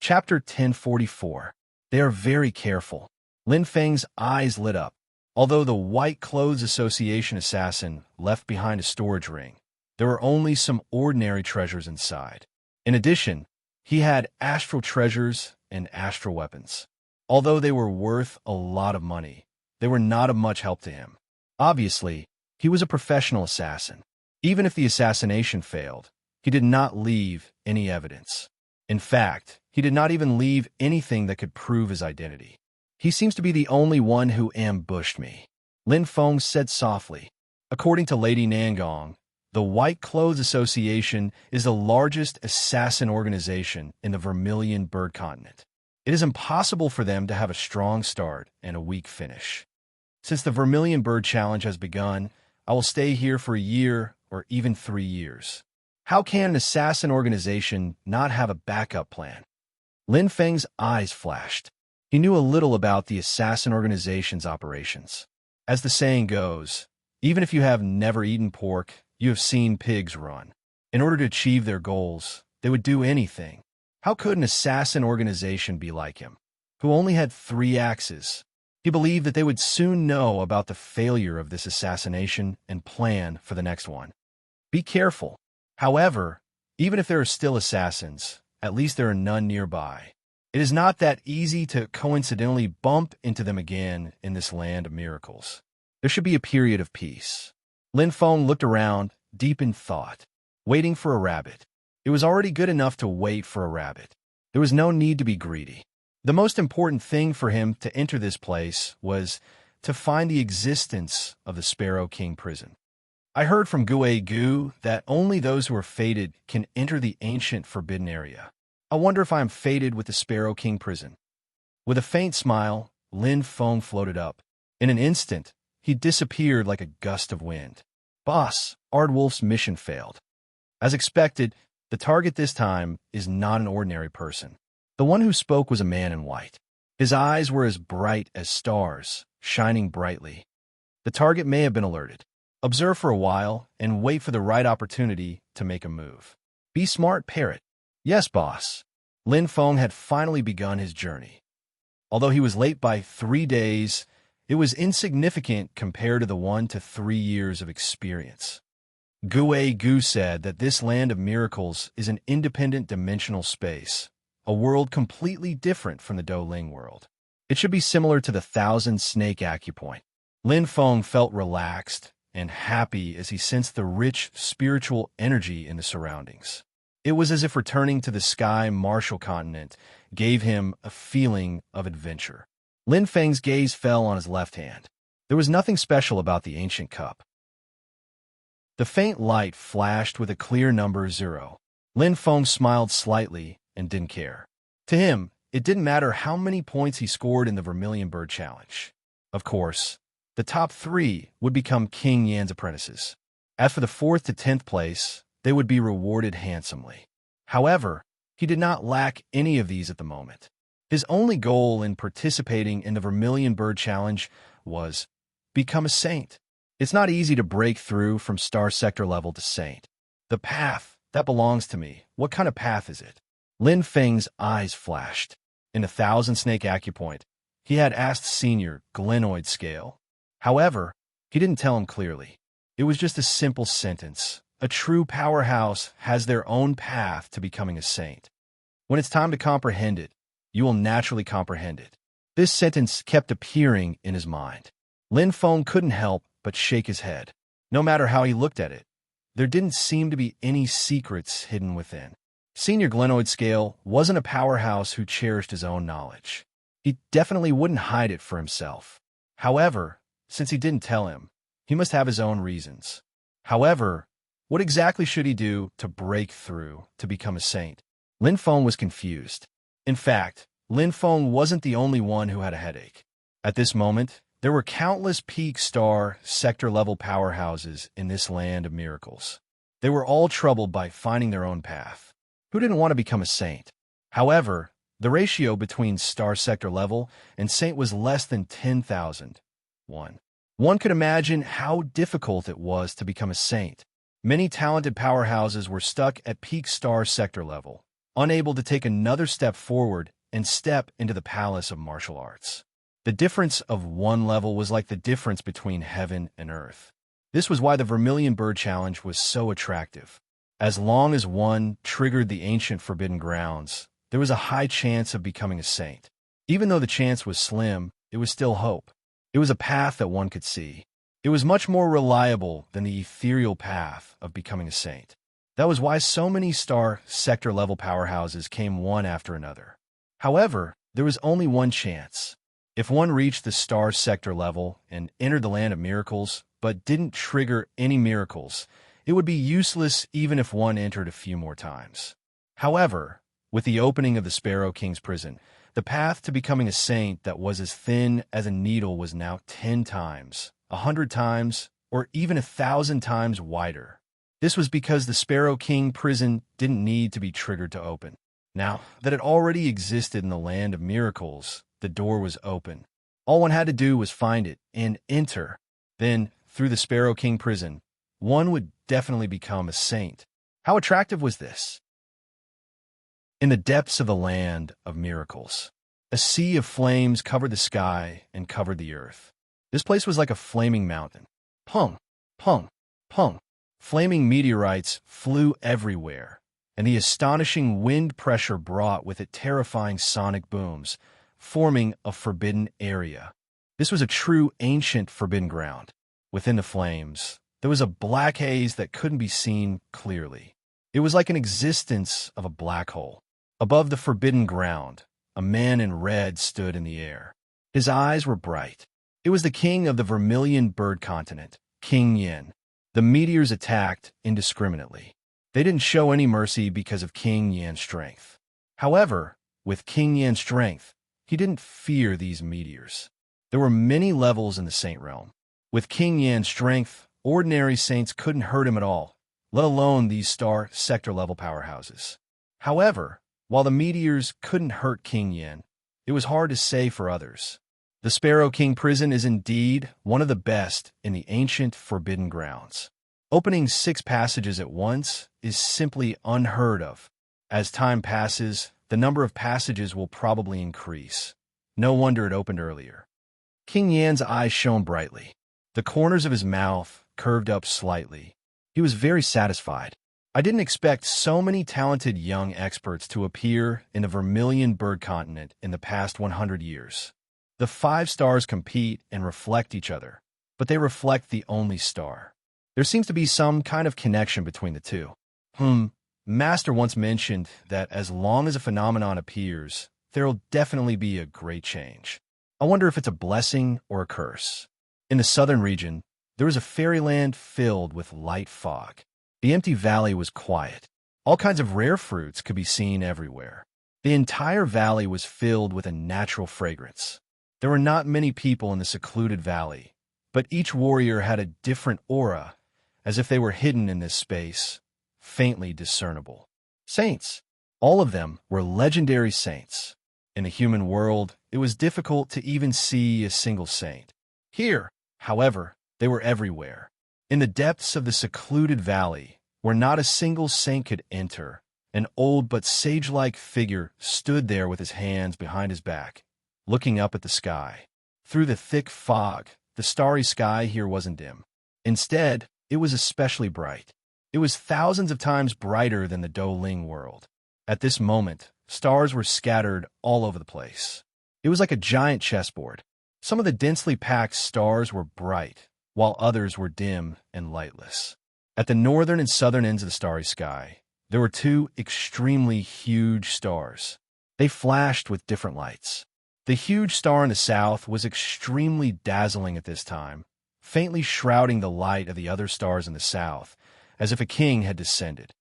Chapter 1044. They are very careful. Lin Feng's eyes lit up. Although the White Clothes Association assassin left behind a storage ring, there were only some ordinary treasures inside. In addition, he had astral treasures and astral weapons. Although they were worth a lot of money, they were not of much help to him. Obviously, he was a professional assassin. Even if the assassination failed, he did not leave any evidence. In fact, he did not even leave anything that could prove his identity. He seems to be the only one who ambushed me, Lin Feng said softly. According to Lady Nangong, the White Clothes Association is the largest assassin organization in the Vermilion Bird Continent. It is impossible for them to have a strong start and a weak finish. Since the Vermilion Bird Challenge has begun, I will stay here for a year or even 3 years. How can an assassin organization not have a backup plan? Lin Feng's eyes flashed. He knew a little about the assassin organization's operations. As the saying goes, even if you have never eaten pork, you have seen pigs run. In order to achieve their goals, they would do anything. How could an assassin organization be like him, who only had 3 axes? He believed that they would soon know about the failure of this assassination and plan for the next one. Be careful. However, even if there are still assassins, at least there are none nearby. It is not that easy to coincidentally bump into them again in this land of miracles. There should be a period of peace. Lin Feng looked around, deep in thought, waiting for a rabbit. It was already good enough to wait for a rabbit. There was no need to be greedy. The most important thing for him to enter this place was to find the existence of the Sparrow King prison. I heard from Gue Gu that only those who are fated can enter the ancient forbidden area. I wonder if I am fated with the Sparrow King prison. With a faint smile, Lin Feng floated up. In an instant, he disappeared like a gust of wind. Boss, Ardwolf's mission failed. As expected, the target this time is not an ordinary person. The one who spoke was a man in white. His eyes were as bright as stars, shining brightly. The target may have been alerted. Observe for a while and wait for the right opportunity to make a move. Be smart, parrot. Yes, boss. Lin Feng had finally begun his journey. Although he was late by 3 days, it was insignificant compared to the 1 to 3 years of experience. Gue Gu said that this land of miracles is an independent dimensional space, a world completely different from the Douling world. It should be similar to the Thousand Snake Acupoint. Lin Feng felt relaxed and happy as he sensed the rich spiritual energy in the surroundings. It was as if returning to the Sky Martial continent gave him a feeling of adventure. Lin Feng's gaze fell on his left hand. There was nothing special about the ancient cup. The faint light flashed with a clear number 0. Lin Feng smiled slightly and didn't care. To him, it didn't matter how many points he scored in the Vermilion Bird Challenge. Of course, the top 3 would become King Yan's apprentices. As for the 4th to 10th place, they would be rewarded handsomely. However, he did not lack any of these at the moment. His only goal in participating in the Vermilion Bird Challenge was become a saint. It's not easy to break through from star sector level to saint. The path, that belongs to me. What kind of path is it? Lin Feng's eyes flashed. In the Thousand Snake Acupoint, he had asked Senior Glenoid Scale. However, he didn't tell him clearly. It was just a simple sentence. A true powerhouse has their own path to becoming a saint. When it's time to comprehend it, you will naturally comprehend it. This sentence kept appearing in his mind. Lin Feng couldn't help but shake his head. No matter how he looked at it, there didn't seem to be any secrets hidden within. Senior Glenoid Scale wasn't a powerhouse who cherished his own knowledge. He definitely wouldn't hide it for himself. However, since he didn't tell him, he must have his own reasons. However, what exactly should he do to break through to become a saint? Lin Feng was confused. In fact, Lin Feng wasn't the only one who had a headache. At this moment, there were countless peak star sector-level powerhouses in this land of miracles. They were all troubled by finding their own path. Who didn't want to become a saint? However, the ratio between star sector level and saint was less than 10,000. One could imagine how difficult it was to become a saint. Many talented powerhouses were stuck at peak star sector level, unable to take another step forward and step into the palace of martial arts. The difference of one level was like the difference between heaven and earth. This was why the Vermilion Bird Challenge was so attractive. As long as one triggered the ancient forbidden grounds, there was a high chance of becoming a saint. Even though the chance was slim, it was still hope. It was a path that one could see. It was much more reliable than the ethereal path of becoming a saint. That was why so many star sector level powerhouses came one after another. However, there was only one chance. If one reached the star sector level and entered the land of miracles, but didn't trigger any miracles, it would be useless even if one entered a few more times. However, with the opening of the Sparrow King's prison, the path to becoming a saint that was as thin as a needle was now 10 times, 100 times, or even 1,000 times wider. This was because the Sparrow King prison didn't need to be triggered to open. Now that it already existed in the land of miracles, the door was open. All one had to do was find it and enter. Then, through the Sparrow King prison, one would definitely become a saint. How attractive was this? In the depths of the land of miracles, a sea of flames covered the sky and covered the earth. This place was like a flaming mountain. Pung, pung, pung. Flaming meteorites flew everywhere, and the astonishing wind pressure brought with it terrifying sonic booms, forming a forbidden area. This was a true ancient forbidden ground. Within the flames, there was a black haze that couldn't be seen clearly. It was like an existence of a black hole. Above the forbidden ground, a man in red stood in the air. His eyes were bright. It was the king of the Vermilion Bird Continent, King Yin. The meteors attacked indiscriminately. They didn't show any mercy because of King Yan's strength. However, with King Yan's strength, he didn't fear these meteors. There were many levels in the saint realm. With King Yan's strength, ordinary saints couldn't hurt him at all, let alone these star sector level powerhouses. However, while the meteors couldn't hurt King Yan, it was hard to say for others. The Sparrow King prison is indeed one of the best in the ancient forbidden grounds. Opening 6 passages at once is simply unheard of. As time passes, the number of passages will probably increase. No wonder it opened earlier. King Yan's eyes shone brightly. The corners of his mouth curved up slightly. He was very satisfied. I didn't expect so many talented young experts to appear in the Vermilion Bird Continent in the past 100 years. The 5 stars compete and reflect each other, but they reflect the only star. There seems to be some kind of connection between the two. Master once mentioned that as long as a phenomenon appears, there'll definitely be a great change. I wonder if it's a blessing or a curse. In the southern region, there was a fairyland filled with light fog. The empty valley was quiet. All kinds of rare fruits could be seen everywhere. The entire valley was filled with a natural fragrance. There were not many people in the secluded valley, but each warrior had a different aura, as if they were hidden in this space, faintly discernible. Saints. All of them were legendary saints. In the human world, it was difficult to even see a single saint. Here, however, they were everywhere. In the depths of the secluded valley, where not a single saint could enter, an old but sage-like figure stood there with his hands behind his back, looking up at the sky. Through the thick fog, the starry sky here wasn't dim. Instead, it was especially bright. It was thousands of times brighter than the Douling world. At this moment, stars were scattered all over the place. It was like a giant chessboard. Some of the densely packed stars were bright, while others were dim and lightless. At the northern and southern ends of the starry sky, there were 2 extremely huge stars. They flashed with different lights. The huge star in the south was extremely dazzling at this time, faintly shrouding the light of the other stars in the south, as if a king had descended.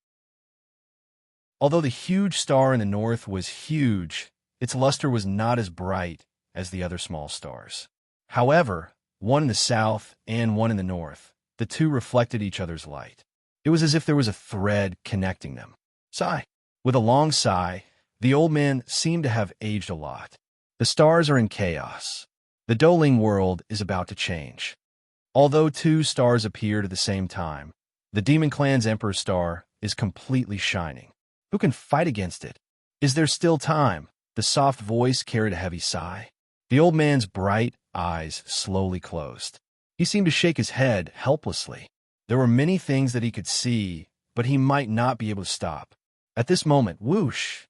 Although the huge star in the north was huge, its luster was not as bright as the other small stars. However, one in the south and one in the north, the 2 reflected each other's light. It was as if there was a thread connecting them. Sigh. With a long sigh, the old man seemed to have aged a lot. The stars are in chaos. The Douling world is about to change. Although 2 stars appeared at the same time, the Demon Clan's Emperor Star is completely shining. Who can fight against it? Is there still time? The soft voice carried a heavy sigh. The old man's bright eyes slowly closed. He seemed to shake his head helplessly. There were many things that he could see, but he might not be able to stop. At this moment, whoosh!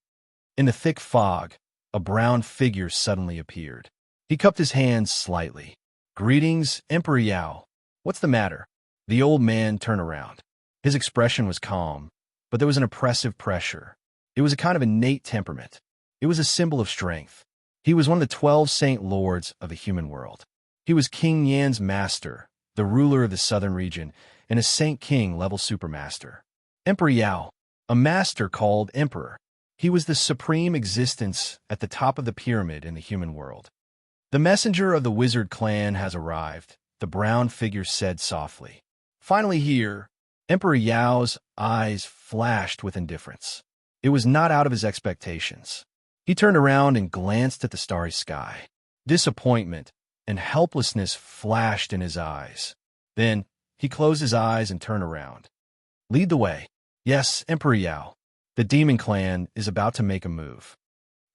In the thick fog, a brown figure suddenly appeared. He cupped his hands slightly. "Greetings, Emperor Yao. What's the matter?" The old man turned around. His expression was calm, but there was an oppressive pressure. It was a kind of innate temperament. It was a symbol of strength. He was one of the 12 Saint Lords of the human world. He was King Yan's master, the ruler of the southern region, and a Saint King-level supermaster. Emperor Yao, a master called Emperor. He was the supreme existence at the top of the pyramid in the human world. "The messenger of the wizard clan has arrived," the brown figure said softly. "Finally here." Emperor Yao's eyes flashed with indifference. It was not out of his expectations. He turned around and glanced at the starry sky. Disappointment and helplessness flashed in his eyes. Then he closed his eyes and turned around. "Lead the way." "Yes, Emperor Yao. The Demon Clan is about to make a move."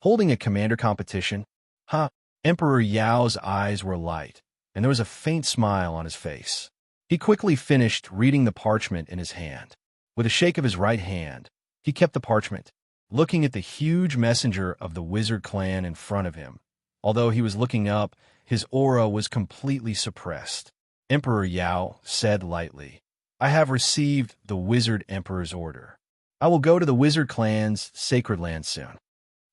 "Holding a commander competition?" "Huh." Emperor Yao's eyes were light, and there was a faint smile on his face. He quickly finished reading the parchment in his hand. With a shake of his right hand, he kept the parchment, looking at the huge messenger of the wizard clan in front of him. Although he was looking up, his aura was completely suppressed. Emperor Yao said lightly, "I have received the Wizard Emperor's order. I will go to the Wizard Clan's sacred land soon."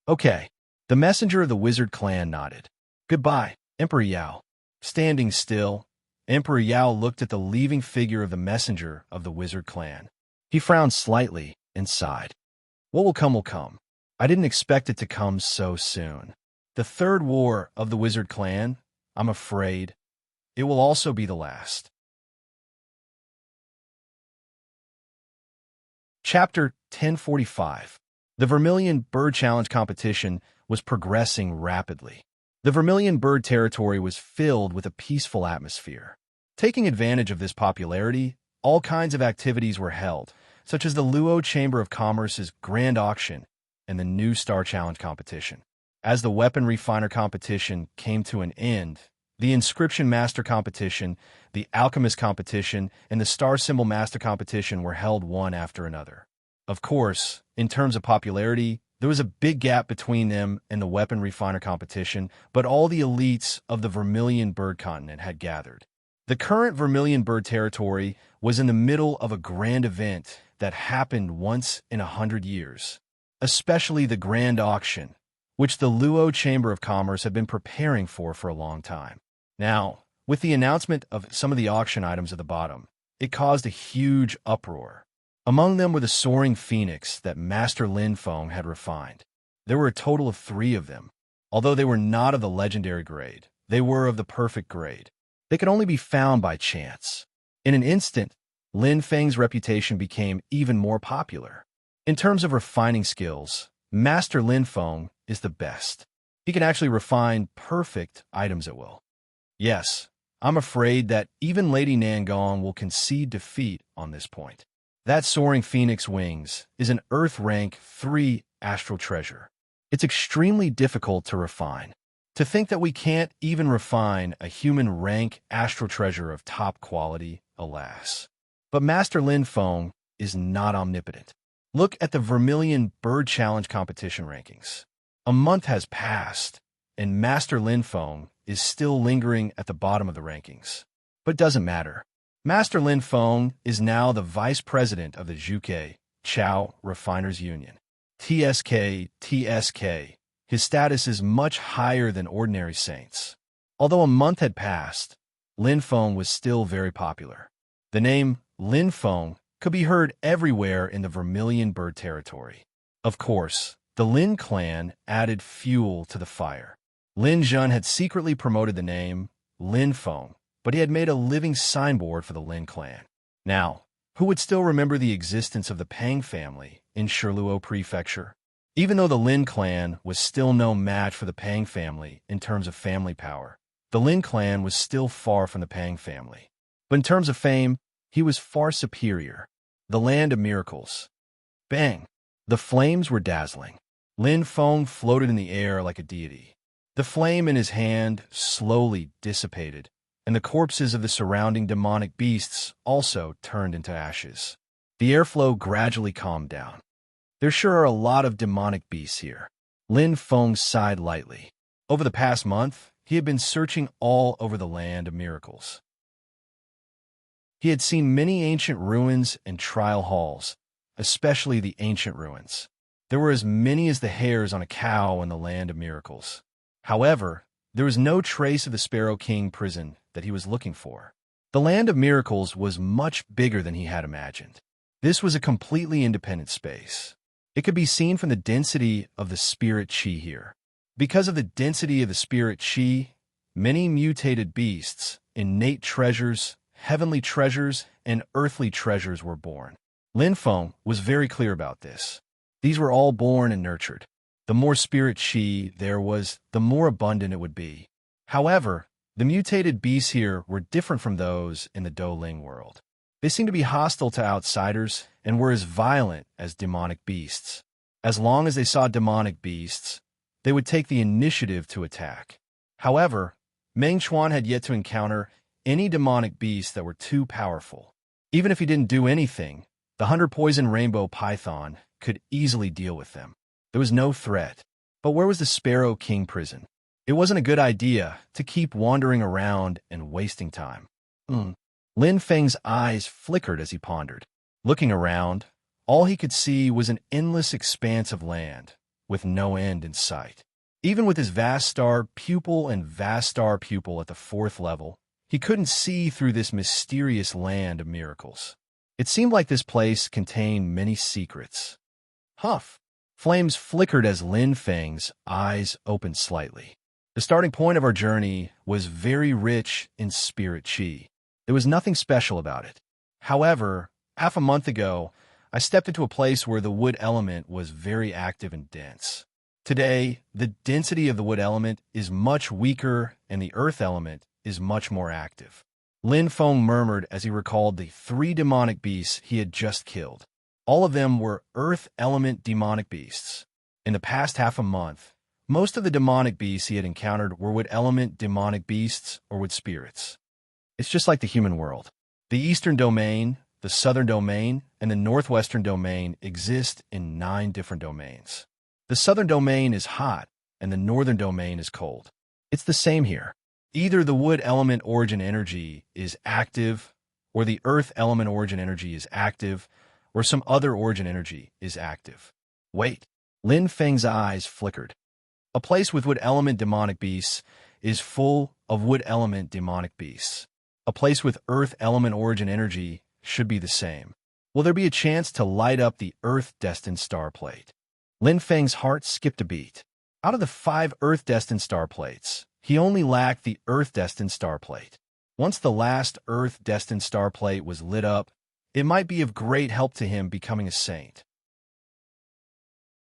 "Okay." The messenger of the Wizard Clan nodded. "Goodbye, Emperor Yao." Standing still, Emperor Yao looked at the leaving figure of the messenger of the Wizard Clan. He frowned slightly and sighed. "What will come will come. I didn't expect it to come so soon. The third war of the Wizard Clan, I'm afraid, it will also be the last." Chapter 1045. The Vermilion Bird Challenge competition was progressing rapidly. The Vermilion Bird territory was filled with a peaceful atmosphere. Taking advantage of this popularity, all kinds of activities were held, such as the Luo Chamber of Commerce's Grand Auction and the New Star Challenge competition. As the Weapon Refiner competition came to an end, the Inscription Master competition, the Alchemist competition, and the Star Symbol Master competition were held one after another. Of course, in terms of popularity, there was a big gap between them and the Weapon Refiner competition, but all the elites of the Vermilion Bird continent had gathered. The current Vermilion Bird territory was in the middle of a grand event that happened once in 100 years, especially the Grand Auction, which the Luo Chamber of Commerce had been preparing for a long time. Now, with the announcement of some of the auction items at the bottom, it caused a huge uproar. Among them were the soaring phoenix that Master Lin Feng had refined. There were a total of 3 of them. Although they were not of the legendary grade, they were of the perfect grade. They could only be found by chance. In an instant, Lin Feng's reputation became even more popular. In terms of refining skills, Master Lin Feng is the best. He can actually refine perfect items at will. Yes, I'm afraid that even Lady Nangong will concede defeat on this point. That soaring phoenix wings is an Earth Rank 3 astral treasure. It's extremely difficult to refine. To think that we can't even refine a human rank astral treasure of top quality, alas. But Master Lin Feng is not omnipotent. Look at the Vermilion Bird Challenge competition rankings. A month has passed, and Master Lin Feng is still lingering at the bottom of the rankings. But it doesn't matter. Master Lin Feng is now the vice president of the Zhuke Chao Refiners Union. TSK. His status is much higher than ordinary saints. Although a month had passed, Lin Feng was still very popular. The name Lin Feng could be heard everywhere in the Vermilion Bird territory. Of course, the Lin clan added fuel to the fire. Lin Zhen had secretly promoted the name Lin Feng, but he had made a living signboard for the Lin clan. Now, who would still remember the existence of the Pang family in Shiluo Prefecture? Even though the Lin clan was still no match for the Pang family in terms of family power, the Lin clan was still far from the Pang family. But in terms of fame, he was far superior. The land of miracles. Bang! The flames were dazzling. Lin Feng floated in the air like a deity. The flame in his hand slowly dissipated, and the corpses of the surrounding demonic beasts also turned into ashes. The airflow gradually calmed down. There sure are a lot of demonic beasts here. Lin Feng sighed lightly. Over the past month, he had been searching all over the land of miracles. He had seen many ancient ruins and trial halls, especially the ancient ruins. There were as many as the hairs on a cow in the land of miracles. However, there was no trace of the Sparrow King prison that he was looking for. The land of miracles was much bigger than he had imagined. This was a completely independent space. It could be seen from the density of the spirit chi here. Because of the density of the spirit chi, many mutated beasts, innate treasures, heavenly treasures, and earthly treasures were born. Lin Feng was very clear about this. These were all born and nurtured. The more spirit chi there was, the more abundant it would be. However, the mutated beasts here were different from those in the Douling world. They seemed to be hostile to outsiders and were as violent as demonic beasts. As long as they saw demonic beasts, they would take the initiative to attack. However, Meng Chuan had yet to encounter any demonic beasts that were too powerful. Even if he didn't do anything, the 100-poison rainbow python could easily deal with them. There was no threat. But where was the Sparrow King prison? It wasn't a good idea to keep wandering around and wasting time. Lin Feng's eyes flickered as he pondered. Looking around, all he could see was an endless expanse of land, with no end in sight. Even with his vast star pupil and vast star pupil at the 4th level, he couldn't see through this mysterious land of miracles. It seemed like this place contained many secrets. Huff! Flames flickered as Lin Feng's eyes opened slightly. The starting point of our journey was very rich in spirit chi. There was nothing special about it. However, half a month ago, I stepped into a place where the wood element was very active and dense. Today, the density of the wood element is much weaker and the earth element is much more active. Lin Feng murmured as he recalled the 3 demonic beasts he had just killed. All of them were earth element demonic beasts. In the past half a month, most of the demonic beasts he had encountered were wood element demonic beasts or wood spirits. It's just like the human world. The eastern domain, the southern domain, and the northwestern domain exist in 9 different domains. The southern domain is hot, and the northern domain is cold. It's the same here. Either the wood element origin energy is active, or the earth element origin energy is active, or some other origin energy is active. Wait, Lin Feng's eyes flickered. A place with wood element demonic beasts is full of wood element demonic beasts. A place with earth element origin energy should be the same. Will there be a chance to light up the earth-destined star plate? Lin Feng's heart skipped a beat. Out of the 5 earth-destined star plates, he only lacked the earth-destined star plate. Once the last earth-destined star plate was lit up, it might be of great help to him becoming a saint.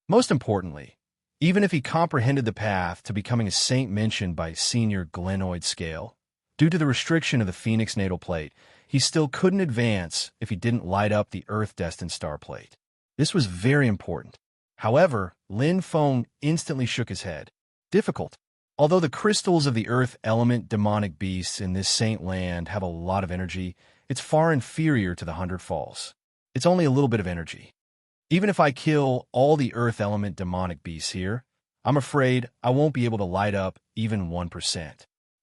Most importantly, even if he comprehended the path to becoming a saint mentioned by Senior Glenoid Scale, due to the restriction of the Phoenix natal plate, he still couldn't advance if he didn't light up the Earth-destined star plate. This was very important. However, Lin Feng instantly shook his head. Difficult. Although the crystals of the Earth element demonic beasts in this saint land have a lot of energy, it's far inferior to the 100 Falls. It's only a little bit of energy. Even if I kill all the Earth element demonic beasts here, I'm afraid I won't be able to light up even 1%.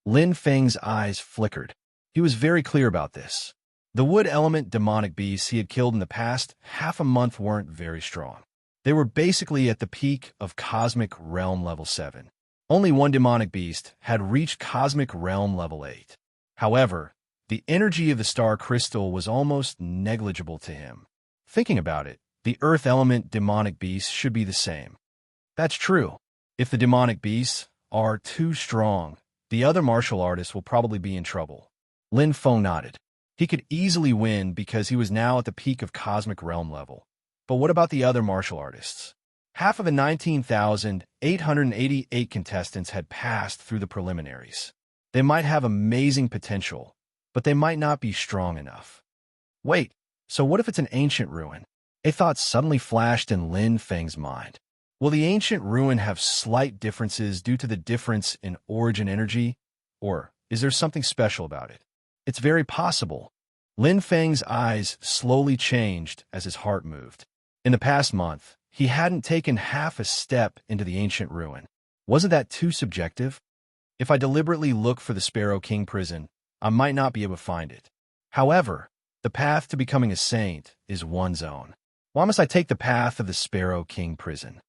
Lin Feng's eyes flickered. He was very clear about this. The wood element demonic beasts he had killed in the past half a month weren't very strong. They were basically at the peak of Cosmic Realm Level 7. Only one demonic beast had reached Cosmic Realm Level 8. However, the energy of the star crystal was almost negligible to him. Thinking about it, the earth element demonic beasts should be the same. That's true. If the demonic beasts are too strong, the other martial artists will probably be in trouble. Lin Feng nodded. He could easily win because he was now at the peak of Cosmic Realm level. But what about the other martial artists? Half of the 19,888 contestants had passed through the preliminaries. They might have amazing potential, but they might not be strong enough. Wait, so what if it's an ancient ruin? A thought suddenly flashed in Lin Feng's mind. Will the ancient ruin have slight differences due to the difference in origin energy? Or is there something special about it? It's very possible. Lin Feng's eyes slowly changed as his heart moved. In the past month, he hadn't taken half a step into the ancient ruin. Wasn't that too subjective? If I deliberately look for the Sparrow King prison, I might not be able to find it. However, the path to becoming a saint is one's own. Why must I take the path of the Sparrow King prison?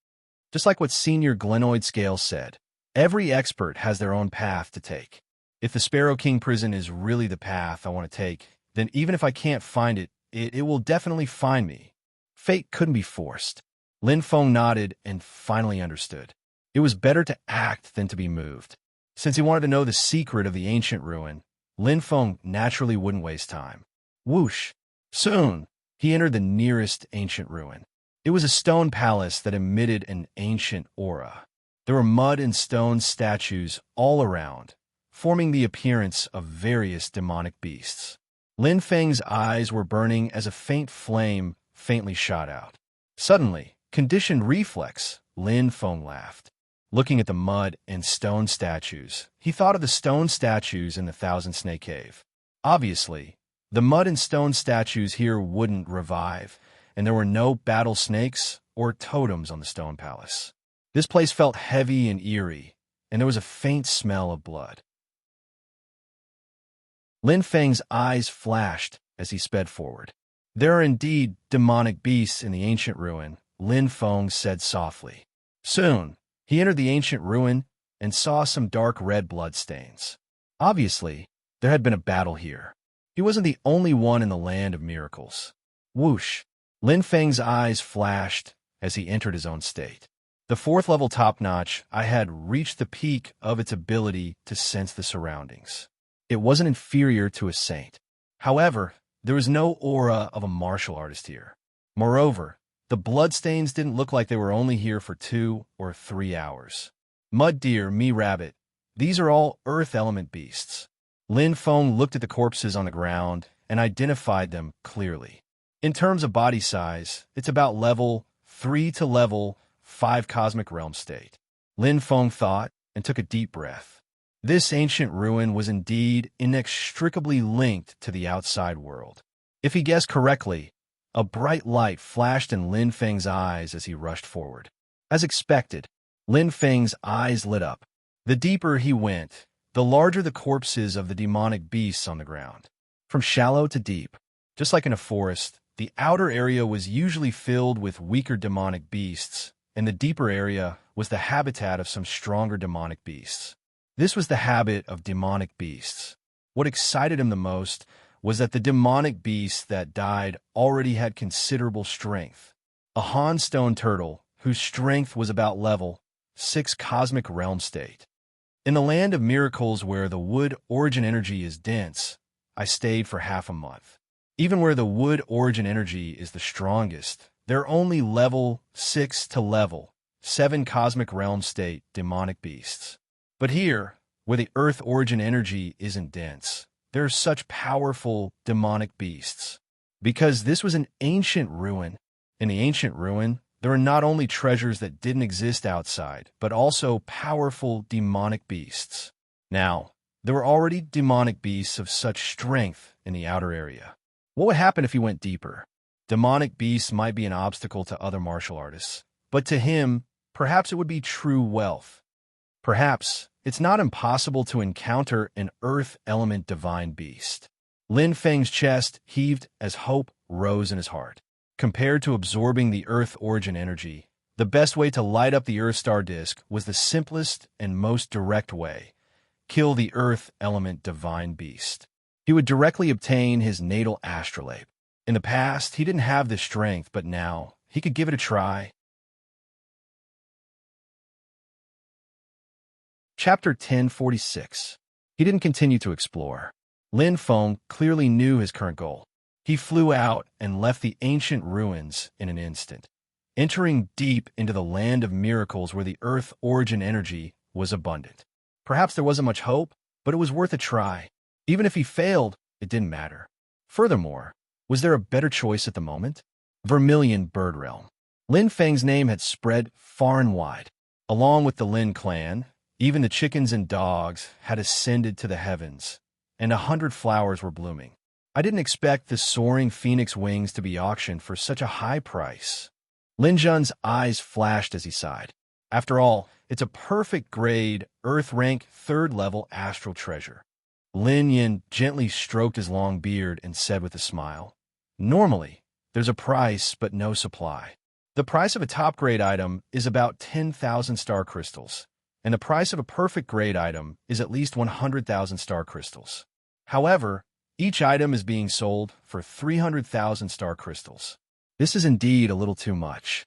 Just like what Senior Glenoid Scale said, every expert has their own path to take. If the Sparrow King prison is really the path I want to take, then even if I can't find it, it will definitely find me. Fate couldn't be forced. Lin Feng nodded and finally understood. It was better to act than to be moved. Since he wanted to know the secret of the ancient ruin, Lin Feng naturally wouldn't waste time. Whoosh! Soon, he entered the nearest ancient ruin. It was a stone palace that emitted an ancient aura. There were mud and stone statues all around, forming the appearance of various demonic beasts. Lin Feng's eyes were burning as a faint flame faintly shot out. Suddenly, conditioned reflex, Lin Feng laughed. Looking at the mud and stone statues, he thought of the stone statues in the Thousand Snake Cave. Obviously, the mud and stone statues here wouldn't revive, and there were no battle snakes or totems on the stone palace. This place felt heavy and eerie, and there was a faint smell of blood. Lin Feng's eyes flashed as he sped forward. There are indeed demonic beasts in the ancient ruin, Lin Feng said softly. Soon, he entered the ancient ruin and saw some dark red bloodstains. Obviously, there had been a battle here. He wasn't the only one in the land of miracles. Whoosh! Lin Feng's eyes flashed as he entered his own state. The fourth level top-notch, I had reached the peak of its ability to sense the surroundings. It wasn't inferior to a saint. However, there was no aura of a martial artist here. Moreover, the bloodstains didn't look like they were only here for 2 or 3 hours. Mud deer, me rabbit, these are all earth element beasts. Lin Feng looked at the corpses on the ground and identified them clearly. In terms of body size, it's about level 3 to level 5 cosmic realm state. Lin Feng thought and took a deep breath. This ancient ruin was indeed inextricably linked to the outside world. If he guessed correctly, a bright light flashed in Lin Feng's eyes as he rushed forward. As expected, Lin Feng's eyes lit up. The deeper he went, the larger the corpses of the demonic beasts on the ground. From shallow to deep, just like in a forest, the outer area was usually filled with weaker demonic beasts, and the deeper area was the habitat of some stronger demonic beasts. This was the habit of demonic beasts. What excited him the most was that the demonic beasts that died already had considerable strength. A Han stone turtle, whose strength was about level 6 cosmic realm state. In the land of miracles where the wood origin energy is dense, I stayed for half a month. Even where the wood origin energy is the strongest, there are only level 6 to level 7 cosmic realm state demonic beasts. But here, where the earth origin energy isn't dense, there are such powerful demonic beasts. Because this was an ancient ruin. In the ancient ruin, there were not only treasures that didn't exist outside, but also powerful demonic beasts. Now, there were already demonic beasts of such strength in the outer area. What would happen if he went deeper? Demonic beasts might be an obstacle to other martial artists, but to him, perhaps it would be true wealth. Perhaps it's not impossible to encounter an earth element divine beast. Lin Feng's chest heaved as hope rose in his heart. Compared to absorbing the earth origin energy, the best way to light up the earth star disk was the simplest and most direct way: kill the earth element divine beast. He would directly obtain his natal astrolabe. In the past, he didn't have this strength, but now he could give it a try. Chapter 1046. He didn't continue to explore. Lin Feng clearly knew his current goal. He flew out and left the ancient ruins in an instant, entering deep into the land of miracles where the earth origin energy was abundant. Perhaps there wasn't much hope, but it was worth a try. Even if he failed, it didn't matter. Furthermore, was there a better choice at the moment? Vermilion Bird Realm. Lin Feng's name had spread far and wide. Along with the Lin clan, even the chickens and dogs had ascended to the heavens, and 100 flowers were blooming. I didn't expect the soaring phoenix wings to be auctioned for such a high price. Lin Jun's eyes flashed as he sighed. After all, it's a perfect grade, Earth rank, 3rd level astral treasure. Lin Yin gently stroked his long beard and said with a smile, "Normally, there's a price but no supply. The price of a top-grade item is about 10,000 star crystals, and the price of a perfect grade item is at least 100,000 star crystals. However, each item is being sold for 300,000 star crystals. This is indeed a little too much.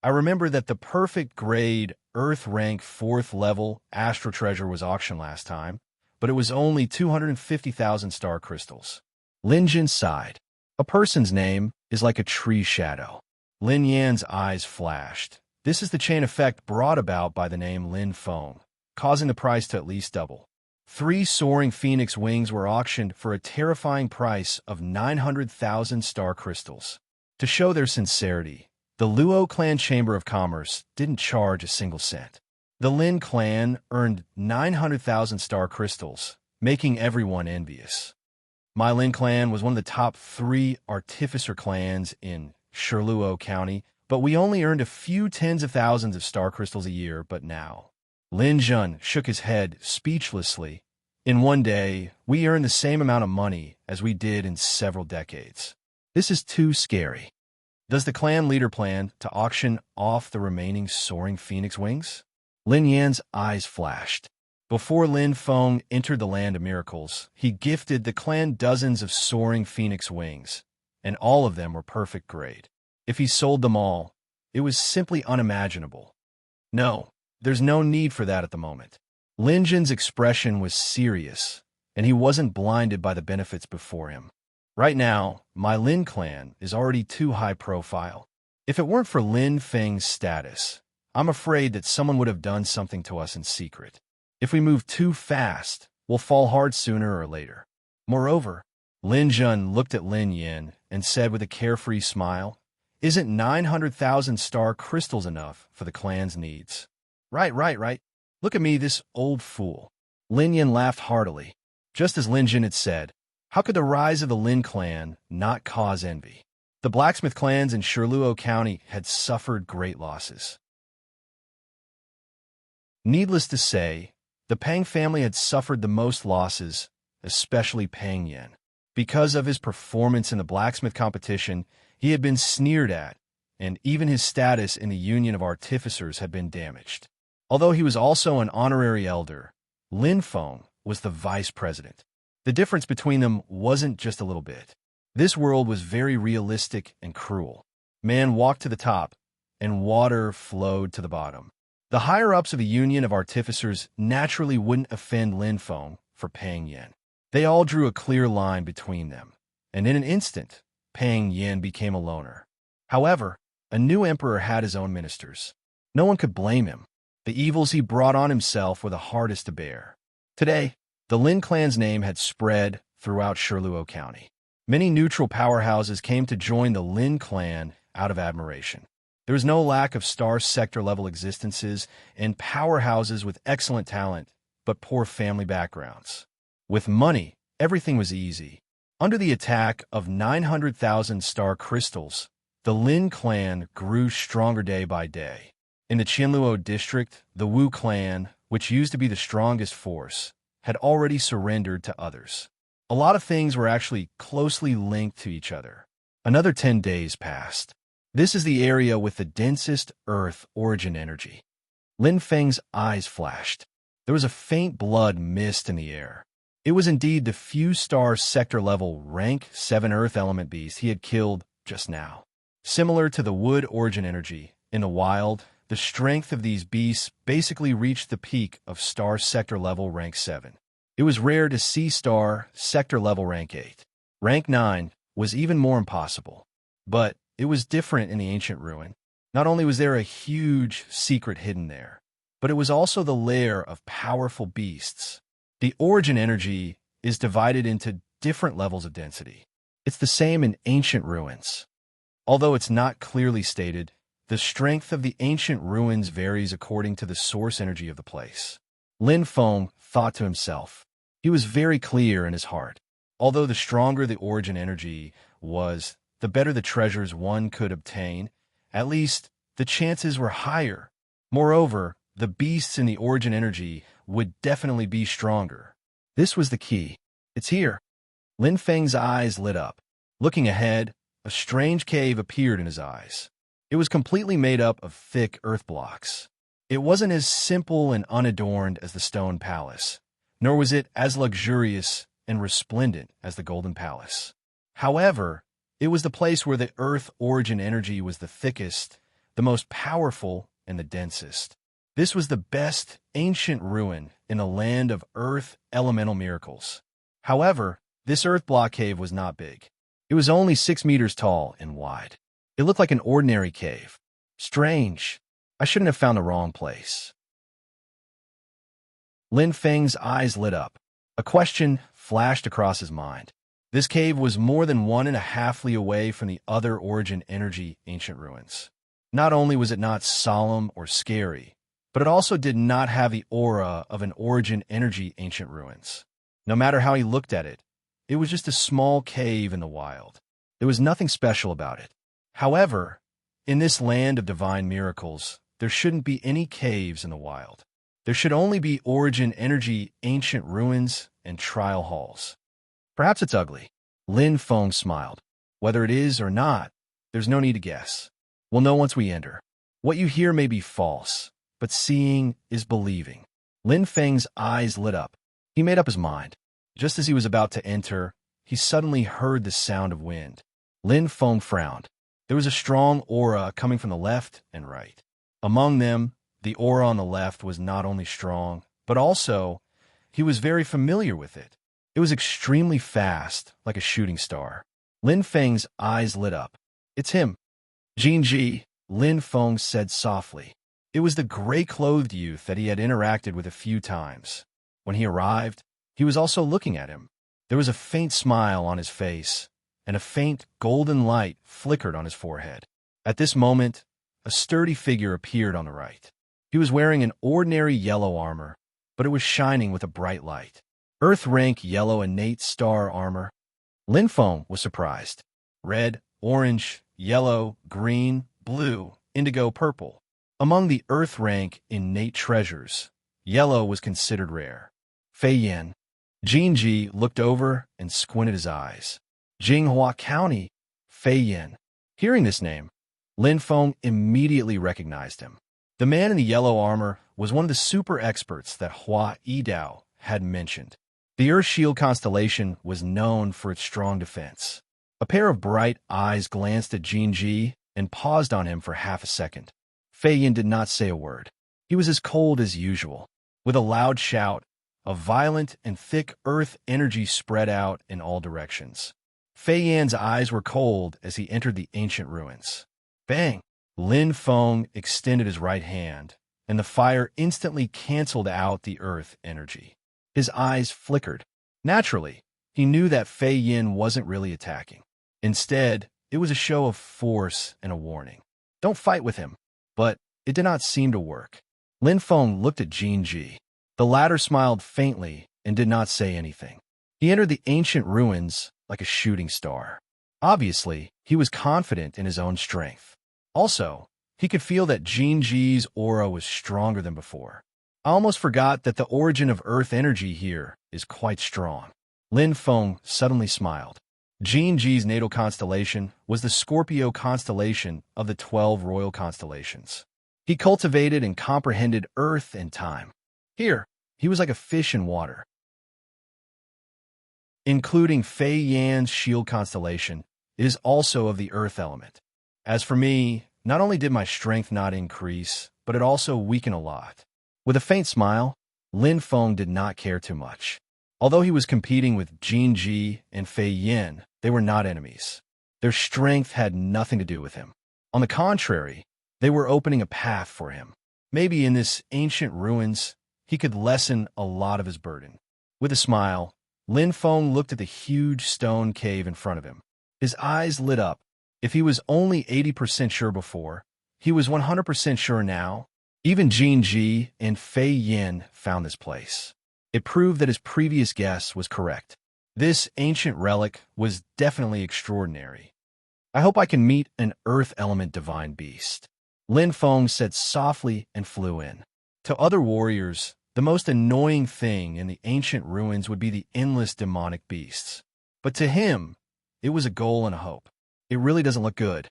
I remember that the perfect grade, Earth rank 4th level astral treasure was auctioned last time, but it was only 250,000 star crystals." Lin Jin sighed. A person's name is like a tree shadow. Lin Yan's eyes flashed. This is the chain effect brought about by the name Lin Feng, causing the price to at least double. 3 soaring phoenix wings were auctioned for a terrifying price of 900,000 star crystals. To show their sincerity, the Luo clan Chamber of Commerce didn't charge a single cent. The Lin clan earned 900,000 star crystals, making everyone envious. My Lin clan was one of the top 3 artificer clans in Shirluo County, but we only earned a few tens of thousands of star crystals a year. But now, Lin Jun shook his head speechlessly. In one day, we earned the same amount of money as we did in several decades. This is too scary. Does the clan leader plan to auction off the remaining soaring phoenix wings? Lin Yan's eyes flashed. Before Lin Feng entered the land of miracles, he gifted the clan dozens of soaring phoenix wings, and all of them were perfect grade. If he sold them all, it was simply unimaginable. No, there's no need for that at the moment. Lin Jin's expression was serious, and he wasn't blinded by the benefits before him. Right now, my Lin clan is already too high profile. If it weren't for Lin Feng's status, I'm afraid that someone would have done something to us in secret. If we move too fast, we'll fall hard sooner or later. Moreover, Lin Jun looked at Lin Yin and said with a carefree smile, "Isn't 900,000 star crystals enough for the clan's needs?" Right. Look at me, this old fool." Lin Yin laughed heartily. Just as Lin Jin had said, how could the rise of the Lin clan not cause envy? The blacksmith clans in Shirluo County had suffered great losses. Needless to say, the Pang family had suffered the most losses, especially Pang Yin. Because of his performance in the blacksmith competition, he had been sneered at, and even his status in the Union of Artificers had been damaged. Although he was also an honorary elder, Lin Feng was the vice president. The difference between them wasn't just a little bit. This world was very realistic and cruel. Man walked to the top, and water flowed to the bottom. The higher-ups of the Union of Artificers naturally wouldn't offend Lin Feng for Pang Yin. They all drew a clear line between them, and in an instant, Pang Yin became a loner. However, a new emperor had his own ministers. No one could blame him. The evils he brought on himself were the hardest to bear. Today, the Lin clan's name had spread throughout Shirluo County. Many neutral powerhouses came to join the Lin clan out of admiration. There was no lack of star sector-level existences and powerhouses with excellent talent, but poor family backgrounds. With money, everything was easy. Under the attack of 900,000 star crystals, the Lin clan grew stronger day by day. In the Qianluo district, the Wu clan, which used to be the strongest force, had already surrendered to others. A lot of things were actually closely linked to each other. Another 10 days passed. This is the area with the densest Earth origin energy. Lin Feng's eyes flashed. There was a faint blood mist in the air. It was indeed the few star sector level rank 7 Earth element beast he had killed just now. Similar to the wood origin energy, in the wild, the strength of these beasts basically reached the peak of star sector level rank 7. It was rare to see star sector level rank 8. Rank 9 was even more impossible. But it was different in the ancient ruin. Not only was there a huge secret hidden there, but it was also the lair of powerful beasts. The origin energy is divided into different levels of density. It's the same in ancient ruins. Although it's not clearly stated, The strength of the ancient ruins varies according to the source energy of the place. Lin Feng thought to himself. He was very clear in his heart. Although the stronger the origin energy was, the better the treasures one could obtain. At least, the chances were higher. Moreover, the beasts in the origin energy would definitely be stronger. This was the key. It's here. Lin Feng's eyes lit up. Looking ahead, a strange cave appeared in his eyes. It was completely made up of thick earth blocks. It wasn't as simple and unadorned as the stone palace, nor was it as luxurious and resplendent as the golden palace. However, it was the place where the earth origin energy was the thickest, the most powerful, and the densest. This was the best ancient ruin in a land of earth elemental miracles. However, this earth block cave was not big. It was only 6 meters tall and wide. It looked like an ordinary cave. Strange. I shouldn't have found the wrong place. Lin Feng's eyes lit up. A question flashed across his mind. This cave was more than 1.5 li away from the other origin energy ancient ruins. Not only was it not solemn or scary, but it also did not have the aura of an origin energy ancient ruins. No matter how he looked at it, it was just a small cave in the wild. There was nothing special about it. However, in this land of divine miracles, there shouldn't be any caves in the wild. There should only be origin energy ancient ruins and trial halls. Perhaps it's ugly. Lin Feng smiled. Whether it is or not, there's no need to guess. We'll know once we enter. What you hear may be false, but seeing is believing. Lin Feng's eyes lit up. He made up his mind. Just as he was about to enter, he suddenly heard the sound of wind. Lin Feng frowned. There was a strong aura coming from the left and right. Among them, the aura on the left was not only strong, but also, he was very familiar with it. It was extremely fast, like a shooting star. Lin Feng's eyes lit up. It's him. Jinji, Lin Feng said softly. It was the gray-clothed youth that he had interacted with a few times. When he arrived, he was also looking at him. There was a faint smile on his face, and a faint golden light flickered on his forehead. At this moment, a sturdy figure appeared on the right. He was wearing an ordinary yellow armor, but it was shining with a bright light. Earth rank yellow innate star armor. Lin Feng was surprised. Red, orange, yellow, green, blue, indigo, purple. Among the Earth rank innate treasures, yellow was considered rare. Fei Yin. Jinji looked over and squinted his eyes. Jinghua County, Fei Yin. Hearing this name, Lin Feng immediately recognized him. The man in the yellow armor was one of the super experts that Hua Yidao had mentioned. The Earth Shield constellation was known for its strong defense. A pair of bright eyes glanced at Jinji and paused on him for half a second. Fei Yin did not say a word. He was as cold as usual. With a loud shout, a violent and thick earth energy spread out in all directions. Fei Yan's eyes were cold as he entered the ancient ruins. Bang! Lin Feng extended his right hand, and the fire instantly canceled out the earth energy. His eyes flickered. Naturally, he knew that Fei Yin wasn't really attacking. Instead, it was a show of force and a warning. Don't fight with him. But it did not seem to work. Lin Feng looked at Jinji. The latter smiled faintly and did not say anything. He entered the ancient ruins like a shooting star. Obviously, he was confident in his own strength. Also, he could feel that Jinji's aura was stronger than before. I almost forgot that the origin of earth energy here is quite strong. Lin Feng suddenly smiled. Jinji's natal constellation was the Scorpio constellation of the 12 royal constellations. He cultivated and comprehended earth and time. Here, he was like a fish in water. Including Fei Yan's shield constellation, it is also of the earth element. As for me, not only did my strength not increase, but it also weakened a lot. With a faint smile, Lin Feng did not care too much. Although he was competing with Jinji and Fei Yin, they were not enemies. Their strength had nothing to do with him. On the contrary, they were opening a path for him. Maybe in this ancient ruins, he could lessen a lot of his burden. With a smile, Lin Feng looked at the huge stone cave in front of him. His eyes lit up. If he was only 80% sure before, He was 100% sure now. Even Jin Ji and Fei Yin found this place. It proved that his previous guess was correct. This ancient relic was definitely extraordinary. I hope I can meet an earth element divine beast, Lin Feng said softly and flew in. To other warriors, the most annoying thing in the ancient ruins would be the endless demonic beasts. But to him, it was a goal and a hope. It really doesn't look good.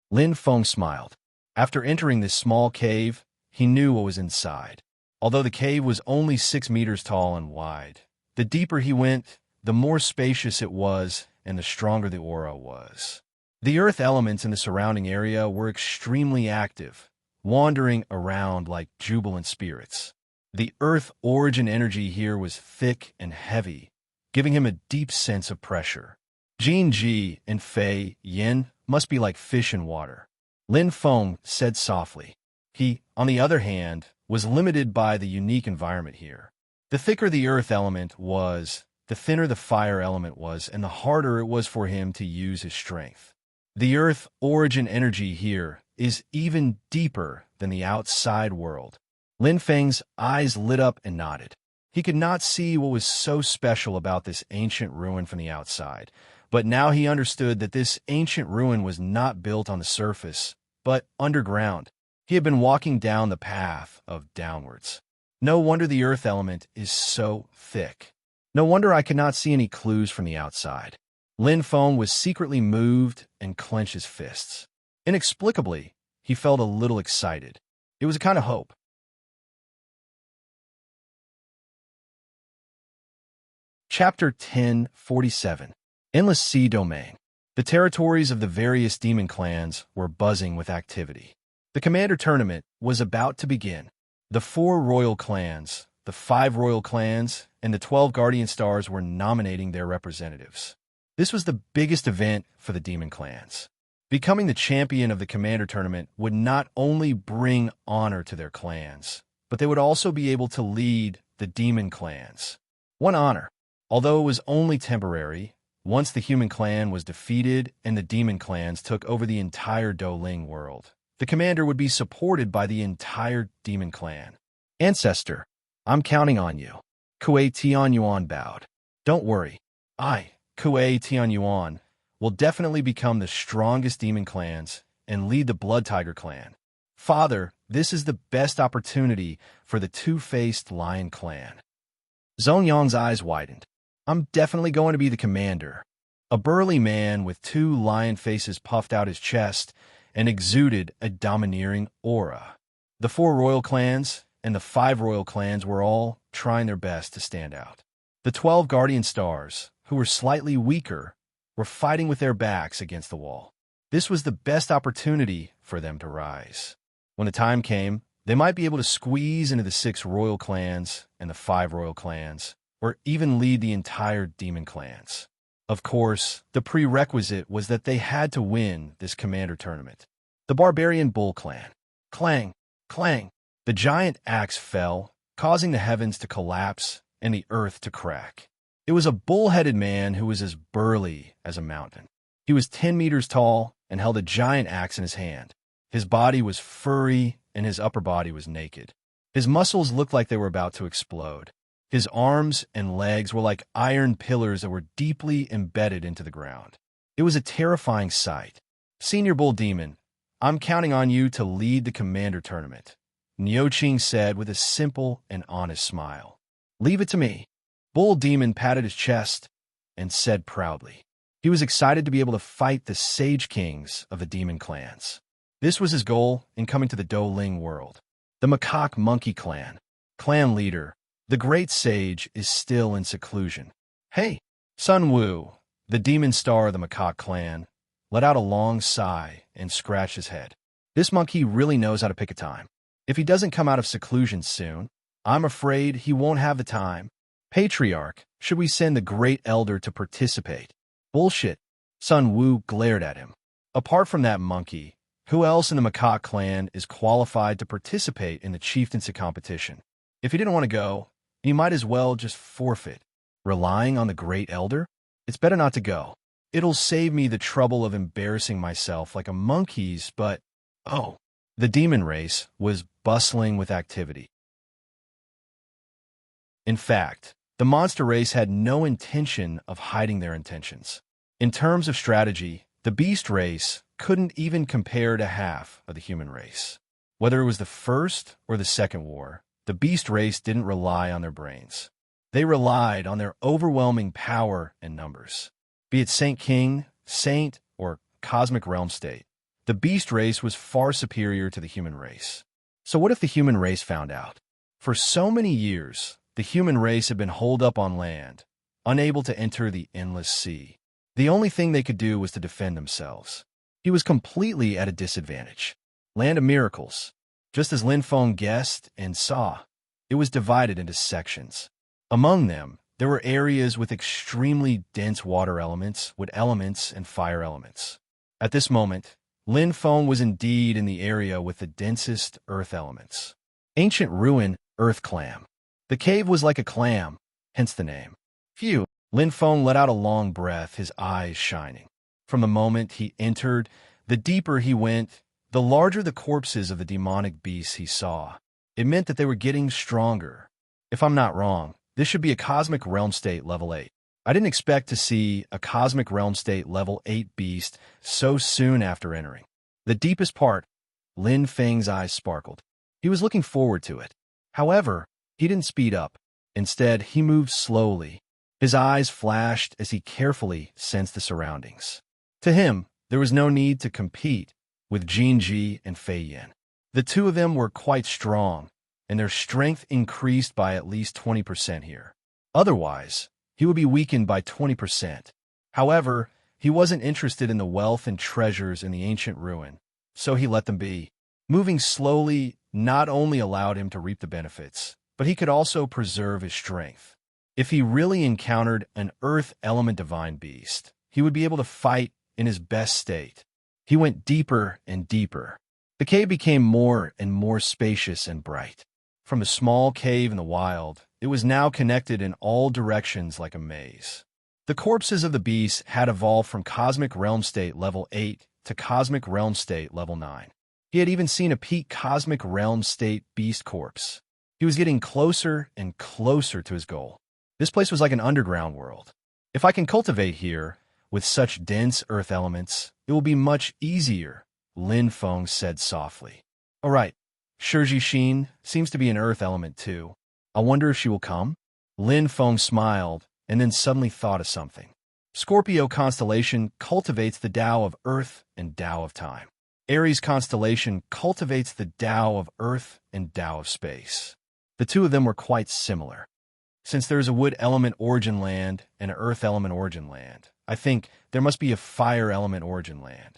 Lin Feng smiled. After entering this small cave, he knew what was inside. Although the cave was only 6 meters tall and wide, the deeper he went, the more spacious it was and the stronger the aura was. The earth elements in the surrounding area were extremely active, wandering around like jubilant spirits. The earth origin energy here was thick and heavy, giving him a deep sense of pressure. Jin Ji and Fei Yin must be like fish in water, Lin Feng said softly. He, on the other hand, was limited by the unique environment here. The thicker the earth element was, the thinner the fire element was, and the harder it was for him to use his strength. The earth origin energy here is even deeper than the outside world. Lin Feng's eyes lit up and nodded. He could not see what was so special about this ancient ruin from the outside, but now he understood that this ancient ruin was not built on the surface, but underground. He had been walking down the path of downwards. No wonder the earth element is so thick. No wonder I could not see any clues from the outside. Lin Feng was secretly moved and clenched his fists. Inexplicably, he felt a little excited. It was a kind of hope. Chapter 1047. Endless Sea Domain. The territories of the various demon clans were buzzing with activity. The Commander Tournament was about to begin. The 4 royal clans, the 5 royal clans, and the 12 Guardian Stars were nominating their representatives. This was the biggest event for the demon clans. Becoming the champion of the Commander Tournament would not only bring honor to their clans, but they would also be able to lead the demon clans. One honor, although it was only temporary, once the human clan was defeated and the demon clans took over the entire Doling world, the commander would be supported by the entire demon clan. Ancestor, I'm counting on you. Kuei Tianyuan bowed. Don't worry. Kuei Tianyuan, will definitely become the strongest demon clans and lead the Blood Tiger clan. Father, this is the best opportunity for the two-faced lion clan. Zongyang's eyes widened. I'm definitely going to be the commander. A burly man with 2 lion faces puffed out his chest and exuded a domineering aura. The 4 royal clans and the 5 royal clans were all trying their best to stand out. The 12 Guardian Stars, who were slightly weaker, were fighting with their backs against the wall. This was the best opportunity for them to rise. When the time came, they might be able to squeeze into the 6 royal clans and the 5 royal clans, or even lead the entire demon clans. Of course, the prerequisite was that they had to win this commander tournament. The Barbarian Bull Clan. Clang, clang. The giant axe fell, causing the heavens to collapse and the earth to crack. It was a bull-headed man who was as burly as a mountain. He was 10 meters tall and held a giant axe in his hand. His body was furry and his upper body was naked. His muscles looked like they were about to explode. His arms and legs were like iron pillars that were deeply embedded into the ground. It was a terrifying sight. Senior Bull Demon, I'm counting on you to lead the commander tournament, Niuqing said with a simple and honest smile. Leave it to me. Bull Demon patted his chest and said proudly. He was excited to be able to fight the Sage Kings of the demon clans. This was his goal in coming to the Doling world. The Macaque Monkey Clan. Clan leader, the Great Sage, is still in seclusion. Hey, Sun Wu, the demon star of the Macaque Clan, let out a long sigh and scratched his head. This monkey really knows how to pick a time. If he doesn't come out of seclusion soon, I'm afraid he won't have the time. Patriarch, should we send the Great Elder to participate? Bullshit. Sun Wu glared at him. Apart from that monkey, who else in the Macaque clan is qualified to participate in the chieftaincy competition? If he didn't want to go, he might as well just forfeit. Relying on the Great Elder? It's better not to go. It'll save me the trouble of embarrassing myself like a monkey's, but... Oh, The demon race was bustling with activity. In fact, the monster race had no intention of hiding their intentions. In terms of strategy, the beast race couldn't even compare to half of the human race. Whether it was the first or the second war, the beast race didn't rely on their brains. They relied on their overwhelming power and numbers. Be it Saint King, Saint, or Cosmic Realm State, the beast race was far superior to the human race. So what if the human race found out? For so many years, the human race had been holed up on land, unable to enter the endless sea. The only thing they could do was to defend themselves. He was completely at a disadvantage. Land of Miracles. Just as Lin Feng guessed and saw, it was divided into sections. Among them, there were areas with extremely dense water elements, wood elements, and fire elements. At this moment, Lin Feng was indeed in the area with the densest earth elements. Ancient ruin, earth clam. The cave was like a clam, hence the name. Phew! Lin Feng let out a long breath, his eyes shining. From the moment he entered, the deeper he went, the larger the corpses of the demonic beasts he saw. It meant that they were getting stronger. If I'm not wrong, this should be a Cosmic Realm State level 8. I didn't expect to see a Cosmic Realm State level 8 beast so soon after entering. The deepest part, Lin Feng's eyes sparkled. He was looking forward to it. However, he didn't speed up. Instead, he moved slowly. His eyes flashed as he carefully sensed the surroundings. To him, there was no need to compete with Jin Ji and Fei Yin. The two of them were quite strong, and their strength increased by at least 20% here. Otherwise, he would be weakened by 20%. However, he wasn't interested in the wealth and treasures in the ancient ruin, so he let them be. Moving slowly not only allowed him to reap the benefits, but he could also preserve his strength. If he really encountered an earth element divine beast, he would be able to fight in his best state. He went deeper and deeper. The cave became more and more spacious and bright. From a small cave in the wild, it was now connected in all directions like a maze. The corpses of the beasts had evolved from Cosmic Realm State level 8 to Cosmic Realm State level 9. He had even seen a peak Cosmic Realm State beast corpse. He was getting closer and closer to his goal. This place was like an underground world. If I can cultivate here, with such dense earth elements, it will be much easier, Lin Feng said softly. All right, Shiji Xin seems to be an earth element too. I wonder if she will come? Lin Feng smiled and then suddenly thought of something. Scorpio constellation cultivates the Tao of earth and Tao of time. Aries constellation cultivates the Tao of earth and Tao of space. The two of them were quite similar. Since there is a wood element origin land and an earth element origin land, I think there must be a fire element origin land.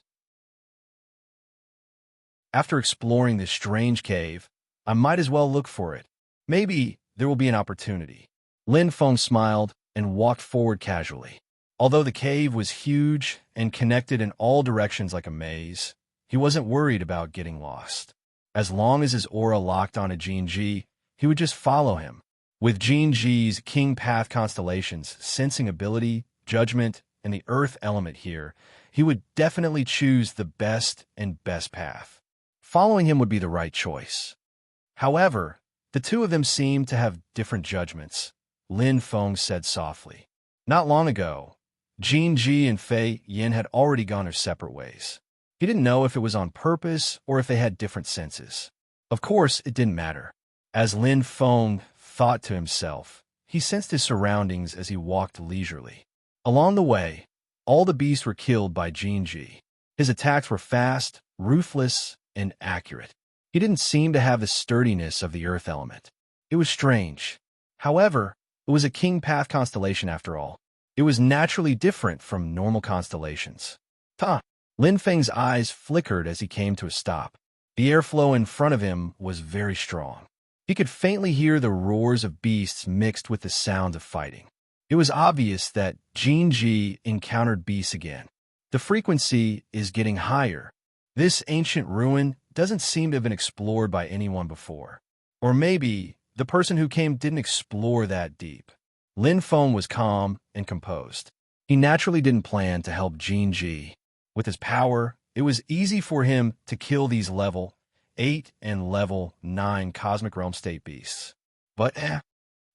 After exploring this strange cave, I might as well look for it. Maybe there will be an opportunity. Lin Feng smiled and walked forward casually. Although the cave was huge and connected in all directions like a maze, he wasn't worried about getting lost. As long as his aura locked onto Jin Ji, he would just follow him. With Jin Ji's King Path constellations, sensing ability, judgment, and the earth element here, he would definitely choose the best and best path. Following him would be the right choice. However, the two of them seemed to have different judgments, Lin Feng said softly. Not long ago, Jin Ji and Fei Yin had already gone their separate ways. He didn't know if it was on purpose or if they had different senses. Of course, it didn't matter. As Lin Feng thought to himself, he sensed his surroundings as he walked leisurely. Along the way, all the beasts were killed by Jin Ji. His attacks were fast, ruthless, and accurate. He didn't seem to have the sturdiness of the earth element. It was strange. However, it was a King Path constellation after all. It was naturally different from normal constellations. Lin Feng's eyes flickered as he came to a stop. The airflow in front of him was very strong. He could faintly hear the roars of beasts mixed with the sounds of fighting. It was obvious that Jin Ji encountered beasts again. The frequency is getting higher. This ancient ruin doesn't seem to have been explored by anyone before. Or maybe the person who came didn't explore that deep. Lin Feng was calm and composed. He naturally didn't plan to help Jin Ji. With his power, it was easy for him to kill these level 8 and level 9 cosmic realm state beasts. But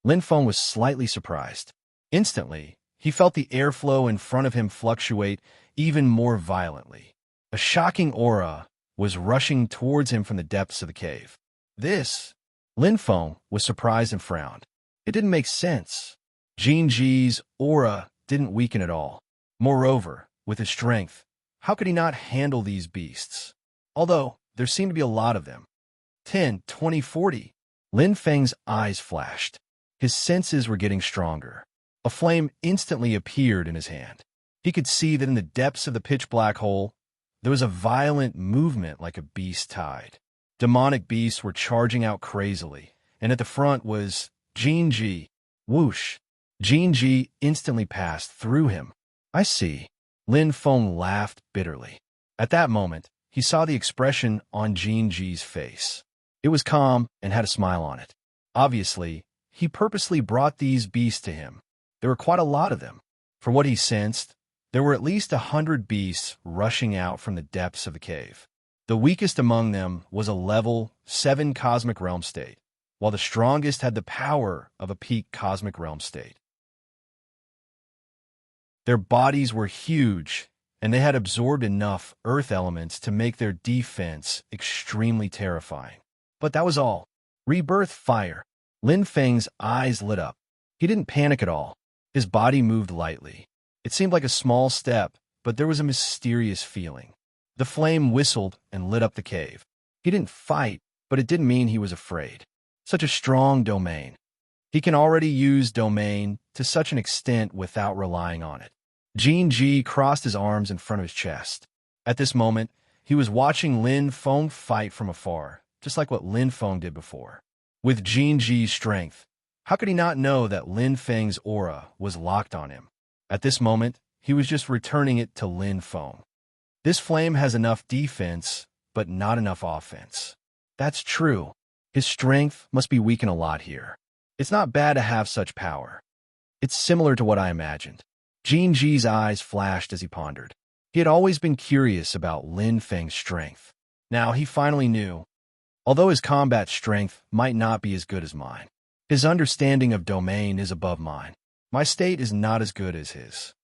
Lin Feng was slightly surprised. Instantly, he felt the airflow in front of him fluctuate even more violently. A shocking aura was rushing towards him from the depths of the cave. Lin Feng was surprised and frowned. It didn't make sense. Jinji's aura didn't weaken at all. Moreover, with his strength, how could he not handle these beasts? Although, there seemed to be a lot of them. 10, 20, 40. Lin Feng's eyes flashed. His senses were getting stronger. A flame instantly appeared in his hand. He could see that in the depths of the pitch black hole, there was a violent movement like a beast tide. Demonic beasts were charging out crazily, and at the front was Jinji. Whoosh! Jinji instantly passed through him. I see. Lin Feng laughed bitterly. At that moment, he saw the expression on Jinji's face. It was calm and had a smile on it. Obviously, he purposely brought these beasts to him. There were quite a lot of them. From what he sensed, there were at least 100 beasts rushing out from the depths of the cave. The weakest among them was a level 7 cosmic realm state, while the strongest had the power of a peak cosmic realm state. Their bodies were huge, and they had absorbed enough earth elements to make their defense extremely terrifying. But that was all. Rebirth fire. Lin Feng's eyes lit up. He didn't panic at all. His body moved lightly. It seemed like a small step, but there was a mysterious feeling. The flame whistled and lit up the cave. He didn't fight, but it didn't mean he was afraid. Such a strong domain. He can already use domain to such an extent without relying on it. Jinji crossed his arms in front of his chest. At this moment, he was watching Lin Feng fight from afar, just like what Lin Feng did before. With Jinji's strength, how could he not know that Lin Feng's aura was locked on him? At this moment, he was just returning it to Lin Feng. This flame has enough defense, but not enough offense. That's true. His strength must be weakened a lot here. It's not bad to have such power. It's similar to what I imagined. Jinji's eyes flashed as he pondered. He had always been curious about Lin Feng's strength. Now he finally knew. Although his combat strength might not be as good as mine, his understanding of domain is above mine. My state is not as good as his.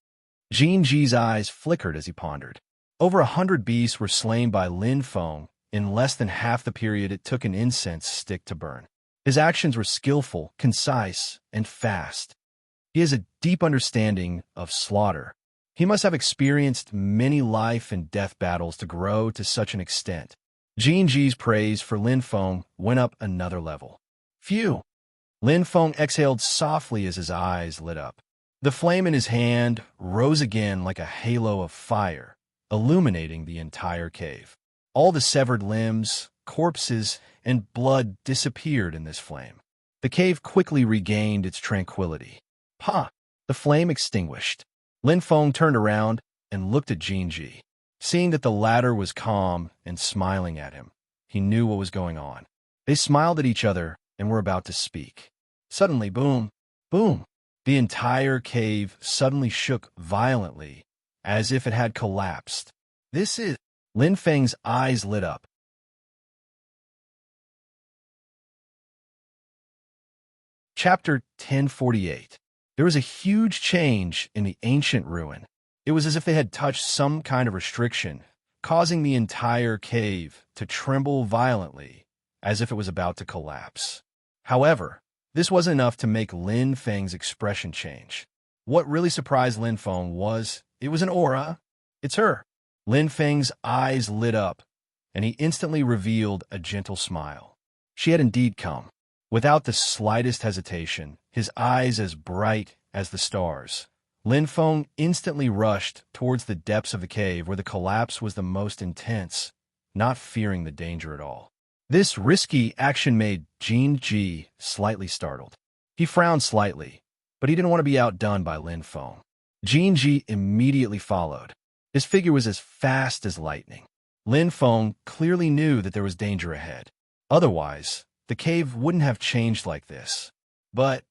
Jinji's eyes flickered as he pondered. Over 100 beasts were slain by Lin Feng in less than half the period it took an incense stick to burn. His actions were skillful, concise, and fast. He has a deep understanding of slaughter. He must have experienced many life and death battles to grow to such an extent. Jinji's praise for Lin Feng went up another level. Phew! Lin Feng exhaled softly as his eyes lit up. The flame in his hand rose again like a halo of fire, illuminating the entire cave. All the severed limbs, corpses, and blood disappeared in this flame. The cave quickly regained its tranquility. Pa! The flame extinguished. Lin Feng turned around and looked at Jinji. Seeing that the latter was calm and smiling at him, he knew what was going on. They smiled at each other and were about to speak. Suddenly, boom, boom, the entire cave suddenly shook violently, as if it had collapsed. This is... Lin Feng's eyes lit up. Chapter 1048. There was a huge change in the ancient ruin. It was as if they had touched some kind of restriction, causing the entire cave to tremble violently, as if it was about to collapse. However, this wasn't enough to make Lin Feng's expression change. What really surprised Lin Feng was, it was an aura. It's her. Lin Feng's eyes lit up, and he instantly revealed a gentle smile. She had indeed come. Without the slightest hesitation, his eyes as bright as the stars, Lin Feng instantly rushed towards the depths of the cave where the collapse was the most intense, not fearing the danger at all. This risky action made Jinji slightly startled. He frowned slightly, but he didn't want to be outdone by Lin Feng. Jinji immediately followed. His figure was as fast as lightning. Lin Feng clearly knew that there was danger ahead. Otherwise, the cave wouldn't have changed like this. But,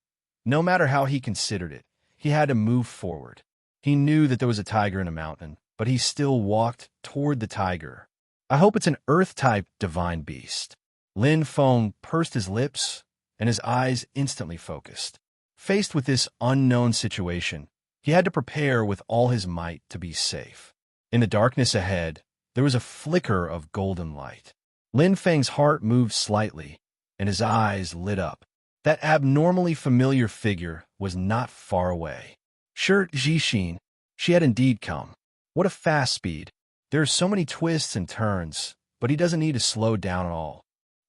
no matter how he considered it, he had to move forward. He knew that there was a tiger in a mountain, but he still walked toward the tiger. I hope it's an Earth-type divine beast. Lin Feng pursed his lips, and his eyes instantly focused. Faced with this unknown situation, he had to prepare with all his might to be safe. In the darkness ahead, there was a flicker of golden light. Lin Feng's heart moved slightly, and his eyes lit up. That abnormally familiar figure was not far away. Sure, Jixin, she had indeed come. What a fast speed. There are so many twists and turns, but he doesn't need to slow down at all.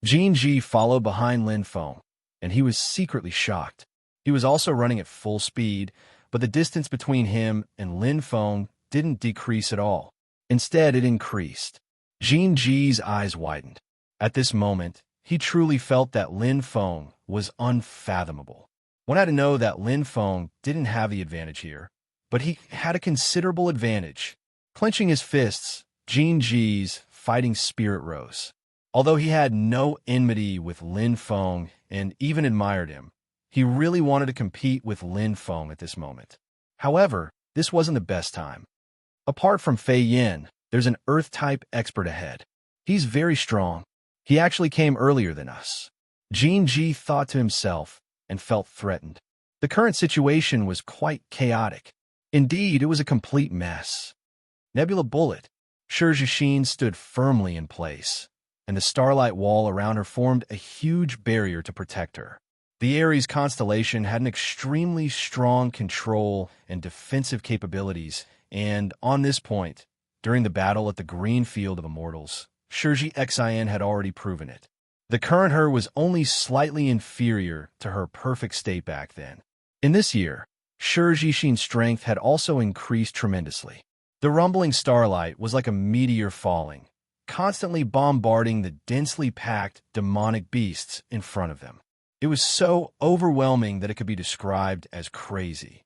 Jin Ji followed behind Lin Feng, and he was secretly shocked. He was also running at full speed, but the distance between him and Lin Feng didn't decrease at all. Instead, it increased. Jin Ji's eyes widened. At this moment, he truly felt that Lin Feng was unfathomable. One had to know that Lin Feng didn't have the advantage here, but he had a considerable advantage. Clenching his fists, Jin Ji's fighting spirit rose. Although he had no enmity with Lin Feng and even admired him, he really wanted to compete with Lin Feng at this moment. However, this wasn't the best time. Apart from Fei Yin, there's an Earth-type expert ahead. He's very strong. He actually came earlier than us. Jin Ji thought to himself and felt threatened. The current situation was quite chaotic. Indeed, it was a complete mess. Nebula Bullet, Shi Jixin stood firmly in place, and the starlight wall around her formed a huge barrier to protect her. The Aries constellation had an extremely strong control and defensive capabilities, and on this point, during the battle at the Green Field of Immortals, Shiji Xin had already proven it. The current her was only slightly inferior to her perfect state back then. In this year, Shi Jixin's strength had also increased tremendously. The rumbling starlight was like a meteor falling, constantly bombarding the densely packed demonic beasts in front of them. It was so overwhelming that it could be described as crazy.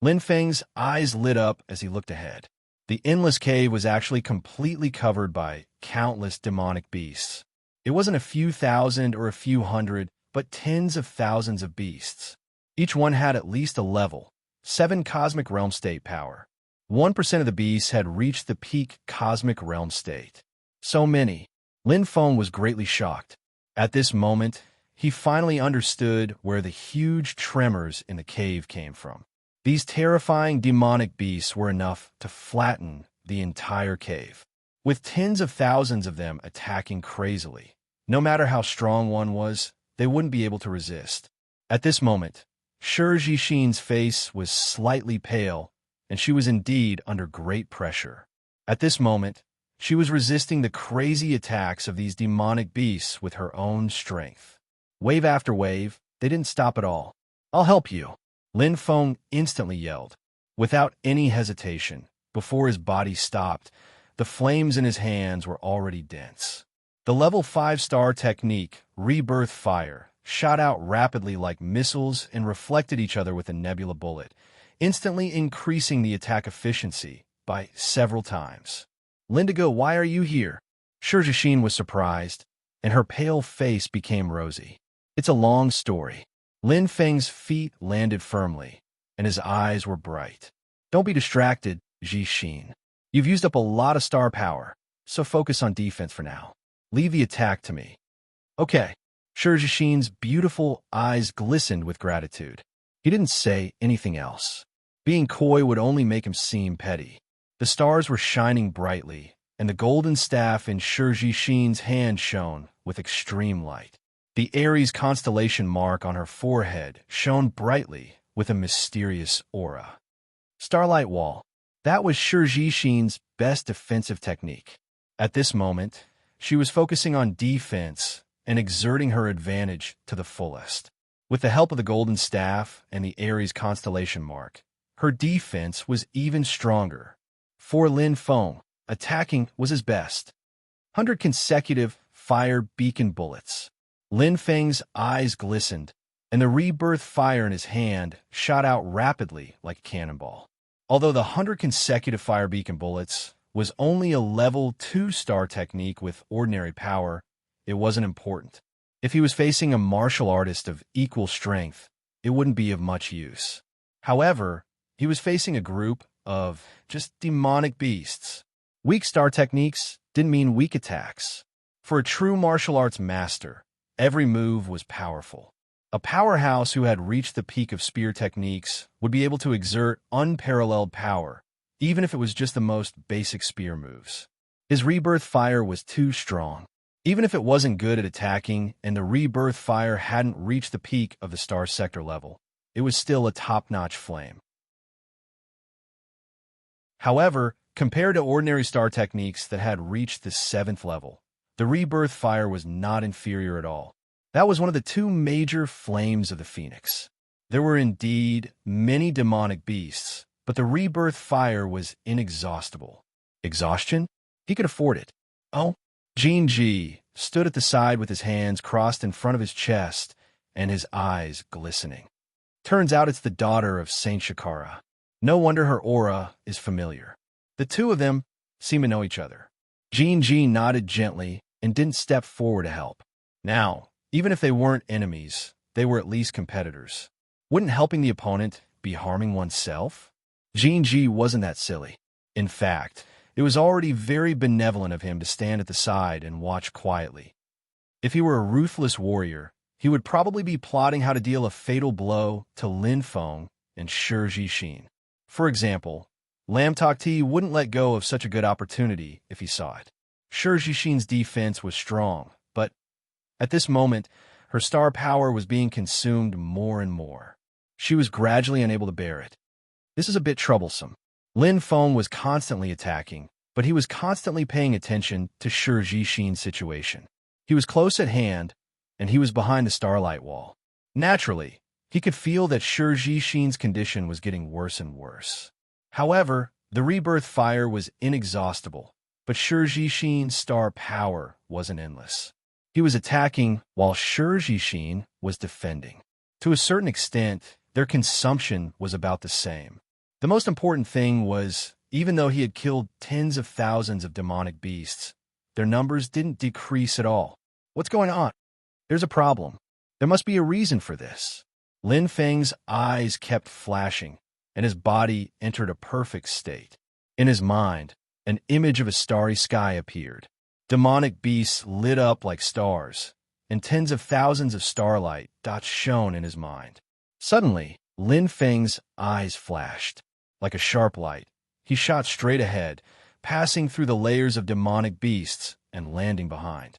Lin Feng's eyes lit up as he looked ahead. The endless cave was actually completely covered by countless demonic beasts. It wasn't a few thousand or a few hundred, but tens of thousands of beasts. Each one had at least a level 7 cosmic realm state power. 1% of the beasts had reached the peak cosmic realm state. So many. Lin Feng was greatly shocked. At this moment, he finally understood where the huge tremors in the cave came from. These terrifying demonic beasts were enough to flatten the entire cave, with tens of thousands of them attacking crazily. No matter how strong one was, they wouldn't be able to resist. At this moment, Shi Jixin's face was slightly pale, and she was indeed under great pressure. At this moment, she was resisting the crazy attacks of these demonic beasts with her own strength. Wave after wave, they didn't stop at all. "I'll help you," Lin Feng instantly yelled. Without any hesitation, before his body stopped, the flames in his hands were already dense. The level 5-star technique, Rebirth Fire, shot out rapidly like missiles and reflected each other with a nebula bullet, instantly increasing the attack efficiency by several times. "Lindigo, why are you here?" Shi Jixin was surprised, and her pale face became rosy. "It's a long story." Lin Feng's feet landed firmly, and his eyes were bright. "Don't be distracted, Jixin. You've used up a lot of star power, so focus on defense for now. Leave the attack to me." "Okay." Shi Jixin's beautiful eyes glistened with gratitude. He didn't say anything else. Being coy would only make him seem petty. The stars were shining brightly, and the golden staff in Shi Jixin's hand shone with extreme light. The Aries constellation mark on her forehead shone brightly with a mysterious aura. Starlight Wall. That was Shi Jixin's best defensive technique. At this moment, she was focusing on defense and exerting her advantage to the fullest. With the help of the golden staff and the Aries constellation mark, her defense was even stronger. For Lin Feng, attacking was his best. 100 consecutive fire beacon bullets. Lin Feng's eyes glistened, and the rebirth fire in his hand shot out rapidly like a cannonball. Although the 100 consecutive fire beacon bullets was only a level 2-star technique with ordinary power, it wasn't important. If he was facing a martial artist of equal strength, it wouldn't be of much use. However, he was facing a group of just demonic beasts. Weak star techniques didn't mean weak attacks. For a true martial arts master, every move was powerful. A powerhouse who had reached the peak of spear techniques would be able to exert unparalleled power, even if it was just the most basic spear moves. His rebirth fire was too strong. Even if it wasn't good at attacking and the rebirth fire hadn't reached the peak of the star sector level, it was still a top-notch flame. However, compared to ordinary star techniques that had reached the 7th level, the rebirth fire was not inferior at all. That was one of the two major flames of the Phoenix. There were indeed many demonic beasts, but the rebirth fire was inexhaustible. Exhaustion? He could afford it. Oh, Gene G stood at the side with his hands crossed in front of his chest and his eyes glistening. Turns out it's the daughter of Saint Shakara. No wonder her aura is familiar. The two of them seem to know each other. Gene G nodded gently and didn't step forward to help. Now, even if they weren't enemies, they were at least competitors. Wouldn't helping the opponent be harming oneself? Gene G wasn't that silly. In fact, it was already very benevolent of him to stand at the side and watch quietly. If he were a ruthless warrior, he would probably be plotting how to deal a fatal blow to Lin Feng and Shi Jixin. For example, Lam Tokti wouldn't let go of such a good opportunity if he saw it. Shi Jixin's defense was strong, but at this moment, her star power was being consumed more and more. She was gradually unable to bear it. This is a bit troublesome. Lin Feng was constantly attacking, but he was constantly paying attention to Shi Jixin's situation. He was close at hand, and he was behind the starlight wall. Naturally, he could feel that Shi Jixin's condition was getting worse and worse. However, the rebirth fire was inexhaustible, but Shi Jixin's star power wasn't endless. He was attacking while Shi Jixin was defending. To a certain extent, their consumption was about the same. The most important thing was, even though he had killed tens of thousands of demonic beasts, their numbers didn't decrease at all. What's going on? There's a problem. There must be a reason for this. Lin Feng's eyes kept flashing, and his body entered a perfect state. In his mind, an image of a starry sky appeared. Demonic beasts lit up like stars, and tens of thousands of starlight dots shone in his mind. Suddenly, Lin Feng's eyes flashed. Like a sharp light, he shot straight ahead, passing through the layers of demonic beasts and landing behind.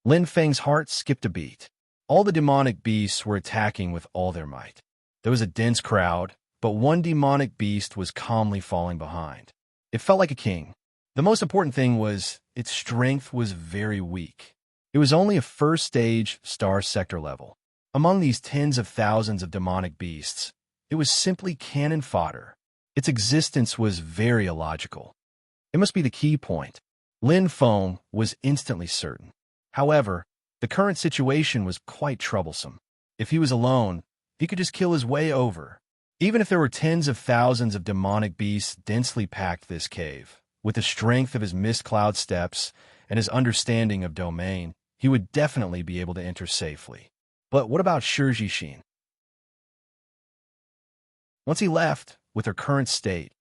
Lin Feng's heart skipped a beat. All the demonic beasts were attacking with all their might. There was a dense crowd, but one demonic beast was calmly falling behind. It felt like a king. The most important thing was its strength was very weak. It was only a first-stage star sector level. Among these tens of thousands of demonic beasts, it was simply cannon fodder. Its existence was very illogical. It must be the key point. Lin Feng was instantly certain. However, the current situation was quite troublesome. If he was alone, he could just kill his way over. Even if there were tens of thousands of demonic beasts densely packed this cave, with the strength of his mist cloud steps and his understanding of domain, he would definitely be able to enter safely. But what about Shi Jixin? Once he left, with her current state,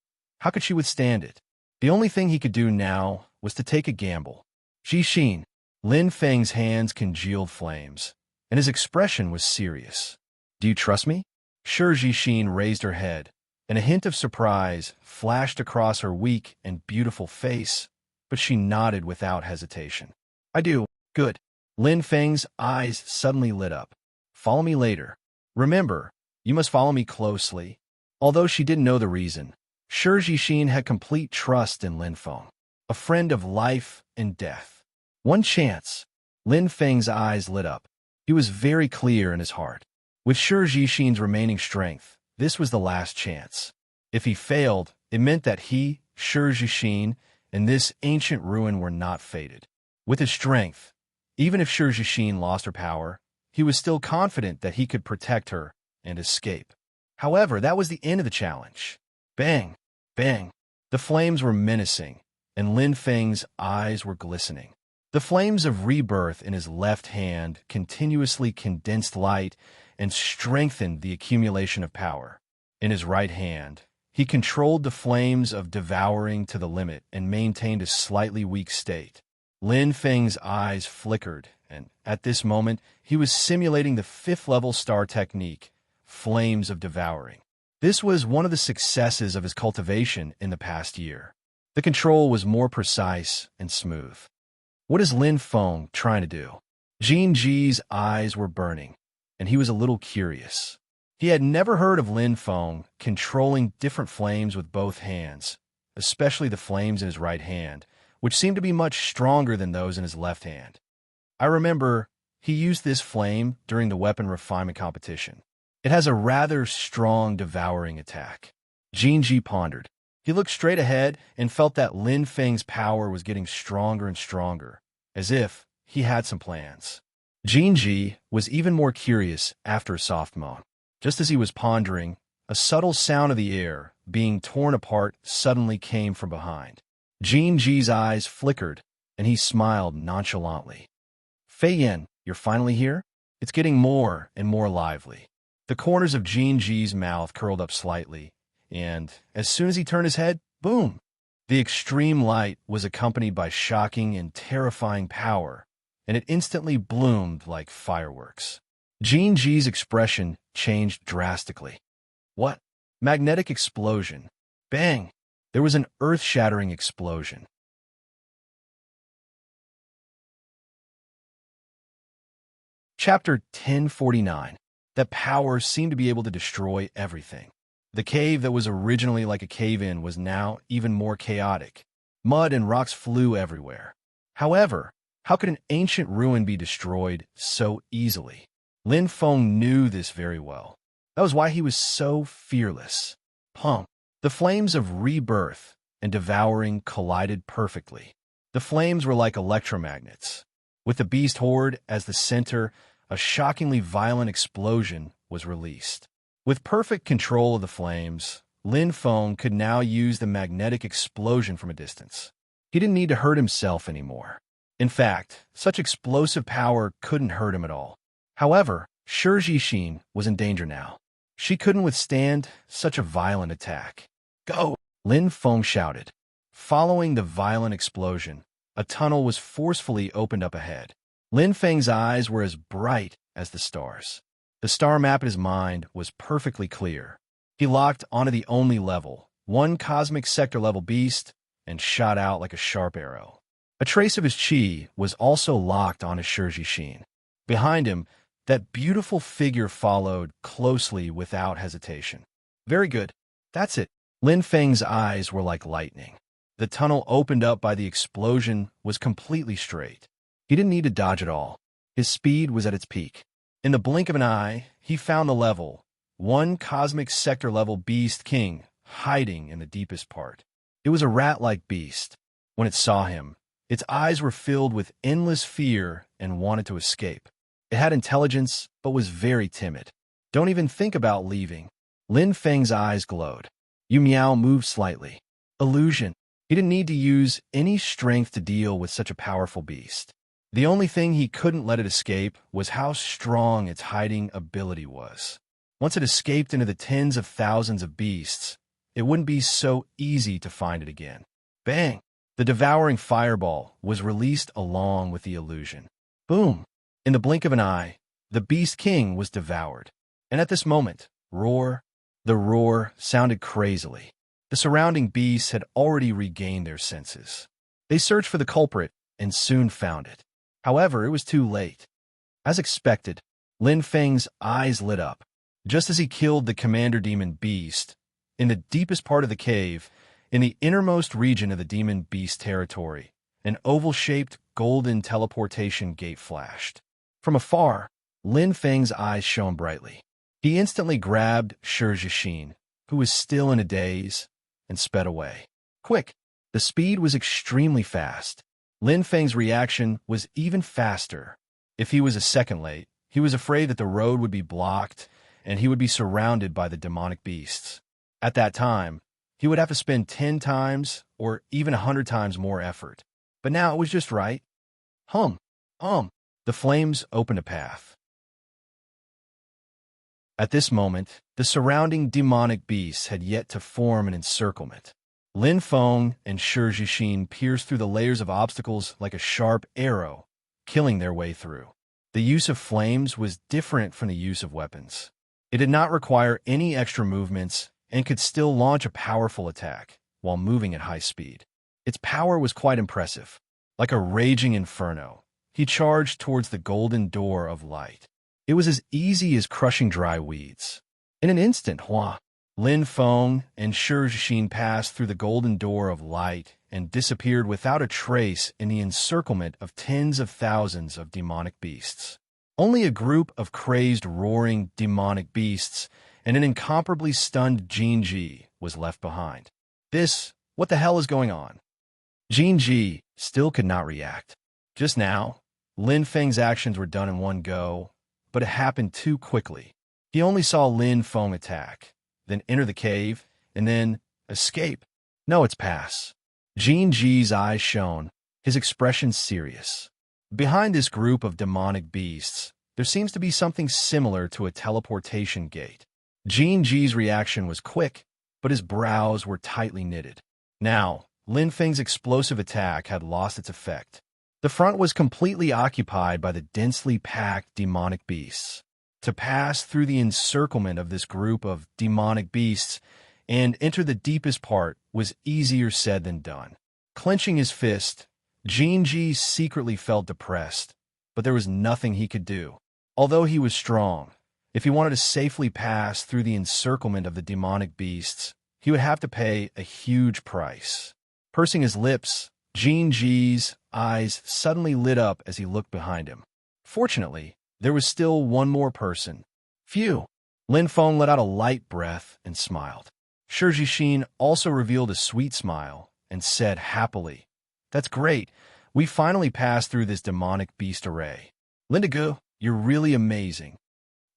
how could she withstand it? The only thing he could do now was to take a gamble. Jixin, Lin Feng's hands congealed flames, and his expression was serious. Do you trust me? Shi Jixin raised her head, and a hint of surprise flashed across her weak and beautiful face, but she nodded without hesitation. I do. Good. Lin Feng's eyes suddenly lit up. Follow me later. Remember, you must follow me closely. Although she didn't know the reason, Shi Jixin had complete trust in Lin Feng, a friend of life and death. One chance. Lin Feng's eyes lit up. He was very clear in his heart. With Shi Jixin's remaining strength, this was the last chance. If he failed, it meant that he, Shi Jixin, and this ancient ruin were not fated. With his strength, even if Shi Jixin lost her power, he was still confident that he could protect her and escape. However, that was the end of the challenge. Bang! Bang! The flames were menacing, and Lin Feng's eyes were glistening. The flames of rebirth in his left hand continuously condensed light and strengthened the accumulation of power. In his right hand, He controlled the flames of devouring to the limit and maintained a slightly weak state. Lin Feng's eyes flickered, and at this moment, he was simulating the 5th-level star technique, Flames of Devouring. This was one of the successes of his cultivation in the past year. The control was more precise and smooth. What is Lin Feng trying to do? Jin Ji's eyes were burning, and he was a little curious. He had never heard of Lin Feng controlling different flames with both hands, especially the flames in his right hand, which seemed to be much stronger than those in his left hand. I remember he used this flame during the weapon refinement competition. It has a rather strong devouring attack. Jin Ji pondered. He looked straight ahead and felt that Lin Feng's power was getting stronger and stronger, as if he had some plans. Jin Ji was even more curious after a soft moan. Just as he was pondering, a subtle sound of the air being torn apart suddenly came from behind. Jin Ji's eyes flickered, and he smiled nonchalantly. Fei Yan, you're finally here? It's getting more and more lively. The corners of Jin Ji's mouth curled up slightly, and as soon as he turned his head, boom! The extreme light was accompanied by shocking and terrifying power, and it instantly bloomed like fireworks. Jin Ji's expression changed drastically. What? Magnetic explosion. Bang! There was an earth-shattering explosion. Chapter 1049. That power seemed to be able to destroy everything. The cave that was originally like a cave-in was now even more chaotic. Mud and rocks flew everywhere. However, how could an ancient ruin be destroyed so easily? Lin Feng knew this very well. That was why he was so fearless. Pump. The flames of rebirth and devouring collided perfectly. The flames were like electromagnets. With the beast horde as the center, a shockingly violent explosion was released. With perfect control of the flames, Lin Feng could now use the magnetic explosion from a distance. He didn't need to hurt himself anymore. In fact, such explosive power couldn't hurt him at all. However, Shi Jixin was in danger now. She couldn't withstand such a violent attack. Go! Lin Feng shouted. Following the violent explosion, a tunnel was forcefully opened up ahead. Lin Feng's eyes were as bright as the stars. The star map in his mind was perfectly clear. He locked onto the only level, one cosmic sector-level beast, and shot out like a sharp arrow. A trace of his chi was also locked on his Shi Jixin. Behind him, that beautiful figure followed closely without hesitation. Very good. That's it. Lin Feng's eyes were like lightning. The tunnel opened up by the explosion was completely straight. He didn't need to dodge at all. His speed was at its peak. In the blink of an eye, he found the level, one cosmic sector-level beast king, hiding in the deepest part. It was a rat-like beast. When it saw him, its eyes were filled with endless fear and wanted to escape. It had intelligence, but was very timid. Don't even think about leaving. Lin Feng's eyes glowed. Yu Miao moved slightly. Illusion. He didn't need to use any strength to deal with such a powerful beast. The only thing he couldn't let it escape was how strong its hiding ability was. Once it escaped into the tens of thousands of beasts, it wouldn't be so easy to find it again. Bang! The devouring fireball was released along with the illusion. Boom! In the blink of an eye, the Beast King was devoured. And at this moment, the roar sounded crazily. The surrounding beasts had already regained their senses. They searched for the culprit and soon found it. However, it was too late. As expected, Lin Feng's eyes lit up. Just as he killed the commander demon beast, in the deepest part of the cave, in the innermost region of the demon beast territory, an oval-shaped golden teleportation gate flashed. From afar, Lin Feng's eyes shone brightly. He instantly grabbed Shi Jixin, who was still in a daze, and sped away. Quick! The speed was extremely fast. Lin Feng's reaction was even faster. If he was a second late, he was afraid that the road would be blocked and he would be surrounded by the demonic beasts. At that time, he would have to spend 10 times or even 100 times more effort. But now it was just right. The flames opened a path. At this moment, the surrounding demonic beasts had yet to form an encirclement. Lin Feng and Shi Jixin pierced through the layers of obstacles like a sharp arrow, killing their way through. The use of flames was different from the use of weapons. It did not require any extra movements and could still launch a powerful attack while moving at high speed. Its power was quite impressive. Like a raging inferno, he charged towards the golden door of light. It was as easy as crushing dry weeds. In an instant, Lin Feng and Shi Jixin passed through the golden door of light and disappeared without a trace in the encirclement of tens of thousands of demonic beasts. Only a group of crazed, roaring demonic beasts and an incomparably stunned Jinji was left behind. What the hell is going on? Jinji still could not react. Just now, Lin Feng's actions were done in one go, but it happened too quickly. He only saw Lin Feng attack, then enter the cave, and then escape. No, it's pass. Jinji's eyes shone, his expression serious. Behind this group of demonic beasts, there seems to be something similar to a teleportation gate. Jinji's reaction was quick, but his brows were tightly knitted. Now, Lin Feng's explosive attack had lost its effect. The front was completely occupied by the densely packed demonic beasts. To pass through the encirclement of this group of demonic beasts and enter the deepest part was easier said than done. Clenching his fist, Jinji secretly felt depressed, but there was nothing he could do. Although he was strong, if he wanted to safely pass through the encirclement of the demonic beasts, he would have to pay a huge price. Pursing his lips, Jinji's eyes suddenly lit up as he looked behind him. Fortunately, there was still one more person. Phew! Lin Feng let out a light breath and smiled. Shi Jixin also revealed a sweet smile and said happily, "That's great. We finally passed through this demonic beast array. Lindigu, you're really amazing."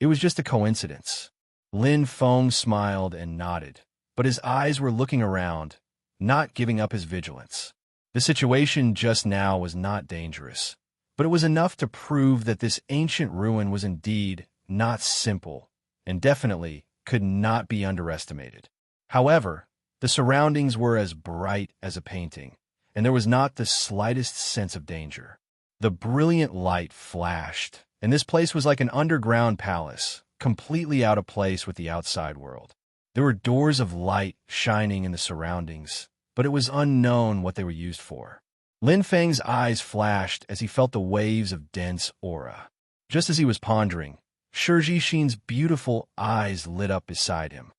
It was just a coincidence. Lin Feng smiled and nodded, but his eyes were looking around, not giving up his vigilance. The situation just now was not dangerous, but it was enough to prove that this ancient ruin was indeed not simple and definitely could not be underestimated. However, the surroundings were as bright as a painting, and there was not the slightest sense of danger. The brilliant light flashed, and this place was like an underground palace, completely out of place with the outside world. There were doors of light shining in the surroundings, but it was unknown what they were used for. Lin Feng's eyes flashed as he felt the waves of dense aura. Just as he was pondering, Shi Jixin's beautiful eyes lit up beside him.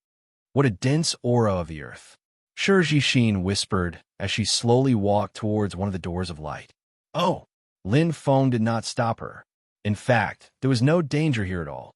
What a dense aura of the earth. Shi Jixin whispered as she slowly walked towards one of the doors of light. Oh! Lin Feng did not stop her. In fact, there was no danger here at all.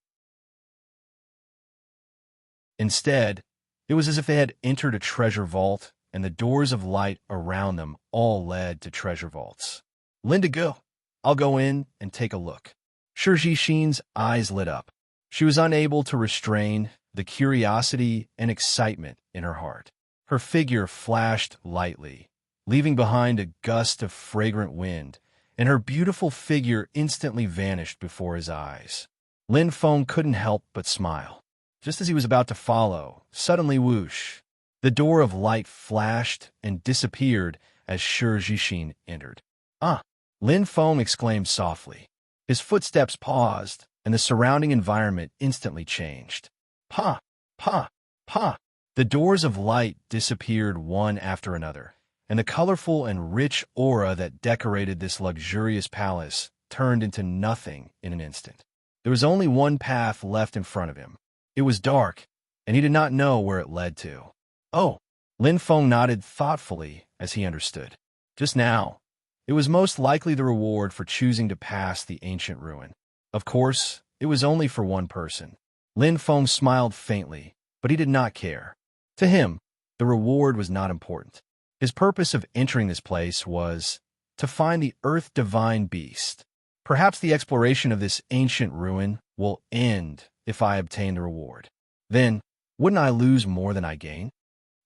Instead, it was as if they had entered a treasure vault, and the doors of light around them all led to treasure vaults. Lindigu, I'll go in and take a look. Shi Jixin's eyes lit up. She was unable to restrain the curiosity and excitement in her heart. Her figure flashed lightly, leaving behind a gust of fragrant wind, and her beautiful figure instantly vanished before his eyes. Lin Feng couldn't help but smile. Just as he was about to follow, suddenly whoosh! The door of light flashed and disappeared as Shi Jixin entered. "Ah!" Lin Feng exclaimed softly. His footsteps paused, and the surrounding environment instantly changed. Pa! Pa! Pa! The doors of light disappeared one after another, and the colorful and rich aura that decorated this luxurious palace turned into nothing in an instant. There was only one path left in front of him. It was dark, and he did not know where it led to. Oh! Lin Feng nodded thoughtfully as he understood. Just now, it was most likely the reward for choosing to pass the ancient ruin. Of course, it was only for one person. Lin Feng smiled faintly, but he did not care. To him, the reward was not important. His purpose of entering this place was to find the Earth Divine Beast. Perhaps the exploration of this ancient ruin will end if I obtain the reward. Then, wouldn't I lose more than I gain?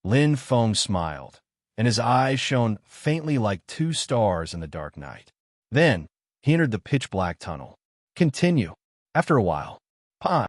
Lin Feng smiled, and his eyes shone faintly like two stars in the dark night. Then, he entered the pitch-black tunnel. Continue. After a while, Pa!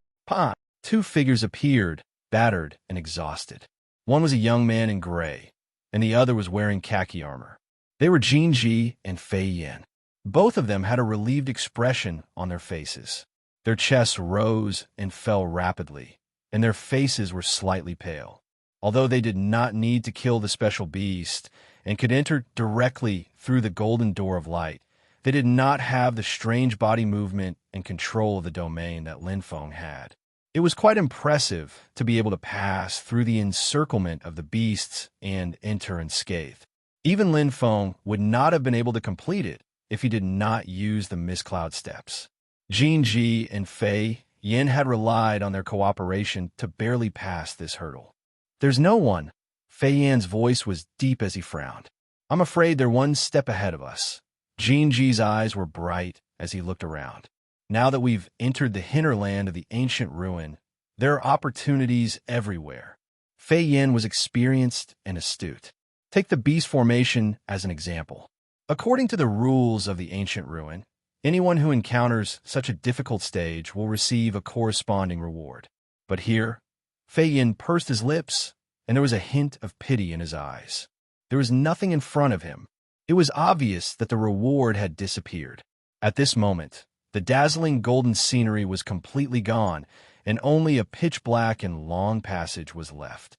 two figures appeared, battered and exhausted. One was a young man in gray, and the other was wearing khaki armor. They were Jinji and Fei Yin. Both of them had a relieved expression on their faces. Their chests rose and fell rapidly, and their faces were slightly pale. Although they did not need to kill the special beast and could enter directly through the golden door of light, they did not have the strange body movement and control of the domain that Lin Feng had. It was quite impressive to be able to pass through the encirclement of the beasts and enter unscathed. Even Lin Feng would not have been able to complete it if he did not use the mist cloud steps. Jinji and Fei Yin had relied on their cooperation to barely pass this hurdle. "There's no one." Fei Yin's voice was deep as he frowned. "I'm afraid they're one step ahead of us." Jinji's eyes were bright as he looked around. "Now that we've entered the hinterland of the ancient ruin, there are opportunities everywhere." Fei Yin was experienced and astute. Take the beast formation as an example. According to the rules of the ancient ruin, anyone who encounters such a difficult stage will receive a corresponding reward. But here, Fei Yin pursed his lips, and there was a hint of pity in his eyes. There was nothing in front of him. It was obvious that the reward had disappeared. At this moment, the dazzling golden scenery was completely gone, and only a pitch-black and long passage was left.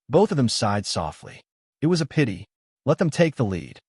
Both of them sighed softly. It was a pity. Let them take the lead.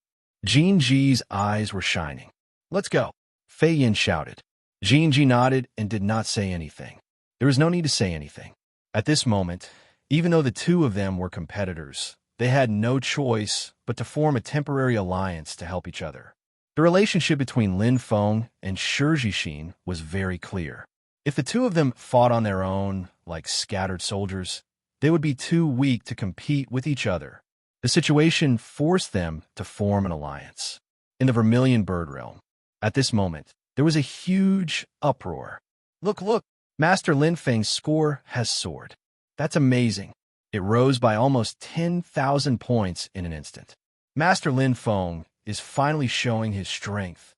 Jinji's eyes were shining. "Let's go," Fei Yin shouted. Jinji nodded and did not say anything. There was no need to say anything. At this moment, even though the two of them were competitors, they had no choice but to form a temporary alliance to help each other. The relationship between Lin Feng and Shijixin was very clear. If the two of them fought on their own, like scattered soldiers, they would be too weak to compete with each other. The situation forced them to form an alliance. In the Vermilion Bird Realm, at this moment, there was a huge uproar. Look, Master Lin Feng's score has soared. That's amazing. It rose by almost 10,000 points in an instant. Master Lin Feng is finally showing his strength.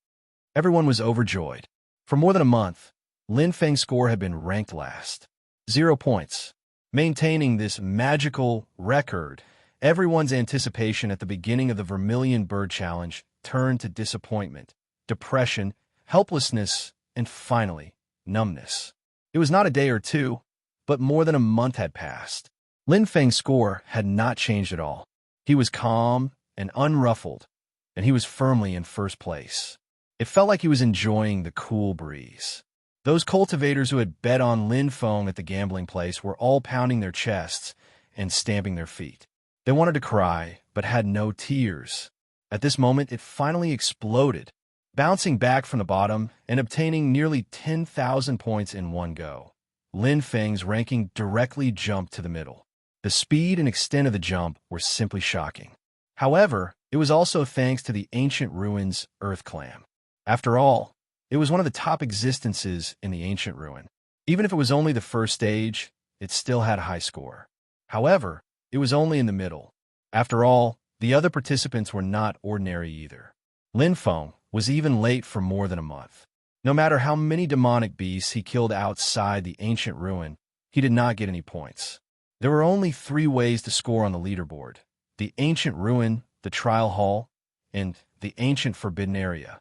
Everyone was overjoyed. For more than a month, Lin Feng's score had been ranked last. 0 points. Maintaining this magical record, everyone's anticipation at the beginning of the Vermilion Bird Challenge turned to disappointment, depression, helplessness, and finally, numbness. It was not a day or two, but more than a month had passed. Lin Feng's score had not changed at all. He was calm and unruffled, and he was firmly in first place. It felt like he was enjoying the cool breeze. Those cultivators who had bet on Lin Feng at the gambling place were all pounding their chests and stamping their feet. They wanted to cry, but had no tears. At this moment, it finally exploded, bouncing back from the bottom and obtaining nearly 10,000 points in one go. Lin Feng's ranking directly jumped to the middle. The speed and extent of the jump were simply shocking. However, it was also thanks to the ancient ruins Earth Clam. After all, it was one of the top existences in the ancient ruin. Even if it was only the first stage, it still had a high score. However, it was only in the middle. After all, the other participants were not ordinary either. Lin Feng was even late for more than a month. No matter how many demonic beasts he killed outside the ancient ruin, he did not get any points. There were only 3 ways to score on the leaderboard: the ancient ruin, the trial hall, and the ancient forbidden area.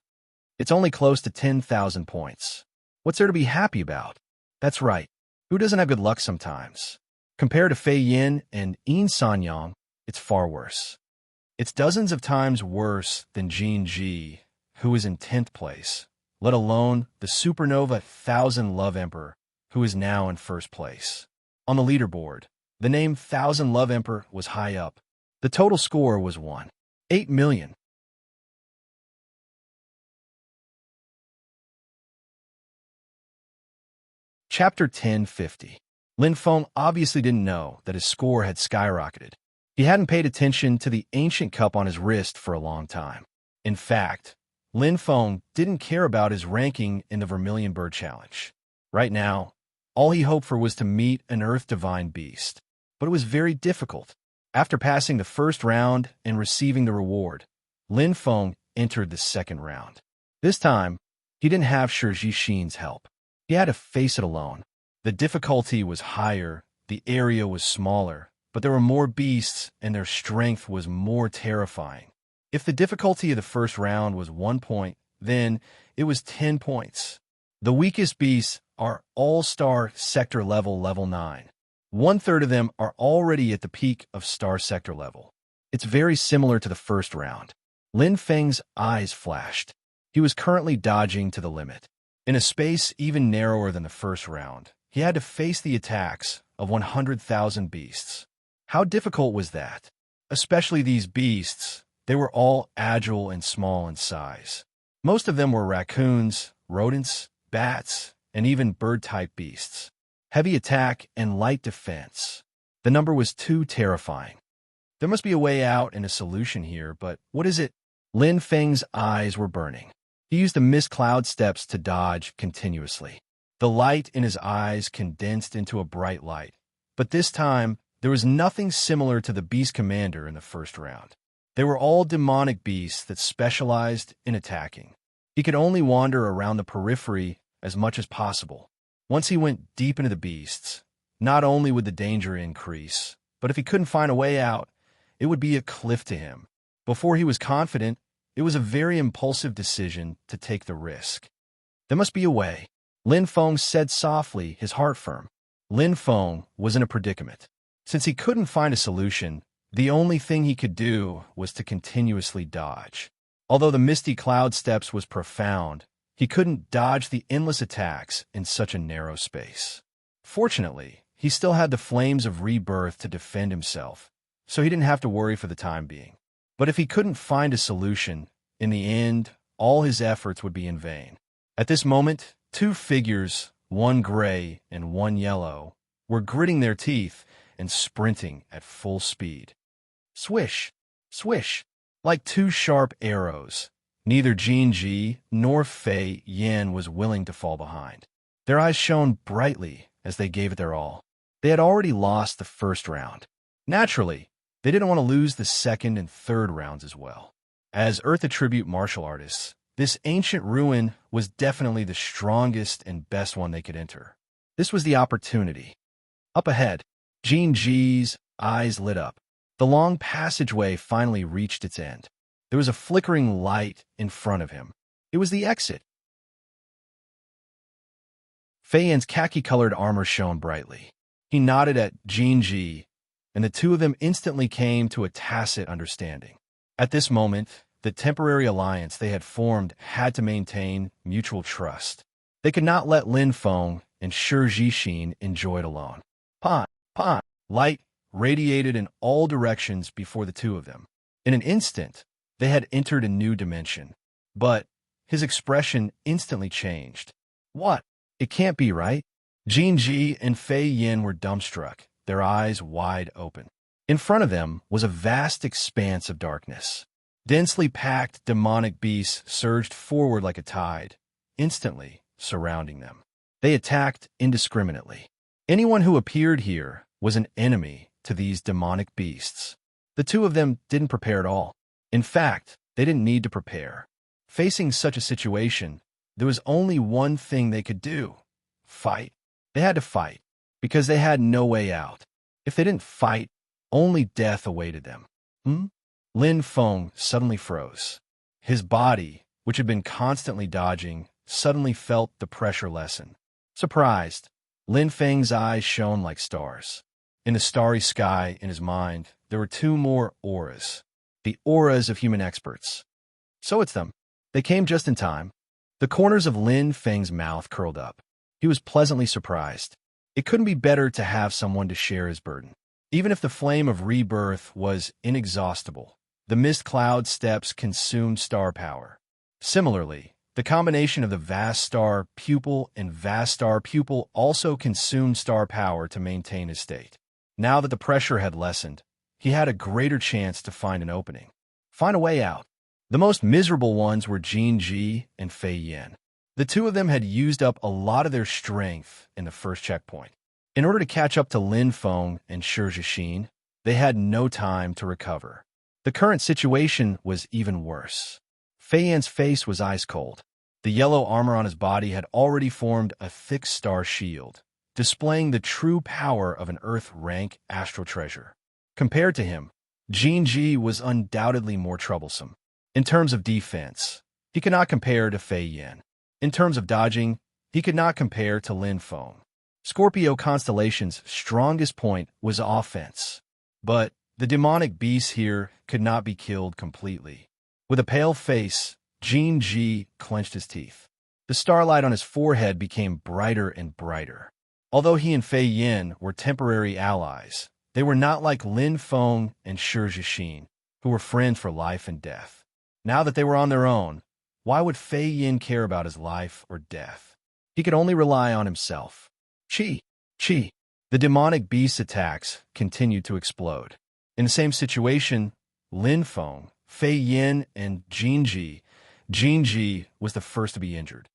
It's only close to 10,000 points. What's there to be happy about? That's right. Who doesn't have good luck sometimes? Compared to Fei Yin and Yin Sanyang, it's far worse. It's dozens of times worse than Jinji, who is in 10th place, let alone the supernova Thousand Love Emperor, who is now in first place. On the leaderboard, the name Thousand Love Emperor was high up. The total score was 1.8 million. Chapter 1050. Lin Feng obviously didn't know that his score had skyrocketed. He hadn't paid attention to the ancient cup on his wrist for a long time. In fact, Lin Feng didn't care about his ranking in the Vermilion Bird Challenge. Right now, all he hoped for was to meet an Earth Divine beast. But it was very difficult. After passing the first round and receiving the reward, Lin Feng entered the second round. This time, he didn't have Shijixin's help. He had to face it alone. The difficulty was higher, the area was smaller, but there were more beasts and their strength was more terrifying. If the difficulty of the first round was 1 point, then it was 10 points. The weakest beasts are all-star sector level 9. 1/3 of them are already at the peak of star sector level. It's very similar to the first round. Lin Feng's eyes flashed. He was currently dodging to the limit. In a space even narrower than the first round, he had to face the attacks of 100,000 beasts. How difficult was that? Especially these beasts. They were all agile and small in size. Most of them were raccoons, rodents, bats, and even bird-type beasts. Heavy attack and light defense. The number was too terrifying. There must be a way out and a solution here, but what is it? Lin Feng's eyes were burning. He used the mist cloud steps to dodge continuously. The light in his eyes condensed into a bright light, but this time there was nothing similar to the beast commander in the first round. They were all demonic beasts that specialized in attacking. He could only wander around the periphery as much as possible. Once he went deep into the beasts, not only would the danger increase, but if he couldn't find a way out, it would be a cliff to him. Before he was confident, it was a very impulsive decision to take the risk. There must be a way. Lin Feng said softly, his heart firm. Lin Feng was in a predicament. Since he couldn't find a solution, the only thing he could do was to continuously dodge. Although the misty cloud steps was profound, he couldn't dodge the endless attacks in such a narrow space. Fortunately, he still had the flames of rebirth to defend himself, so he didn't have to worry for the time being. But if he couldn't find a solution, in the end, all his efforts would be in vain. At this moment, two figures, one gray and one yellow, were gritting their teeth and sprinting at full speed. Swish, swish, like two sharp arrows. Neither Jinji nor Fei Yan was willing to fall behind. Their eyes shone brightly as they gave it their all. They had already lost the first round. Naturally, they didn't want to lose the second and third rounds as well. As Earth Attribute martial artists, this ancient ruin was definitely the strongest and best one they could enter. This was the opportunity. Up ahead, Jinji's eyes lit up. The long passageway finally reached its end. There was a flickering light in front of him. It was the exit. Fei Yan's khaki-colored armor shone brightly. He nodded at Jinji, and the two of them instantly came to a tacit understanding. At this moment, the temporary alliance they had formed had to maintain mutual trust. They could not let Lin Feng and Shi Jixin enjoy it alone. Pan, light radiated in all directions before the two of them. In an instant, they had entered a new dimension. But his expression instantly changed. What? It can't be right. Jinji and Fei Yan were dumbstruck, their eyes wide open. In front of them was a vast expanse of darkness. Densely packed demonic beasts surged forward like a tide, instantly surrounding them. They attacked indiscriminately. Anyone who appeared here was an enemy to these demonic beasts. The two of them didn't prepare at all. In fact, they didn't need to prepare. Facing such a situation, there was only one thing they could do: fight. They had to fight, because they had no way out. If they didn't fight, only death awaited them. Lin Feng suddenly froze. His body, which had been constantly dodging, suddenly felt the pressure lessen. Surprised, Lin Feng's eyes shone like stars. In the starry sky in his mind, there were two more auras. The auras of human experts. So it's them. They came just in time. The corners of Lin Feng's mouth curled up. He was pleasantly surprised. It couldn't be better to have someone to share his burden. Even if the flame of rebirth was inexhaustible, the mist cloud steps consumed star power. Similarly, the combination of the vast star pupil and vast star pupil also consumed star power to maintain his state. Now that the pressure had lessened, he had a greater chance to find an opening. Find a way out. The most miserable ones were Jinji and Fei Yan. The two of them had used up a lot of their strength in the first checkpoint. In order to catch up to Lin Feng and Shi Jixin, they had no time to recover. The current situation was even worse. Fei Yan's face was ice cold. The yellow armor on his body had already formed a thick star shield, displaying the true power of an Earth-rank astral treasure. Compared to him, Jinji was undoubtedly more troublesome. In terms of defense, he could not compare to Fei Yin. In terms of dodging, he could not compare to Lin Feng. Scorpio Constellation's strongest point was offense. But the demonic beast here could not be killed completely. With a pale face, Jinji clenched his teeth. The starlight on his forehead became brighter and brighter. Although he and Fei Yin were temporary allies, they were not like Lin Feng and Shi Zhixin, who were friends for life and death. Now that they were on their own, why would Fei Yin care about his life or death? He could only rely on himself. Chi! Chi! The demonic beast's attacks continued to explode. In the same situation, Lin Feng, Fei Yin, and Jinji was the first to be injured.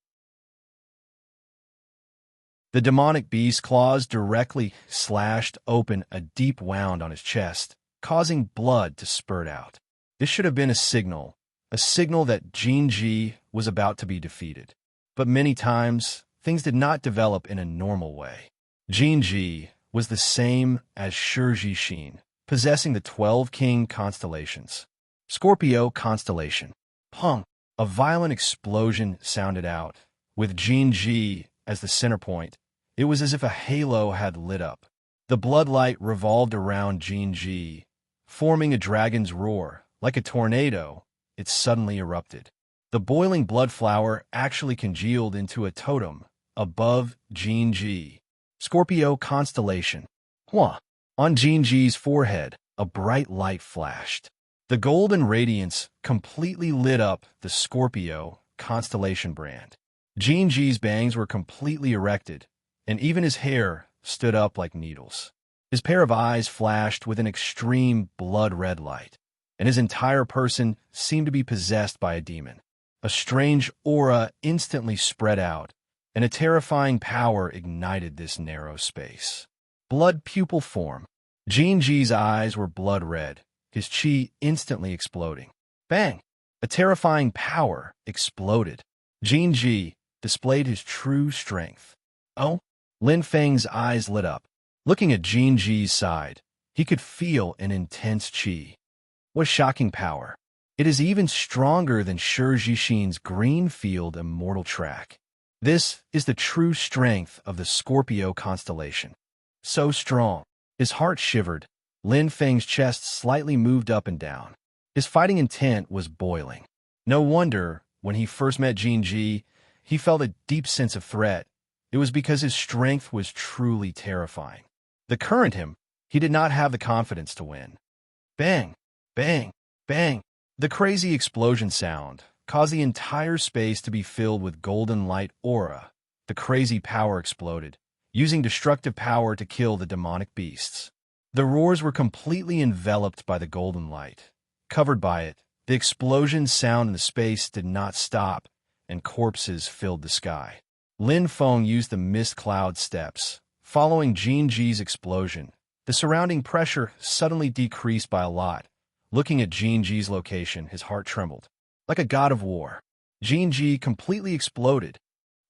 The demonic beast's claws directly slashed open a deep wound on his chest, causing blood to spurt out. This should have been a signal that Jinji was about to be defeated. But many times, things did not develop in a normal way. Jinji was the same as Shi Zhixin, possessing the 12 king constellations. Scorpio Constellation. Pong! A violent explosion sounded out. With Jinji as the center point, it was as if a halo had lit up. The bloodlight revolved around Jinji, forming a dragon's roar. Like a tornado, it suddenly erupted. The boiling blood flower actually congealed into a totem above Jinji. Scorpio Constellation. Hua! On Jinji's forehead, a bright light flashed. The golden radiance completely lit up the Scorpio Constellation brand. Jinji's bangs were completely erected, and even his hair stood up like needles. His pair of eyes flashed with an extreme blood-red light, and his entire person seemed to be possessed by a demon. A strange aura instantly spread out, and a terrifying power ignited this narrow space. Blood pupil form. Jinji's eyes were blood-red, his chi instantly exploding. Bang! A terrifying power exploded. Jinji displayed his true strength. Oh? Lin Feng's eyes lit up. Looking at Jinji's side, he could feel an intense chi. What shocking power! It is even stronger than Shi Zhixin's green field immortal track. This is the true strength of the Scorpio Constellation. So strong. His heart shivered. Lin Feng's chest slightly moved up and down. His fighting intent was boiling. No wonder, when he first met Jinji, he felt a deep sense of threat. It was because his strength was truly terrifying. The current him, he did not have the confidence to win. Bang! Bang! Bang! The crazy explosion sound caused the entire space to be filled with golden light aura. The crazy power exploded, using destructive power to kill the demonic beasts. The roars were completely enveloped by the golden light. Covered by it, the explosion sound in the space did not stop, and corpses filled the sky. Lin Feng used the mist cloud steps. Following Jinji's explosion, the surrounding pressure suddenly decreased by a lot. Looking at Jinji's location, his heart trembled. Like a god of war, Jinji completely exploded.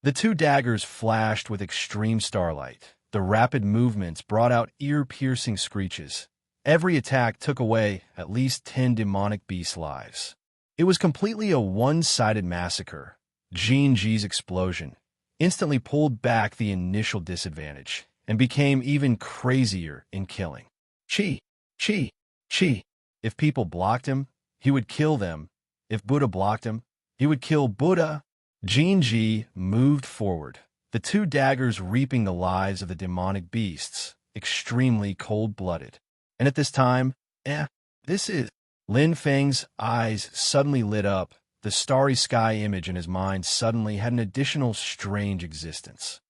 The two daggers flashed with extreme starlight. The rapid movements brought out ear-piercing screeches. Every attack took away at least 10 demonic beast lives. It was completely a one-sided massacre. Jinji's explosion instantly pulled back the initial disadvantage and became even crazier in killing. Chi! Chi! Chi! If people blocked him, he would kill them. If Buddha blocked him, he would kill Buddha. Jinji moved forward, the two daggers reaping the lives of the demonic beasts, extremely cold-blooded. And at this time, this is... Lin Feng's eyes suddenly lit up. The starry sky image in his mind suddenly had an additional strange existence.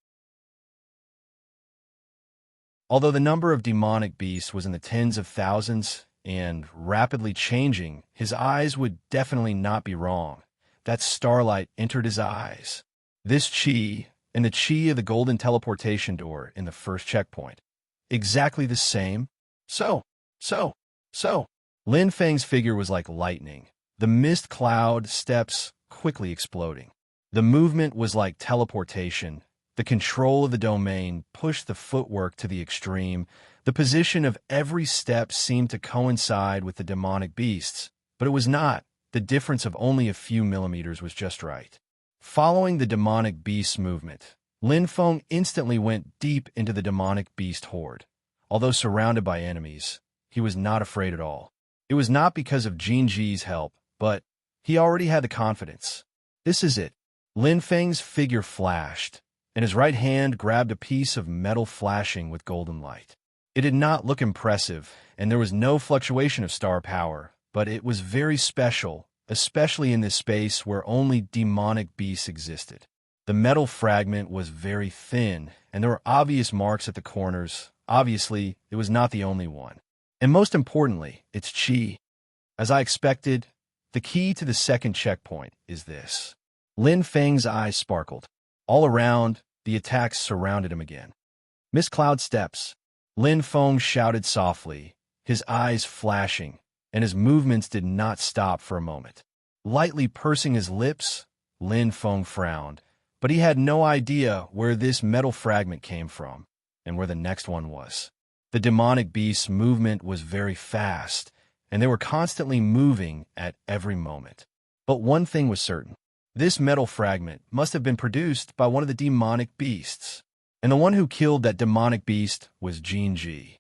Although the number of demonic beasts was in the tens of thousands and rapidly changing, his eyes would definitely not be wrong. That starlight entered his eyes. This chi and the chi of the golden teleportation door in the first checkpoint. Exactly the same. So. Lin Feng's figure was like lightning. The mist cloud steps quickly exploding. The movement was like teleportation. The control of the domain pushed the footwork to the extreme. The position of every step seemed to coincide with the demonic beasts, but it was not. The difference of only a few millimeters was just right. Following the demonic beast's movement, Lin Feng instantly went deep into the demonic beast horde. Although surrounded by enemies, he was not afraid at all. It was not because of Jin Ji's help, but he already had the confidence. This is it. Lin Feng's figure flashed, and his right hand grabbed a piece of metal flashing with golden light. It did not look impressive, and there was no fluctuation of star power, but it was very special, especially in this space where only demonic beasts existed. The metal fragment was very thin, and there were obvious marks at the corners. Obviously, it was not the only one. And most importantly, it's chi. As I expected, the key to the second checkpoint is this. Lin Feng's eyes sparkled. All around, the attacks surrounded him again. Miss Cloud steps. Lin Feng shouted softly, his eyes flashing, and his movements did not stop for a moment. Lightly pursing his lips, Lin Feng frowned, but he had no idea where this metal fragment came from and where the next one was. The demonic beast's movement was very fast, and they were constantly moving at every moment. But one thing was certain. This metal fragment must have been produced by one of the demonic beasts, and the one who killed that demonic beast was Jin Ji.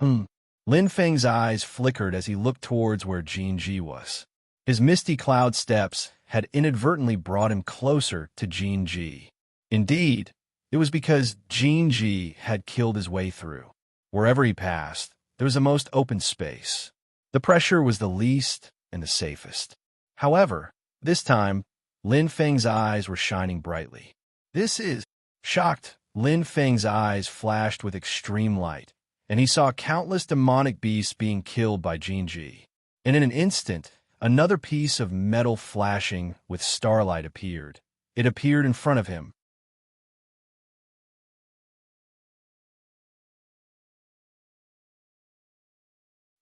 Lin Feng's eyes flickered as he looked towards where Jin Ji was. His misty cloud steps had inadvertently brought him closer to Jin Ji. Indeed, it was because Jin Ji had killed his way through. Wherever he passed, there was the most open space. The pressure was the least and the safest. However, this time, Lin Feng's eyes were shining brightly. This is... Shocked, Lin Feng's eyes flashed with extreme light, and he saw countless demonic beasts being killed by Jin Ji. And in an instant, another piece of metal flashing with starlight appeared. It appeared in front of him.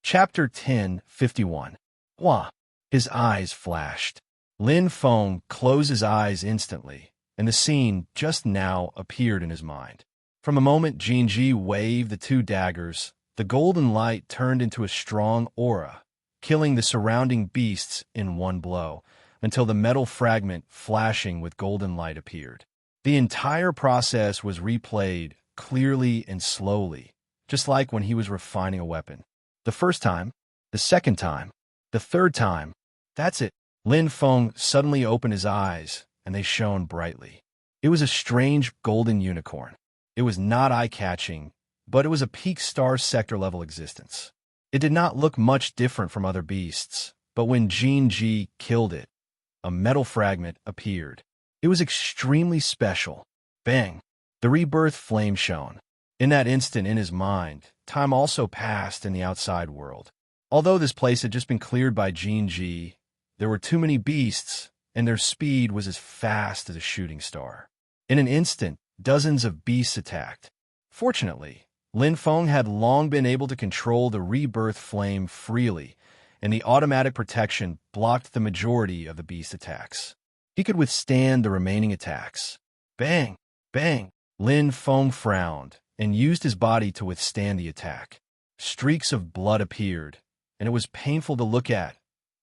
Chapter 10:51. Wah! His eyes flashed. Lin Feng closed his eyes instantly, and the scene just now appeared in his mind. From the moment Jin Ji waved the two daggers, the golden light turned into a strong aura, killing the surrounding beasts in one blow, until the metal fragment flashing with golden light appeared. The entire process was replayed clearly and slowly, just like when he was refining a weapon. The first time, the second time, the third time. That's it. Lin Feng suddenly opened his eyes, and they shone brightly. It was a strange golden unicorn. It was not eye-catching, but it was a peak star sector level existence. It did not look much different from other beasts, but when Jin Ji killed it, a metal fragment appeared. It was extremely special. Bang! The rebirth flame shone. In that instant in his mind, time also passed in the outside world. Although this place had just been cleared by Jin Ji, there were too many beasts, and their speed was as fast as a shooting star. In an instant, dozens of beasts attacked. Fortunately, Lin Feng had long been able to control the rebirth flame freely, and the automatic protection blocked the majority of the beast attacks. He could withstand the remaining attacks. Bang! Bang! Lin Feng frowned and used his body to withstand the attack. Streaks of blood appeared, and it was painful to look at,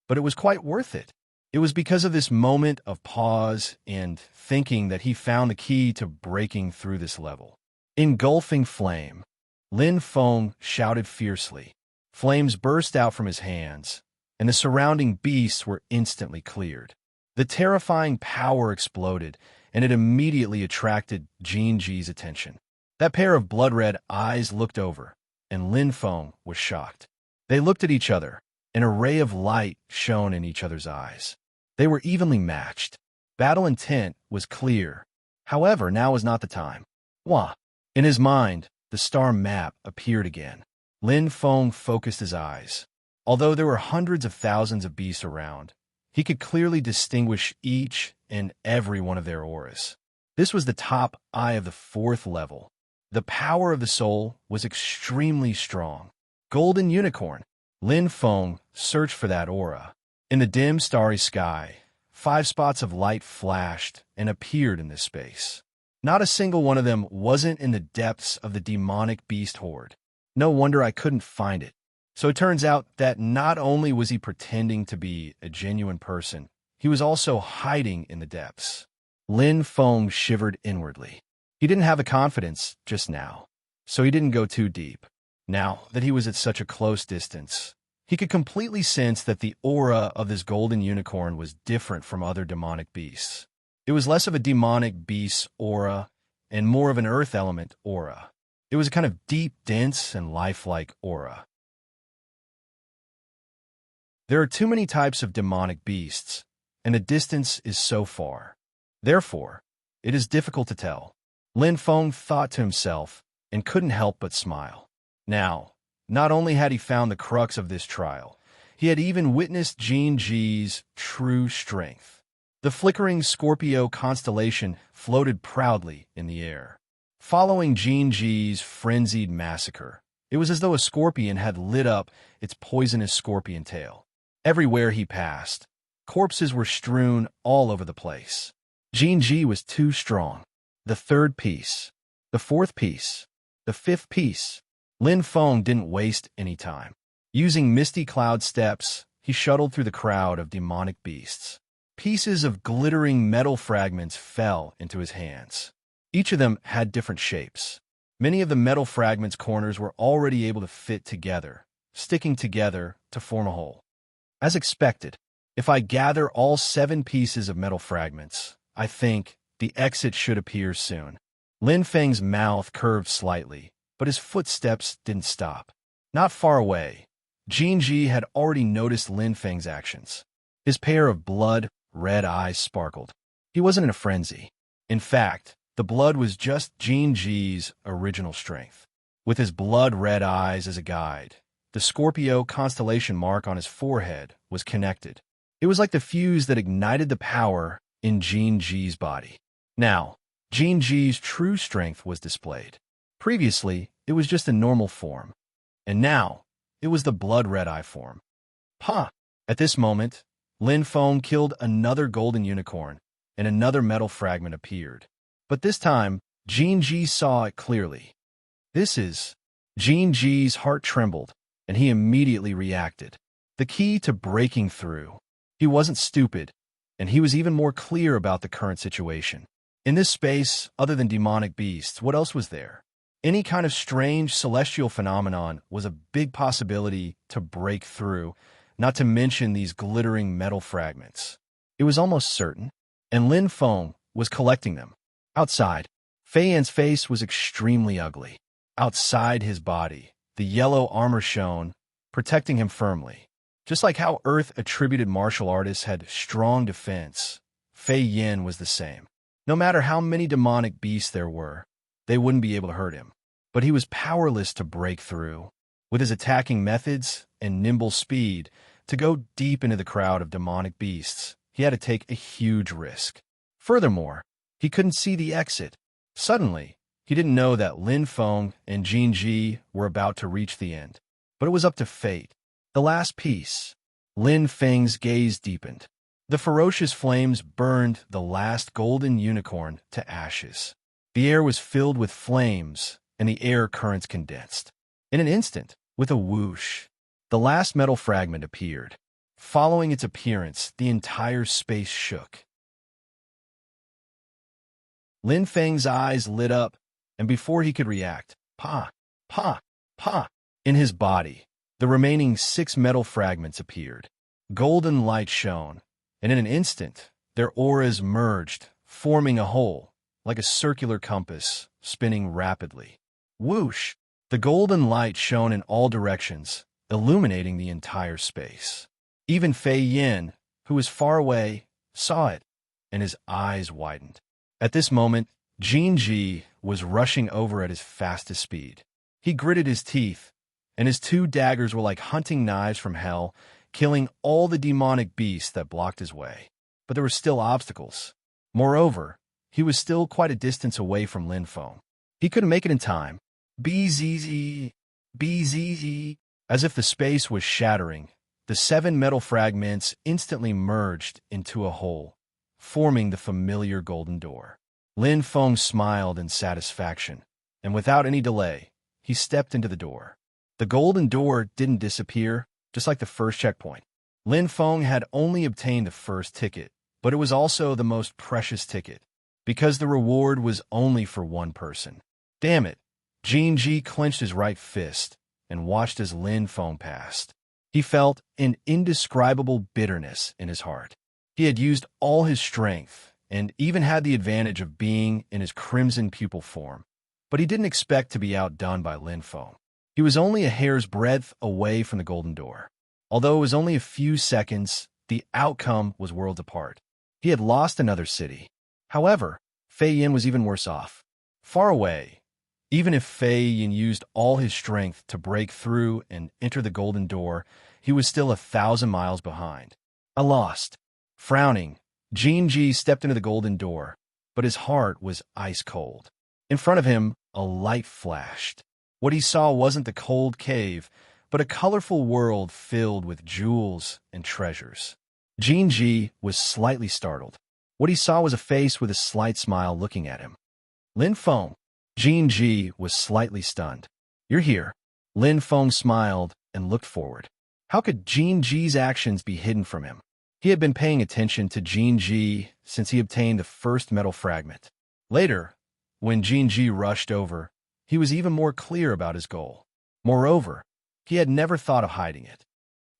but it was quite worth it. It was because of this moment of pause and thinking that he found the key to breaking through this level. Engulfing flame. Lin Feng shouted fiercely. Flames burst out from his hands, and the surrounding beasts were instantly cleared. The terrifying power exploded, and it immediately attracted Jin Ji's attention. That pair of blood-red eyes looked over, and Lin Feng was shocked. They looked at each other. An array of light shone in each other's eyes. They were evenly matched. Battle intent was clear. However, now was not the time. Wah! In his mind, the star map appeared again. Lin Feng focused his eyes. Although there were hundreds of thousands of beasts around, he could clearly distinguish each and every one of their auras. This was the top eye of the 4th level. The power of the soul was extremely strong. Golden unicorn. Lin Feng searched for that aura. In the dim, starry sky, 5 spots of light flashed and appeared in this space. Not a single one of them wasn't in the depths of the demonic beast horde. No wonder I couldn't find it. So it turns out that not only was he pretending to be a genuine person, he was also hiding in the depths. Lin Feng shivered inwardly. He didn't have the confidence just now, so he didn't go too deep. Now that he was at such a close distance, he could completely sense that the aura of this golden unicorn was different from other demonic beasts. It was less of a demonic beast's aura and more of an earth element aura. It was a kind of deep, dense, and lifelike aura. There are too many types of demonic beasts, and the distance is so far. Therefore, it is difficult to tell. Lin Feng thought to himself and couldn't help but smile. Now, not only had he found the crux of this trial, he had even witnessed Jin Ji's true strength. The flickering Scorpio constellation floated proudly in the air. Following Jin Ji's frenzied massacre, it was as though a scorpion had lit up its poisonous scorpion tail. Everywhere he passed, corpses were strewn all over the place. Jin Ji was too strong. The third piece, the fourth piece, the fifth piece. Lin Feng didn't waste any time. Using misty cloud steps, he shuttled through the crowd of demonic beasts. Pieces of glittering metal fragments fell into his hands. Each of them had different shapes. Many of the metal fragments' corners were already able to fit together, sticking together to form a whole. As expected, if I gather all 7 pieces of metal fragments, I think the exit should appear soon. Lin Feng's mouth curved slightly, but his footsteps didn't stop. Not far away, Jin Ji had already noticed Lin Feng's actions. His pair of blood-red eyes sparkled. He wasn't in a frenzy. In fact, the blood was just Jin Ji's original strength. With his blood-red eyes as a guide, the Scorpio constellation mark on his forehead was connected. It was like the fuse that ignited the power in Jin Ji's body. Now, Jin Ji's true strength was displayed. Previously, it was just a normal form. And now, it was the blood-red eye form. Pa! At this moment, Lin Feng killed another golden unicorn, and another metal fragment appeared. But this time, Jin Ji saw it clearly. This is... Jin Ji's heart trembled, and he immediately reacted. The key to breaking through. He wasn't stupid, and he was even more clear about the current situation. In this space, other than demonic beasts, what else was there? Any kind of strange celestial phenomenon was a big possibility to break through, not to mention these glittering metal fragments. It was almost certain, and Lin Feng was collecting them. Outside, Fei Yan's face was extremely ugly. Outside his body, the yellow armor shone, protecting him firmly. Just like how Earth attributed martial artists had strong defense, Fei Yan was the same. No matter how many demonic beasts there were, they wouldn't be able to hurt him. But he was powerless to break through. With his attacking methods and nimble speed, to go deep into the crowd of demonic beasts, he had to take a huge risk. Furthermore, he couldn't see the exit. Suddenly, he didn't know that Lin Feng and Jin Ji were about to reach the end. But it was up to fate. The last piece. Lin Feng's gaze deepened. The ferocious flames burned the last golden unicorn to ashes. The air was filled with flames, and the air currents condensed. In an instant, with a whoosh, the last metal fragment appeared. Following its appearance, the entire space shook. Lin Feng's eyes lit up, and before he could react, pa, pa, pa, in his body, the remaining 6 metal fragments appeared. Golden light shone, and in an instant, their auras merged, forming a whole, like a circular compass, spinning rapidly. Whoosh! The golden light shone in all directions, illuminating the entire space. Even Fei Yan, who was far away, saw it, and his eyes widened. At this moment, Jin Ji was rushing over at his fastest speed. He gritted his teeth, and his 2 daggers were like hunting knives from hell, killing all the demonic beasts that blocked his way. But there were still obstacles. Moreover, he was still quite a distance away from Lin Feng. He couldn't make it in time. BZZ, BZZ. As if the space was shattering, The 7 metal fragments instantly merged into a whole, forming the familiar golden door. Lin Feng smiled in satisfaction, and without any delay, he stepped into the door. The golden door didn't disappear, just like the first checkpoint. Lin Feng had only obtained the first ticket, but it was also the most precious ticket, because the reward was only for one person. Damn it! Jinji clenched his right fist and watched as Lin Feng passed. He felt an indescribable bitterness in his heart. He had used all his strength and even had the advantage of being in his crimson pupil form, but he didn't expect to be outdone by Lin Feng. He was only a hair's breadth away from the golden door. Although it was only a few seconds, the outcome was worlds apart. He had lost another city. However, Fei Yin was even worse off. Far away, even if Fei Yin used all his strength to break through and enter the golden door, he was still 1,000 miles behind. I lost. Frowning, Jinji stepped into the golden door, but his heart was ice cold. In front of him, a light flashed. What he saw wasn't the cold cave, but a colorful world filled with jewels and treasures. Jinji was slightly startled. What he saw was a face with a slight smile looking at him. Lin Feng. Jinji was slightly stunned. You're here. Lin Feng smiled and looked forward. How could Jinji's actions be hidden from him? He had been paying attention to Jinji since he obtained the first metal fragment. Later, when Jinji rushed over, he was even more clear about his goal. Moreover, he had never thought of hiding it.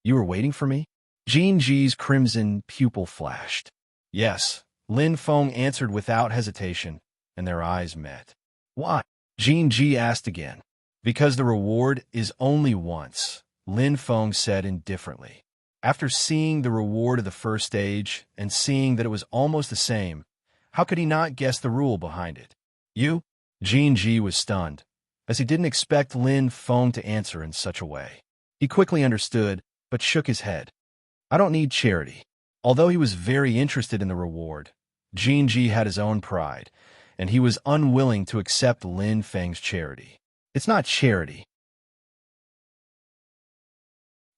You were waiting for me? Jinji's crimson pupil flashed. Yes, Lin Feng answered without hesitation, and their eyes met. Why? Jinji asked again. Because the reward is only once, Lin Feng said indifferently. After seeing the reward of the first stage and seeing that it was almost the same, how could he not guess the rule behind it? You? Jinji was stunned, as he didn't expect Lin Feng to answer in such a way. He quickly understood, but shook his head. I don't need charity. Although he was very interested in the reward, Jinji had his own pride, and he was unwilling to accept Lin Feng's charity. It's not charity.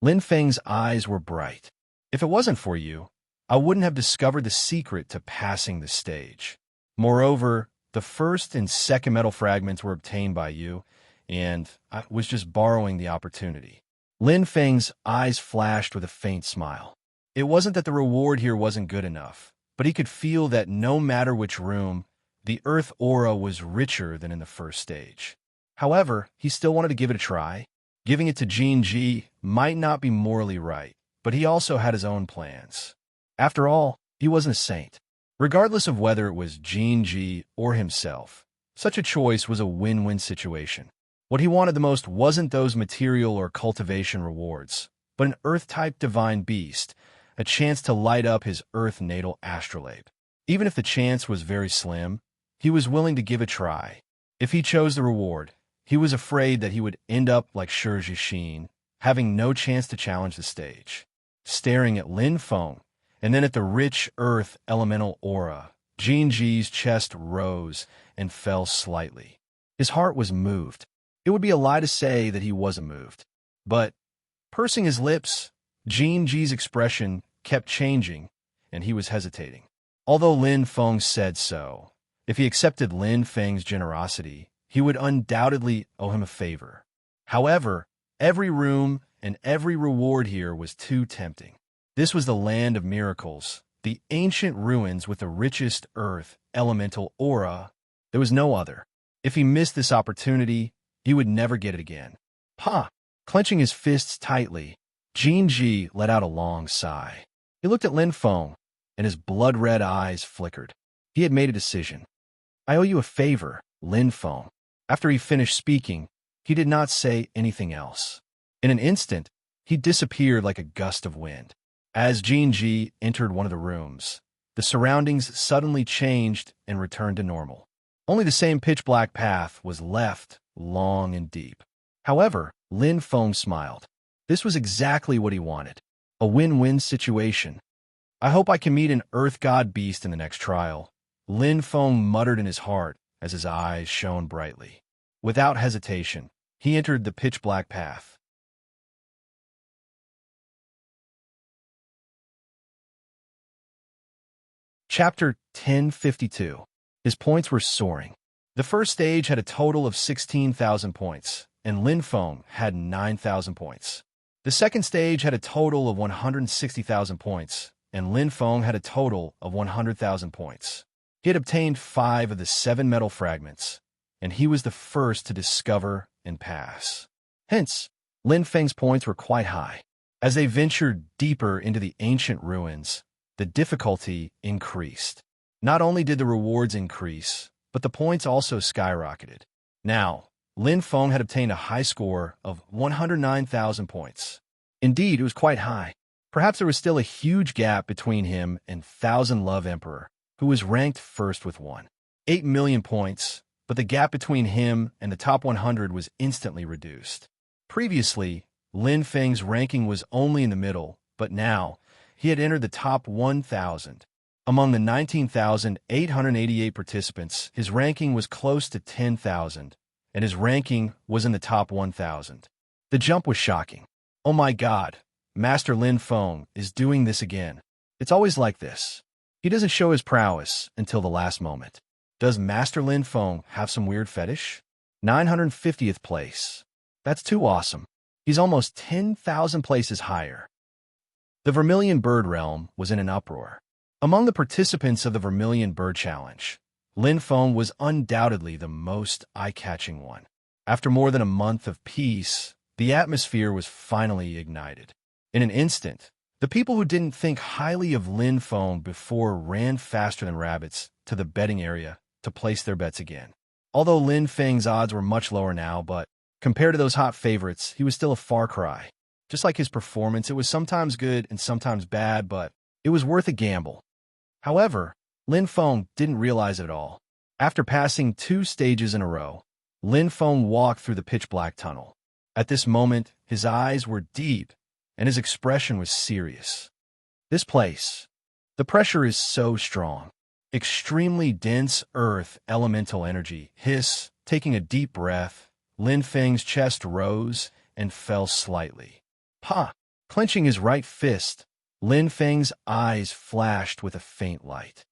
Lin Feng's eyes were bright. If it wasn't for you, I wouldn't have discovered the secret to passing the stage. Moreover, the first and second metal fragments were obtained by you, and I was just borrowing the opportunity. Lin Feng's eyes flashed with a faint smile. It wasn't that the reward here wasn't good enough, but he could feel that no matter which room, the earth aura was richer than in the first stage. However, he still wanted to give it a try. Giving it to Jinji might not be morally right, but he also had his own plans. After all, he wasn't a saint. Regardless of whether it was Jinji or himself, such a choice was a win-win situation. What he wanted the most wasn't those material or cultivation rewards, but an Earth-type divine beast, a chance to light up his Earth-natal astrolabe. Even if the chance was very slim, he was willing to give a try. If he chose the reward, he was afraid that he would end up like Shi Jixin, having no chance to challenge the stage. Staring at Lin Feng, and then at the rich earth elemental aura, Jinji's chest rose and fell slightly. His heart was moved. It would be a lie to say that he wasn't moved. But, pursing his lips, Jinji's expression kept changing, and he was hesitating. Although Lin Feng said so, if he accepted Lin Feng's generosity, he would undoubtedly owe him a favor. However, every room and every reward here was too tempting. This was the land of miracles, the ancient ruins with the richest earth elemental aura. There was no other. If he missed this opportunity, he would never get it again. Ha! Clenching his fists tightly, Jinji let out a long sigh. He looked at Lin Feng, and his blood-red eyes flickered. He had made a decision. I owe you a favor, Lin Feng. After he finished speaking, he did not say anything else. In an instant, he disappeared like a gust of wind. As Jinji entered one of the rooms, the surroundings suddenly changed and returned to normal. Only the same pitch-black path was left, long and deep. However, Lin Feng smiled. This was exactly what he wanted. A win-win situation. I hope I can meet an Earth God beast in the next trial, Lin Feng muttered in his heart as his eyes shone brightly. Without hesitation, he entered the pitch-black path. Chapter 1052. His points were soaring. The first stage had a total of 16,000 points, and Lin Feng had 9,000 points. The second stage had a total of 160,000 points, and Lin Feng had a total of 100,000 points. He had obtained 5 of the 7 metal fragments, and he was the first to discover and pass. Hence, Lin Feng's points were quite high. As they ventured deeper into the ancient ruins, the difficulty increased. Not only did the rewards increase, but the points also skyrocketed. Now, Lin Feng had obtained a high score of 109,000 points. Indeed, it was quite high. Perhaps there was still a huge gap between him and Thousand Love Emperor, who was ranked first with 1.8 million points, but the gap between him and the top 100 was instantly reduced. Previously, Lin Feng's ranking was only in the middle, but now, he had entered the top 1,000. Among the 19,888 participants, his ranking was close to 10,000, and his ranking was in the top 1,000. The jump was shocking. Oh my God, Master Lin Feng is doing this again. It's always like this. He doesn't show his prowess until the last moment. Does Master Lin Feng have some weird fetish? 950th place. That's too awesome. He's almost 10,000 places higher. The Vermilion Bird realm was in an uproar. Among the participants of the Vermilion Bird Challenge, Lin Feng was undoubtedly the most eye-catching one. After more than a month of peace, the atmosphere was finally ignited. In an instant, the people who didn't think highly of Lin Feng before ran faster than rabbits to the betting area to place their bets again. Although Lin Feng's odds were much lower now, but compared to those hot favorites, he was still a far cry. Just like his performance, it was sometimes good and sometimes bad, but it was worth a gamble. However, Lin Feng didn't realize it at all. After passing 2 stages in a row, Lin Feng walked through the pitch-black tunnel. At this moment, his eyes were deep, and his expression was serious. This place, the pressure is so strong. Extremely dense earth elemental energy. Hiss, taking a deep breath, Lin Feng's chest rose and fell slightly. Pa! Clenching his right fist, Lin Feng's eyes flashed with a faint light.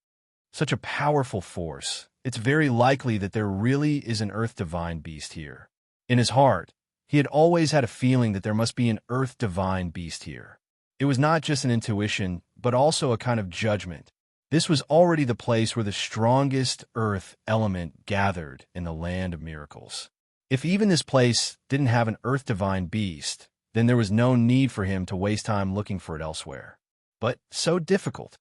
Such a powerful force. It's very likely that there really is an Earth Divine beast here. In his heart, he had always had a feeling that there must be an Earth Divine beast here. It was not just an intuition, but also a kind of judgment. This was already the place where the strongest Earth element gathered in the land of miracles. If even this place didn't have an Earth Divine beast, then there was no need for him to waste time looking for it elsewhere. But so difficult.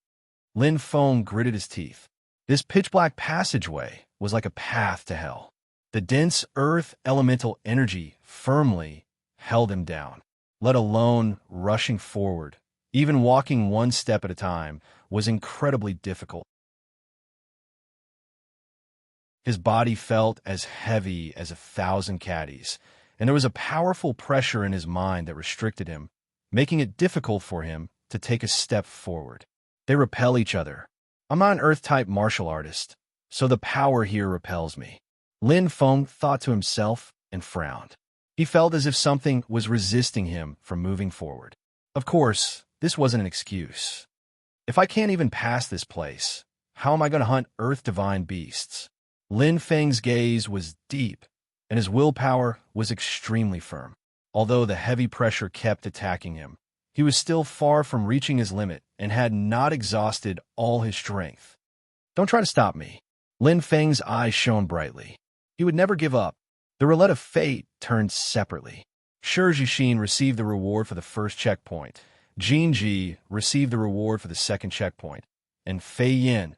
Lin Feng gritted his teeth. This pitch-black passageway was like a path to hell. The dense earth elemental energy firmly held him down. Let alone rushing forward, even walking 1 step at a time, was incredibly difficult. His body felt as heavy as 1,000 caddies, and there was a powerful pressure in his mind that restricted him, making it difficult for him to take a step forward. They repel each other. I'm not an Earth-type martial artist, so the power here repels me. Lin Feng thought to himself and frowned. He felt as if something was resisting him from moving forward. Of course, this wasn't an excuse. If I can't even pass this place, how am I going to hunt Earth Divine beasts? Lin Feng's gaze was deep, and his willpower was extremely firm. Although the heavy pressure kept attacking him, he was still far from reaching his limit and had not exhausted all his strength. Don't try to stop me. Lin Feng's eyes shone brightly. He would never give up. The roulette of fate turned separately. Shi Jixin received the reward for the first checkpoint. Jin Ji received the reward for the second checkpoint. And Fei Yin,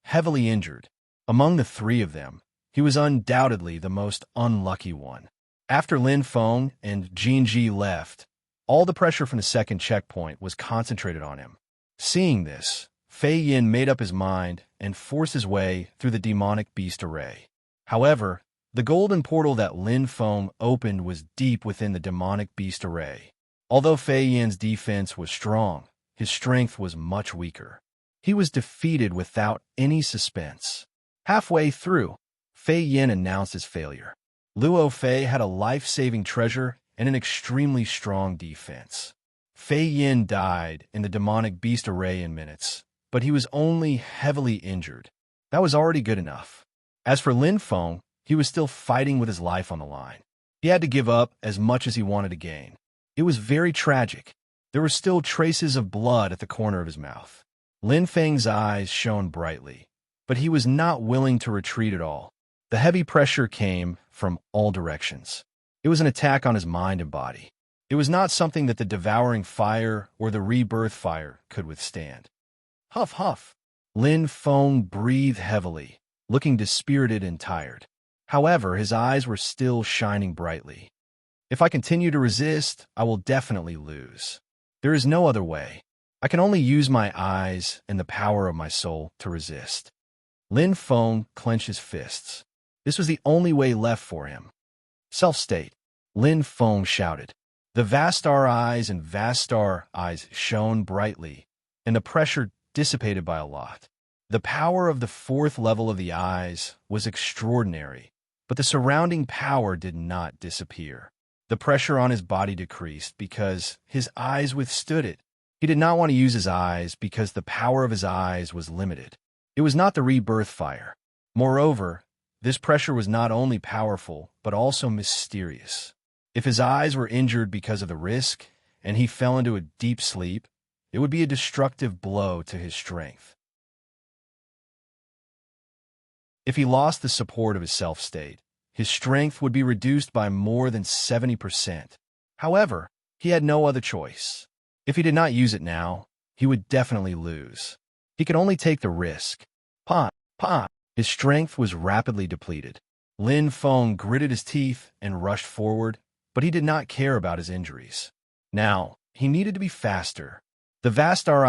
heavily injured. Among the 3 of them, he was undoubtedly the most unlucky one. After Lin Feng and Jin Ji left, all the pressure from the second checkpoint was concentrated on him. Seeing this, Fei Yin made up his mind and forced his way through the demonic beast array. However, the golden portal that Lin Feng opened was deep within the demonic beast array. Although Fei Yin's defense was strong, his strength was much weaker. He was defeated without any suspense. Halfway through, Fei Yin announced his failure. Luo Fei had a life-saving treasure and an extremely strong defense. Fei Yin died in the demonic beast array in minutes, but he was only heavily injured. That was already good enough. As for Lin Feng, he was still fighting with his life on the line. He had to give up as much as he wanted to gain. It was very tragic. There were still traces of blood at the corner of his mouth. Lin Feng's eyes shone brightly, but he was not willing to retreat at all. The heavy pressure came from all directions. It was an attack on his mind and body. It was not something that the devouring fire or the rebirth fire could withstand. Huff, huff. Lin Feng breathed heavily, looking dispirited and tired. However, his eyes were still shining brightly. If I continue to resist, I will definitely lose. There is no other way. I can only use my eyes and the power of my soul to resist. Lin Feng clenched his fists. This was the only way left for him. Self-state, Lin Feng shouted. The Vastar eyes shone brightly, and the pressure dissipated by a lot. The power of the fourth level of the eyes was extraordinary, but the surrounding power did not disappear. The pressure on his body decreased because his eyes withstood it. He did not want to use his eyes because the power of his eyes was limited. It was not the rebirth fire. Moreover, this pressure was not only powerful, but also mysterious. If his eyes were injured because of the risk, and he fell into a deep sleep, it would be a destructive blow to his strength. If he lost the support of his self-state, his strength would be reduced by more than 70%. However, he had no other choice. If he did not use it now, he would definitely lose. He could only take the risk. Pa! His strength was rapidly depleted. Lin Feng gritted his teeth and rushed forward, but he did not care about his injuries. Now, he needed to be faster. The Vastar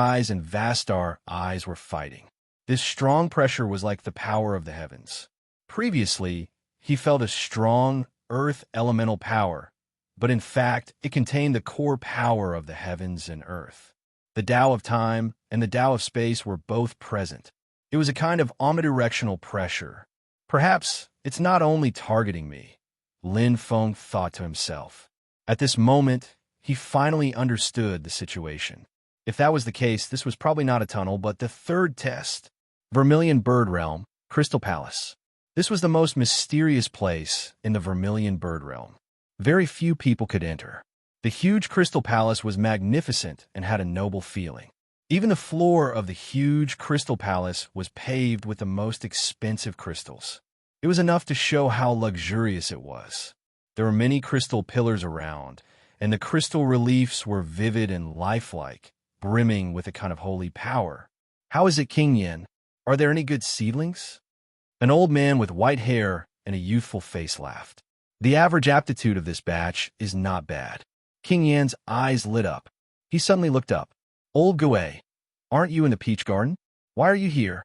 eyes were fighting. This strong pressure was like the power of the heavens. Previously, he felt a strong earth elemental power, but in fact, it contained the core power of the heavens and earth. The Tao of time and the Tao of space were both present. It was a kind of omnidirectional pressure. Perhaps it's not only targeting me, Lin Feng thought to himself. At this moment, he finally understood the situation. If that was the case, this was probably not a tunnel, but the third test. Vermilion Bird Realm, Crystal Palace. This was the most mysterious place in the Vermilion Bird Realm. Very few people could enter. The huge Crystal Palace was magnificent and had a noble feeling. Even the floor of the huge Crystal Palace was paved with the most expensive crystals. It was enough to show how luxurious it was. There were many crystal pillars around, and the crystal reliefs were vivid and lifelike, brimming with a kind of holy power. How is it, King Yin? Are there any good seedlings? An old man with white hair and a youthful face laughed. The average aptitude of this batch is not bad. King Yan's eyes lit up. He suddenly looked up. Old Gui, aren't you in the Peach Garden? Why are you here?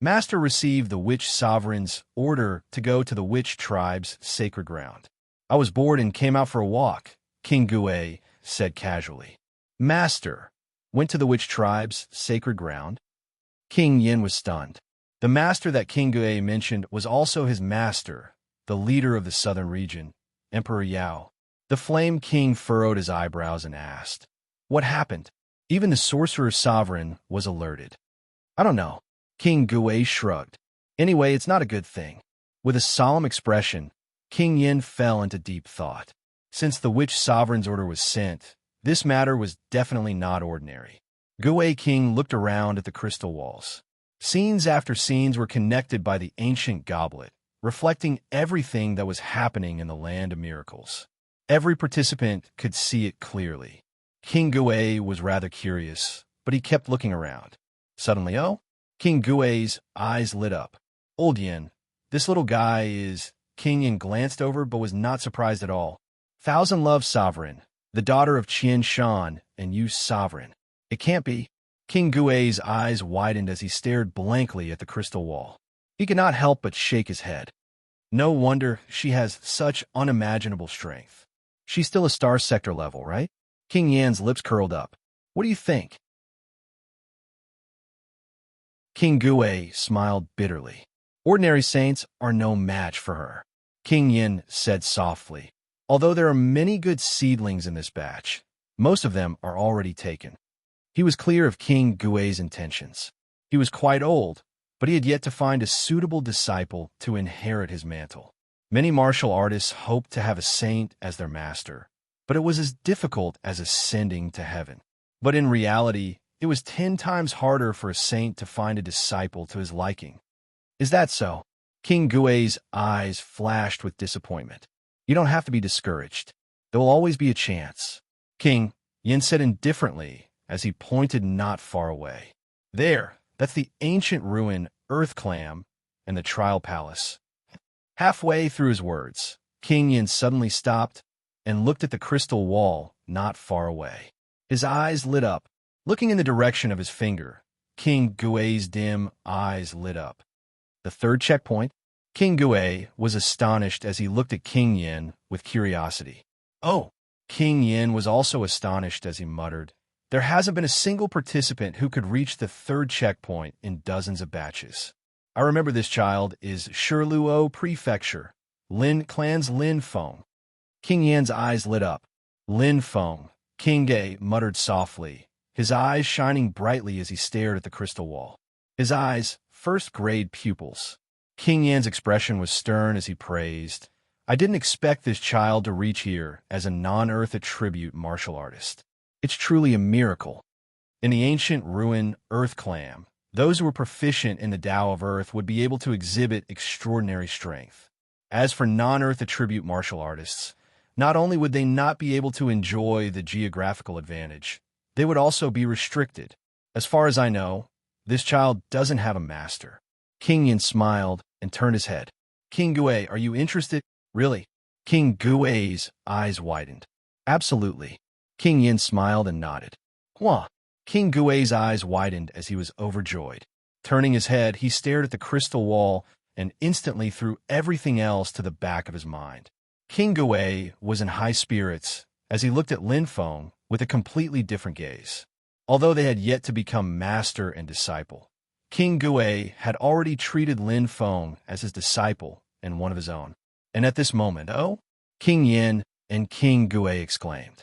Master received the Witch Sovereign's order to go to the Witch Tribe's sacred ground. I was bored and came out for a walk, King Gui said casually. Master went to the Witch Tribe's sacred ground? King Yin was stunned. The master that King Gui mentioned was also his master, the leader of the southern region, Emperor Yao. The Flame King furrowed his eyebrows and asked, what happened? Even the Sorcerer Sovereign was alerted. I don't know. King Gui shrugged. Anyway, it's not a good thing. With a solemn expression, King Yin fell into deep thought. Since the Witch Sovereign's order was sent, this matter was definitely not ordinary. Gui King looked around at the crystal walls. Scenes after scenes were connected by the ancient goblet, reflecting everything that was happening in the land of miracles. Every participant could see it clearly. King Gui was rather curious, but he kept looking around. Suddenly, King Gui's eyes lit up. Old Yin, this little guy is... King Yin glanced over but was not surprised at all. Thousand Love Sovereign, the daughter of Qian Shan and Yu Sovereign. It can't be. King Gui's eyes widened as he stared blankly at the crystal wall. He could not help but shake his head. No wonder she has such unimaginable strength. She's still a star sector level, right? King Yan's lips curled up. What do you think? King Gui smiled bitterly. Ordinary saints are no match for her. King Yin said softly. Although there are many good seedlings in this batch, most of them are already taken. He was clear of King Gui's intentions. He was quite old, but he had yet to find a suitable disciple to inherit his mantle. Many martial artists hoped to have a saint as their master, but it was as difficult as ascending to heaven. But in reality, it was 10 times harder for a saint to find a disciple to his liking. Is that so? King Gui's eyes flashed with disappointment. You don't have to be discouraged. There will always be a chance. King Yin said indifferently as he pointed not far away. There, that's the ancient ruin Earth Clam and the trial palace. Halfway through his words, King Yin suddenly stopped and looked at the crystal wall not far away. His eyes lit up. Looking in the direction of his finger, King Gui's dim eyes lit up. The third checkpoint? King Gui was astonished as he looked at King Yin with curiosity. Oh! King Yin was also astonished as he muttered, there hasn't been a single participant who could reach the third checkpoint in dozens of batches. I remember this child is Shiluo Prefecture, Lin Clan's Lin Feng. King Yan's eyes lit up. Lin Feng, King Gui muttered softly, his eyes shining brightly as he stared at the crystal wall. His eyes, first-grade pupils. King Yan's expression was stern as he praised, I didn't expect this child to reach here as a non-Earth attribute martial artist. It's truly a miracle. In the ancient ruin Earth Clam, those who were proficient in the Tao of Earth would be able to exhibit extraordinary strength. As for non-Earth attribute martial artists, not only would they not be able to enjoy the geographical advantage, they would also be restricted. As far as I know, this child doesn't have a master. King Yin smiled and turned his head. King Gui, are you interested? Really? King Gui's eyes widened. Absolutely. King Yin smiled and nodded. Hua! King Gui's eyes widened as he was overjoyed. Turning his head, he stared at the crystal wall and instantly threw everything else to the back of his mind. King Gui was in high spirits as he looked at Lin Feng with a completely different gaze. Although they had yet to become master and disciple, King Gui had already treated Lin Feng as his disciple and one of his own. And at this moment, oh, King Yin and King Gui exclaimed.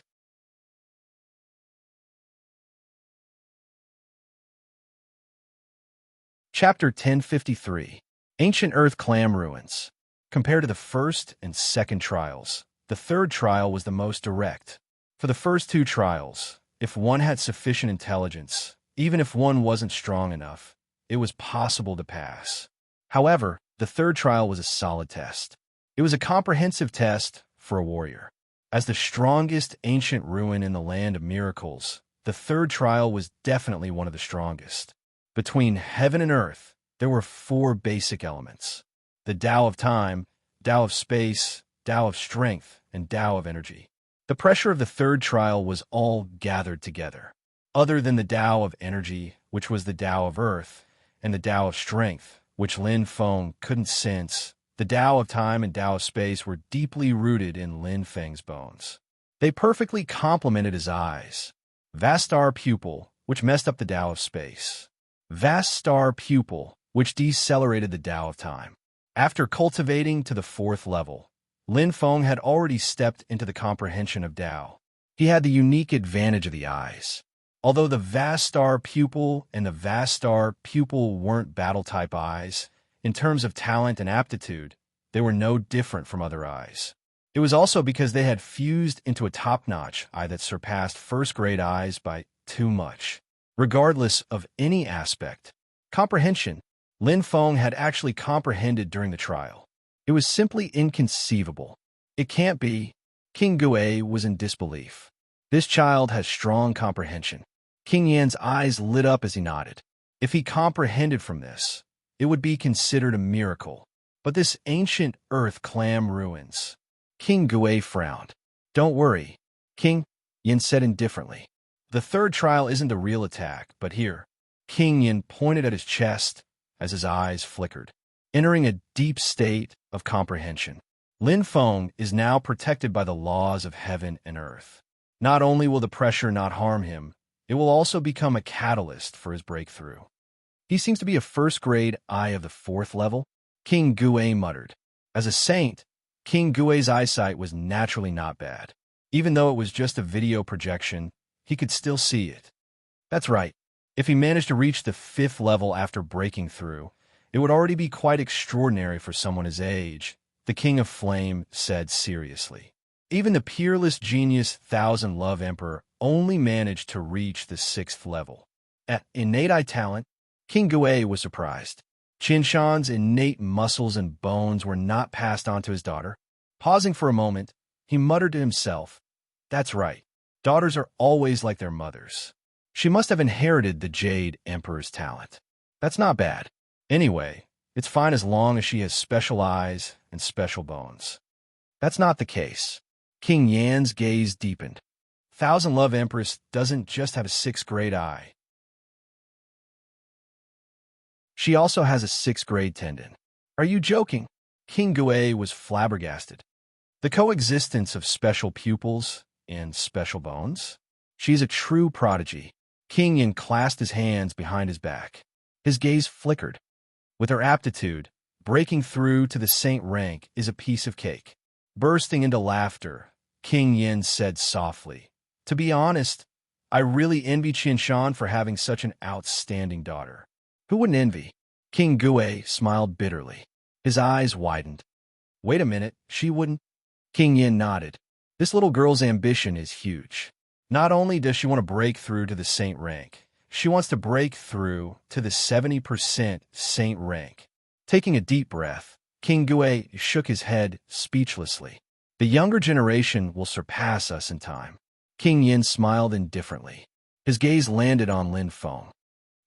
Chapter 1053. Ancient Earth Clam Ruins. Compared to the first and second trials, the third trial was the most direct. For the first two trials, if one had sufficient intelligence, even if one wasn't strong enough, it was possible to pass. However, the third trial was a solid test. It was a comprehensive test for a warrior. As the strongest ancient ruin in the land of miracles, the third trial was definitely one of the strongest. Between heaven and earth, there were 4 basic elements: the Tao of time, Tao of space, Tao of strength, and Tao of energy. The pressure of the third trial was all gathered together. Other than the Tao of energy, which was the Tao of earth, and the Tao of strength, which Lin Feng couldn't sense, the Tao of time and Tao of space were deeply rooted in Lin Feng's bones. They perfectly complemented his eyes. Vast star pupil, which messed up the Tao of space. Vast star pupil, which decelerated the Tao of time. After cultivating to the 4th level, Lin Feng had already stepped into the comprehension of Tao. He had the unique advantage of the eyes. Although the vast star pupil and the vast star pupil weren't battle-type eyes, in terms of talent and aptitude, they were no different from other eyes. It was also because they had fused into a top-notch eye that surpassed first-grade eyes by too much. Regardless of any aspect, comprehension, Lin Feng had actually comprehended during the trial. It was simply inconceivable. It can't be. King Gui was in disbelief. This child has strong comprehension. King Yan's eyes lit up as he nodded. If he comprehended from this, it would be considered a miracle. But this ancient Earth Clam ruins. King Gui frowned. Don't worry, King Yin said indifferently. The third trial isn't a real attack, but here. King Yin pointed at his chest as his eyes flickered, entering a deep state of comprehension. Lin Feng is now protected by the laws of heaven and earth. Not only will the pressure not harm him, it will also become a catalyst for his breakthrough. He seems to be a first-grade eye of the 4th level, King Gui muttered. As a saint, King Gui's eyesight was naturally not bad. Even though it was just a video projection, he could still see it. That's right. If he managed to reach the 5th level after breaking through, it would already be quite extraordinary for someone his age, the King of Flame said seriously. Even the peerless genius Thousand Love Emperor only managed to reach the 6th level. At innate talent, King Gui was surprised. Qinshan's innate muscles and bones were not passed on to his daughter. Pausing for a moment, he muttered to himself, "That's right. Daughters are always like their mothers. She must have inherited the Jade Emperor's talent. That's not bad. Anyway, it's fine as long as she has special eyes and special bones." That's not the case. King Yan's gaze deepened. Thousand Love Empress doesn't just have a 6th grade eye. She also has a 6th grade tendon. Are you joking? King Gui was flabbergasted. The coexistence of special pupils and special bones? She's a true prodigy. King Yan clasped his hands behind his back. His gaze flickered. With her aptitude, breaking through to the saint rank is a piece of cake. Bursting into laughter, King Yan said softly, "To be honest, I really envy Qinshan for having such an outstanding daughter." Who wouldn't envy? King Gui smiled bitterly. His eyes widened. Wait a minute, she wouldn't? King Yan nodded. This little girl's ambition is huge. Not only does she want to break through to the saint rank, she wants to break through to the 70% saint rank. Taking a deep breath, King Gui shook his head speechlessly. The younger generation will surpass us in time. King Yan smiled indifferently. His gaze landed on Lin Feng.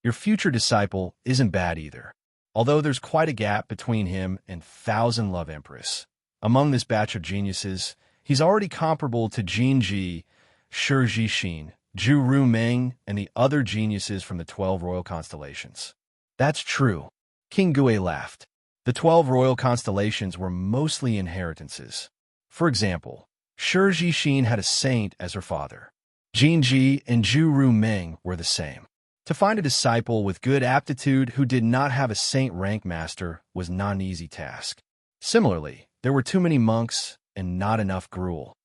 Your future disciple isn't bad either, although there's quite a gap between him and Thousand Love Empress. Among this batch of geniuses, he's already comparable to Jin Ji, Shi Jixin, Zhu Ru Meng, and the other geniuses from the 12 royal constellations. That's true. King Gui laughed. The 12 royal constellations were mostly inheritances. For example, Shi Jixin had a saint as her father. Jin Ji and Zhu Ru Meng were the same. To find a disciple with good aptitude who did not have a saint rank master was not an easy task. Similarly, there were too many monks and not enough gruel.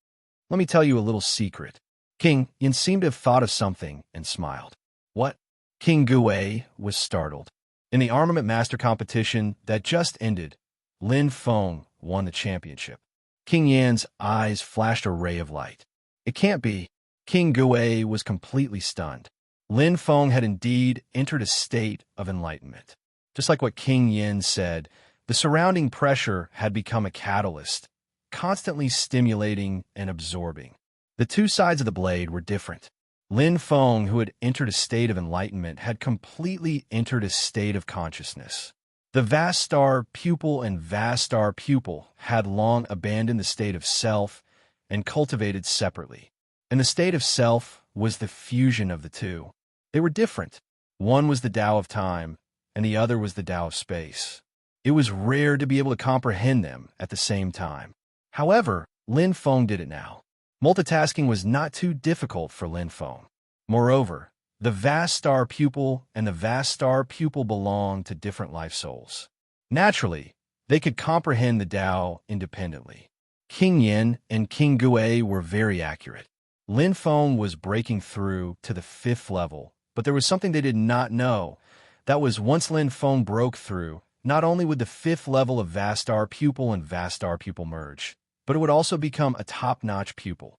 Let me tell you a little secret. King Yan seemed to have thought of something and smiled. What? King Gui was startled. In the Armament Master competition that just ended, Lin Feng won the championship. King Yan's eyes flashed a ray of light. It can't be. King Gui was completely stunned. Lin Feng had indeed entered a state of enlightenment. Just like what King Yan said, the surrounding pressure had become a catalyst, constantly stimulating and absorbing. The two sides of the blade were different. Lin Feng, who had entered a state of enlightenment, had completely entered a state of consciousness. The vast star pupil and vast star pupil had long abandoned the state of self and cultivated separately. And the state of self was the fusion of the two. They were different. One was the Tao of time, and the other was the Tao of space. It was rare to be able to comprehend them at the same time. However, Lin Feng did it now. Multitasking was not too difficult for Lin Feng. Moreover, the vast star pupil and the vast star pupil belonged to different life souls. Naturally, they could comprehend the Tao independently. King Yan and King Gui were very accurate. Lin Feng was breaking through to the 5th level, but there was something they did not know. That was once Lin Feng broke through, not only would the 5th level of vast star pupil and vast star pupil merge, but it would also become a top-notch pupil.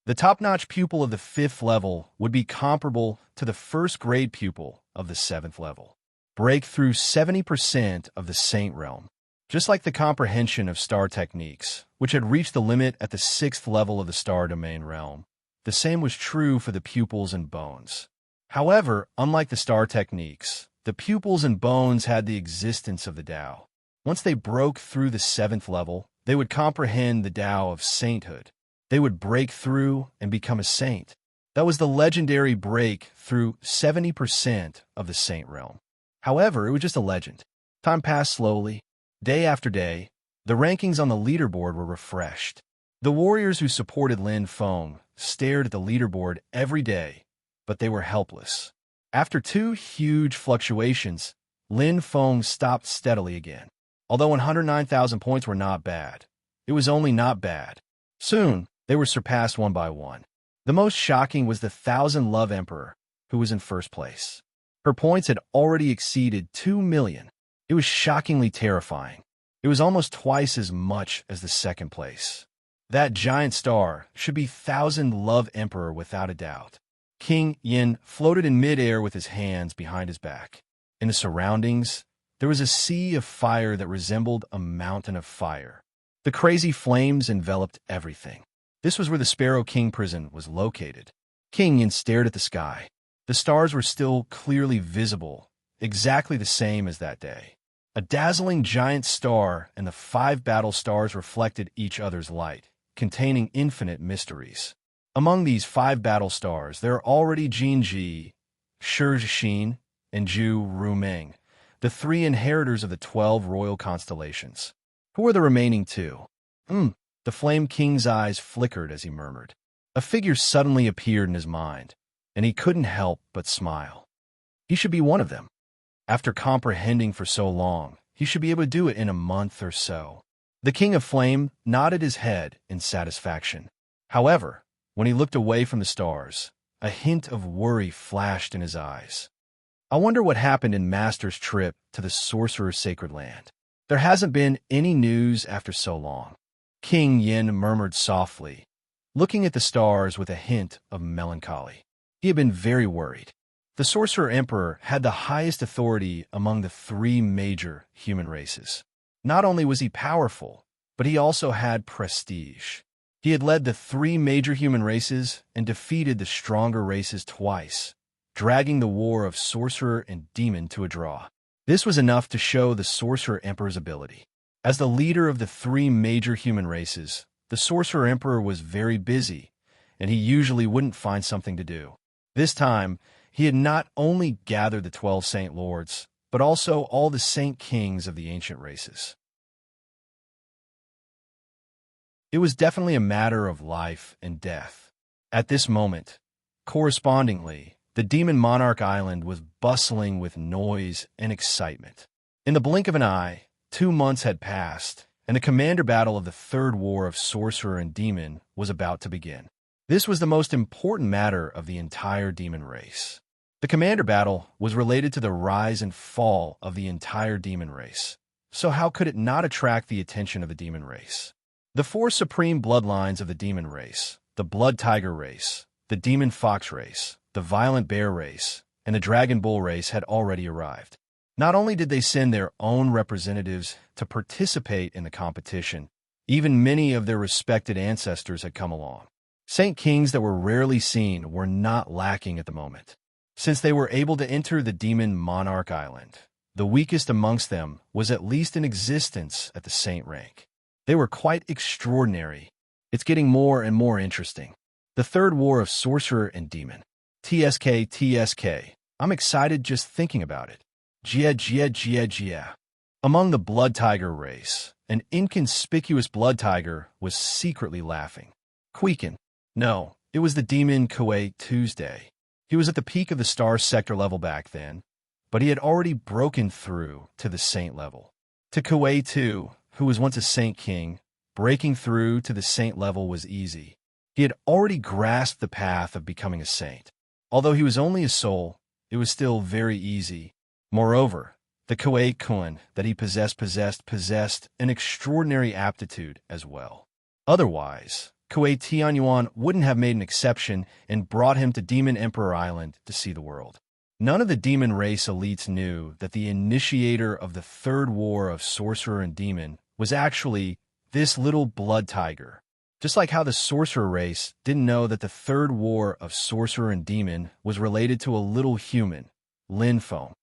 The top-notch pupil of the 5th level would be comparable to the 1st grade pupil of the 7th level. Break through 70% of the Saint Realm. Just like the comprehension of star techniques, which had reached the limit at the 6th level of the star domain realm, the same was true for the pupils and bones. However, unlike the star techniques, the pupils and bones had the existence of the Tao. Once they broke through the 7th level, they would comprehend the Tao of sainthood. They would break through and become a saint. That was the legendary break through 70% of the saint realm. However, it was just a legend. Time passed slowly. Day after day, the rankings on the leaderboard were refreshed. The warriors who supported Lin Feng stared at the leaderboard every day, but they were helpless. After 2 huge fluctuations, Lin Feng stopped steadily again. Although 109,000 points were not bad, it was only not bad. Soon, they were surpassed one by one. The most shocking was the Thousand Love Emperor, who was in first place. Her points had already exceeded 2 million. It was shockingly terrifying. It was almost twice as much as the second place. That giant star should be Thousand Love Emperor without a doubt. King Yin floated in midair with his hands behind his back. In the surroundings, there was a sea of fire that resembled a mountain of fire. The crazy flames enveloped everything. This was where the Sparrow King prison was located. King Yin stared at the sky. The stars were still clearly visible, exactly the same as that day. A dazzling giant star and the 5 battle stars reflected each other's light, containing infinite mysteries. Among these 5 battle stars, there are already Jinji, Shizhin, and Ju Rumeng, the 3 inheritors of the 12 royal constellations. Who are the remaining 2? The Flame King's eyes flickered as he murmured. A figure suddenly appeared in his mind, and he couldn't help but smile. He should be one of them. After comprehending for so long, he should be able to do it in a month or so. The King of Flame nodded his head in satisfaction. However, when he looked away from the stars, a hint of worry flashed in his eyes. I wonder what happened in Master's trip to the Sorcerer's Sacred Land. There hasn't been any news after so long. King Yin murmured softly, looking at the stars with a hint of melancholy. He had been very worried. The Sorcerer Emperor had the highest authority among the 3 major human races. Not only was he powerful, but he also had prestige. He had led the 3 major human races and defeated the stronger races twice, dragging the war of sorcerer and demon to a draw. This was enough to show the Sorcerer Emperor's ability. As the leader of the 3 major human races, the Sorcerer Emperor was very busy, and he usually wouldn't find something to do. This time, he had not only gathered the 12 Saint Lords, but also all the Saint Kings of the ancient races. It was definitely a matter of life and death. At this moment, correspondingly, the Demon Monarch Island was bustling with noise and excitement. In the blink of an eye, 2 months had passed, and the commander battle of the 3rd War of Sorcerer and Demon was about to begin. This was the most important matter of the entire demon race. The commander battle was related to the rise and fall of the entire demon race, so how could it not attract the attention of the demon race? The 4 supreme bloodlines of the demon race, the Blood Tiger race, the Demon Fox race, the Violent Bear race, and the Dragon Bull race had already arrived. Not only did they send their own representatives to participate in the competition, even many of their respected ancestors had come along. Saint Kings that were rarely seen were not lacking at the moment. Since they were able to enter the Demon Monarch Island, the weakest amongst them was at least in existence at the Saint rank. They were quite extraordinary. It's getting more and more interesting. The 3rd War of Sorcerer and Demon. TSK. I'm excited just thinking about it. Jia. Among the Blood Tiger race, an inconspicuous Blood Tiger was secretly laughing. Queekin. No, it was the Demon Kuei Tuesday. He was at the peak of the Star Sector level back then, but he had already broken through to the Saint level. To Kuei Tu, who was once a Saint King, breaking through to the Saint level was easy. He had already grasped the path of becoming a saint. Although he was only a soul, it was still very easy. Moreover, the Kuei Kun that he possessed an extraordinary aptitude as well. Otherwise, Kuei Tianyuan wouldn't have made an exception and brought him to Demon Emperor Island to see the world. None of the demon race elites knew that the initiator of the 3rd War of Sorcerer and Demon was actually this little Blood Tiger. Just like how the Sorcerer race didn't know that the 3rd War of Sorcerer and Demon was related to a little human, Lin Foam.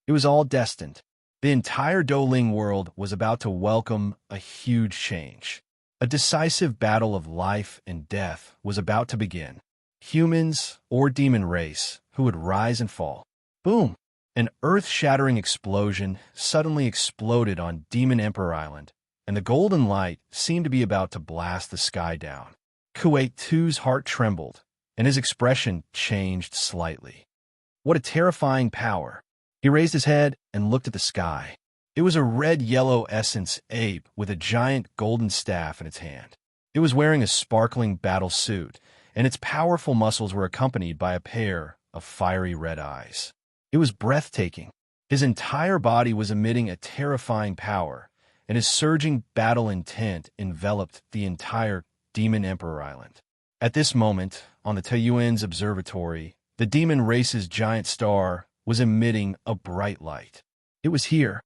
It was all destined. The entire Doling world was about to welcome a huge change. A decisive battle of life and death was about to begin. Humans or demon race who would rise and fall. Boom! An earth-shattering explosion suddenly exploded on Demon Emperor Island, and the golden light seemed to be about to blast the sky down. Kuei Tu's heart trembled, and his expression changed slightly. What a terrifying power! He raised his head and looked at the sky. It was a red-yellow essence ape with a giant golden staff in its hand. It was wearing a sparkling battle suit, and its powerful muscles were accompanied by a pair of fiery red eyes. It was breathtaking. His entire body was emitting a terrifying power, and his surging battle intent enveloped the entire Demon Emperor Island. At this moment, on the Taiyuan's observatory, the demon race's giant star was emitting a bright light. It was here.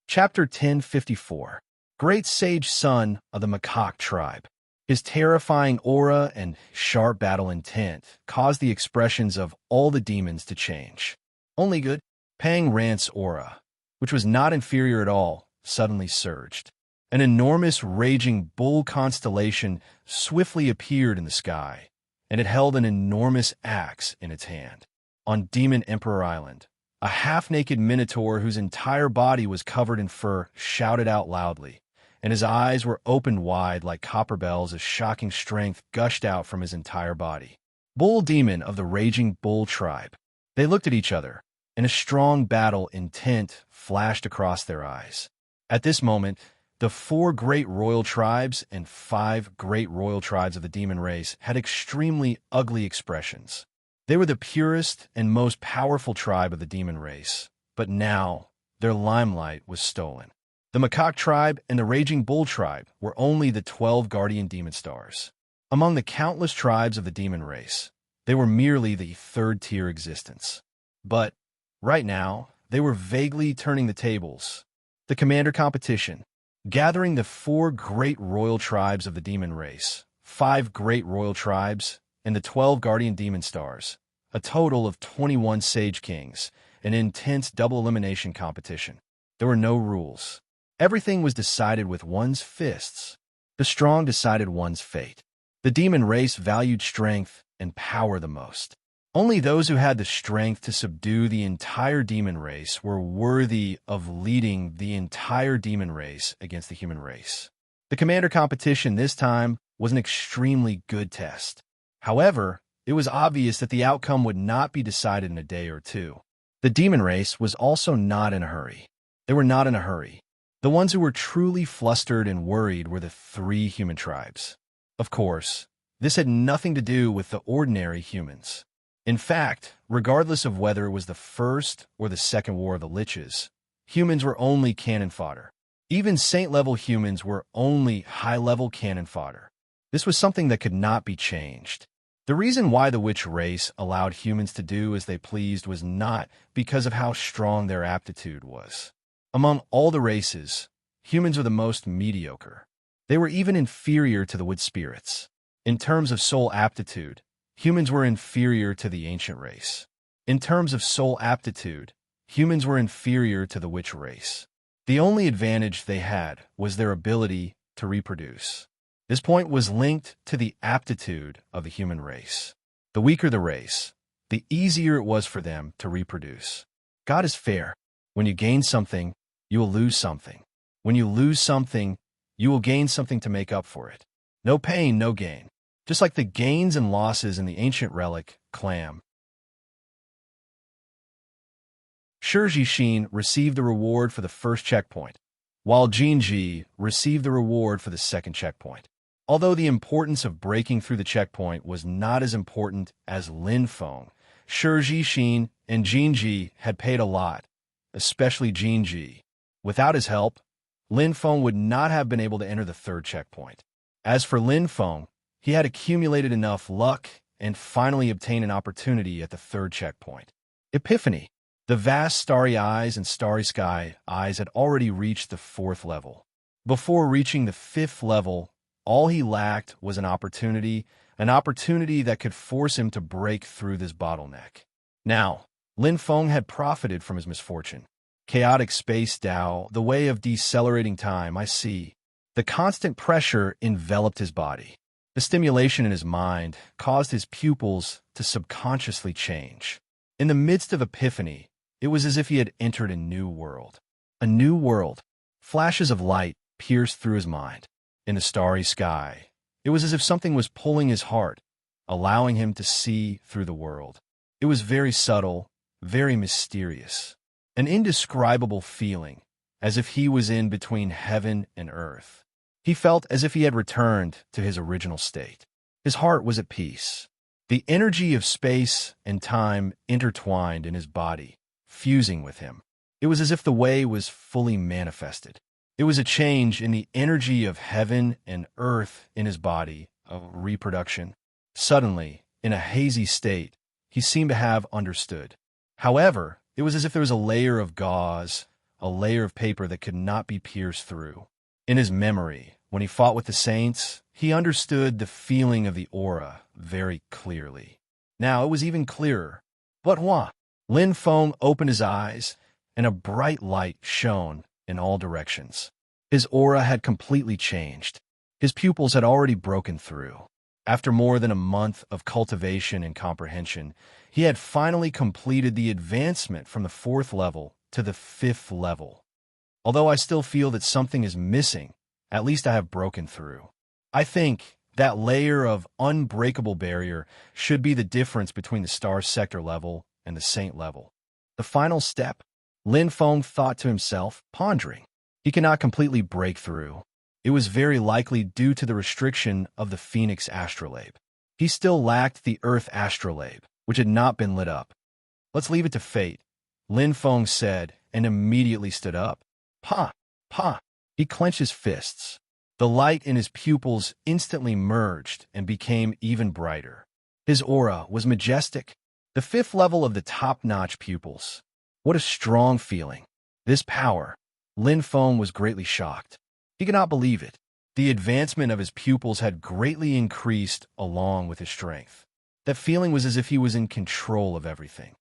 Chapter 1054. Great Sage Son of the Macaque Tribe. His terrifying aura and sharp battle intent caused the expressions of all the demons to change. Only good. Pang Rant's aura, which was not inferior at all, suddenly surged. An enormous raging bull constellation swiftly appeared in the sky, and it held an enormous axe in its hand. On Demon Emperor Island, a half-naked minotaur whose entire body was covered in fur shouted out loudly, and his eyes were opened wide like copper bells as shocking strength gushed out from his entire body. Bull Demon of the Raging Bull Tribe. They looked at each other, and a strong battle intent flashed across their eyes. At this moment, the 4 great royal tribes and 5 great royal tribes of the demon race had extremely ugly expressions. They were the purest and most powerful tribe of the demon race, but now their limelight was stolen. The Macaque tribe and the Raging Bull tribe were only the 12 guardian demon stars. Among the countless tribes of the demon race, they were merely the third-tier existence. But, right now, they were vaguely turning the tables. The commander competition, gathering the 4 great royal tribes of the demon race, 5 great royal tribes, and the 12 guardian demon stars, a total of 21 Sage Kings, an intense double elimination competition. There were no rules. Everything was decided with one's fists. The strong decided one's fate. The demon race valued strength and power the most. Only those who had the strength to subdue the entire demon race were worthy of leading the entire demon race against the human race. The commander competition this time was an extremely good test. However, it was obvious that the outcome would not be decided in a day or two. The demon race was also not in a hurry. They were not in a hurry. The ones who were truly flustered and worried were the 3 human tribes. Of course, this had nothing to do with the ordinary humans. In fact, regardless of whether it was the first or the second War of the Liches, humans were only cannon fodder. Even saint-level humans were only high-level cannon fodder. This was something that could not be changed. The reason why the witch race allowed humans to do as they pleased was not because of how strong their aptitude was. Among all the races, humans were the most mediocre. They were even inferior to the wood spirits. In terms of soul aptitude, humans were inferior to the ancient race. In terms of soul aptitude, humans were inferior to the witch race. The only advantage they had was their ability to reproduce. This point was linked to the aptitude of the human race. The weaker the race, the easier it was for them to reproduce. God is fair. When you gain something, you will lose something. When you lose something, you will gain something to make up for it. No pain, no gain. Just like the gains and losses in the ancient relic, Clam. Shijin received the reward for the first checkpoint, while Jinji received the reward for the second checkpoint. Although the importance of breaking through the checkpoint was not as important as Lin Feng, Shijin and Jinji had paid a lot, especially Jinji. Without his help, Lin Feng would not have been able to enter the third checkpoint. As for Lin Feng, he had accumulated enough luck and finally obtained an opportunity at the third checkpoint. Epiphany. The vast starry eyes and starry sky eyes had already reached the 4th level. Before reaching the 5th level, all he lacked was an opportunity that could force him to break through this bottleneck. Now, Lin Feng had profited from his misfortune. Chaotic space Tao, the way of decelerating time, I see. The constant pressure enveloped his body. The stimulation in his mind caused his pupils to subconsciously change. In the midst of epiphany, it was as if he had entered a new world. A new world. Flashes of light pierced through his mind. In the starry sky, it was as if something was pulling his heart, allowing him to see through the world. It was very subtle, very mysterious. An indescribable feeling, as if he was in between heaven and earth. He felt as if he had returned to his original state. His heart was at peace. The energy of space and time intertwined in his body, fusing with him. It was as if the way was fully manifested. It was a change in the energy of heaven and earth in his body, of reproduction. Suddenly, in a hazy state, he seemed to have understood. However, it was as if there was a layer of gauze, a layer of paper that could not be pierced through. In his memory, when he fought with the saints, he understood the feeling of the aura very clearly. Now it was even clearer. But what? Lin Feng opened his eyes, and a bright light shone in all directions. His aura had completely changed. His pupils had already broken through. After more than a month of cultivation and comprehension, he had finally completed the advancement from the 4th level to the 5th level. Although I still feel that something is missing, at least I have broken through. I think that layer of unbreakable barrier should be the difference between the star sector level and the saint level. The final step, Lin Feng thought to himself, pondering. He cannot completely break through. It was very likely due to the restriction of the Phoenix astrolabe. He still lacked the Earth astrolabe, which had not been lit up. Let's leave it to fate, Lin Feng said, and immediately stood up. Pa! Pa! He clenched his fists. The light in his pupils instantly merged and became even brighter. His aura was majestic. The 5th level of the top-notch pupils. What a strong feeling. This power. Lin Feng was greatly shocked. He could not believe it. The advancement of his pupils had greatly increased along with his strength. That feeling was as if he was in control of everything.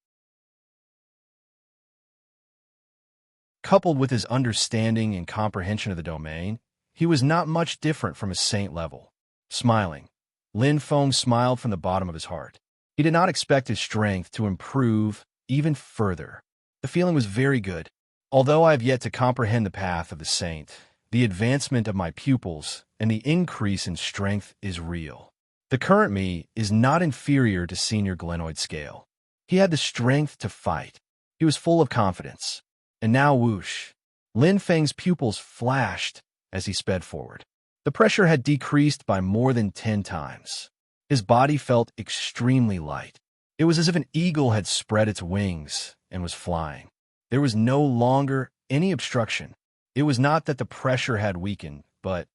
Coupled with his understanding and comprehension of the domain, he was not much different from his saint level. Smiling, Lin Feng smiled from the bottom of his heart. He did not expect his strength to improve even further. The feeling was very good. Although I have yet to comprehend the path of the saint, the advancement of my pupils and the increase in strength is real. The current me is not inferior to senior glenoid scale. He had the strength to fight. He was full of confidence. And now whoosh, Lin Feng's pupils flashed as he sped forward. The pressure had decreased by more than 10 times. His body felt extremely light. It was as if an eagle had spread its wings and was flying. There was no longer any obstruction. It was not that the pressure had weakened, but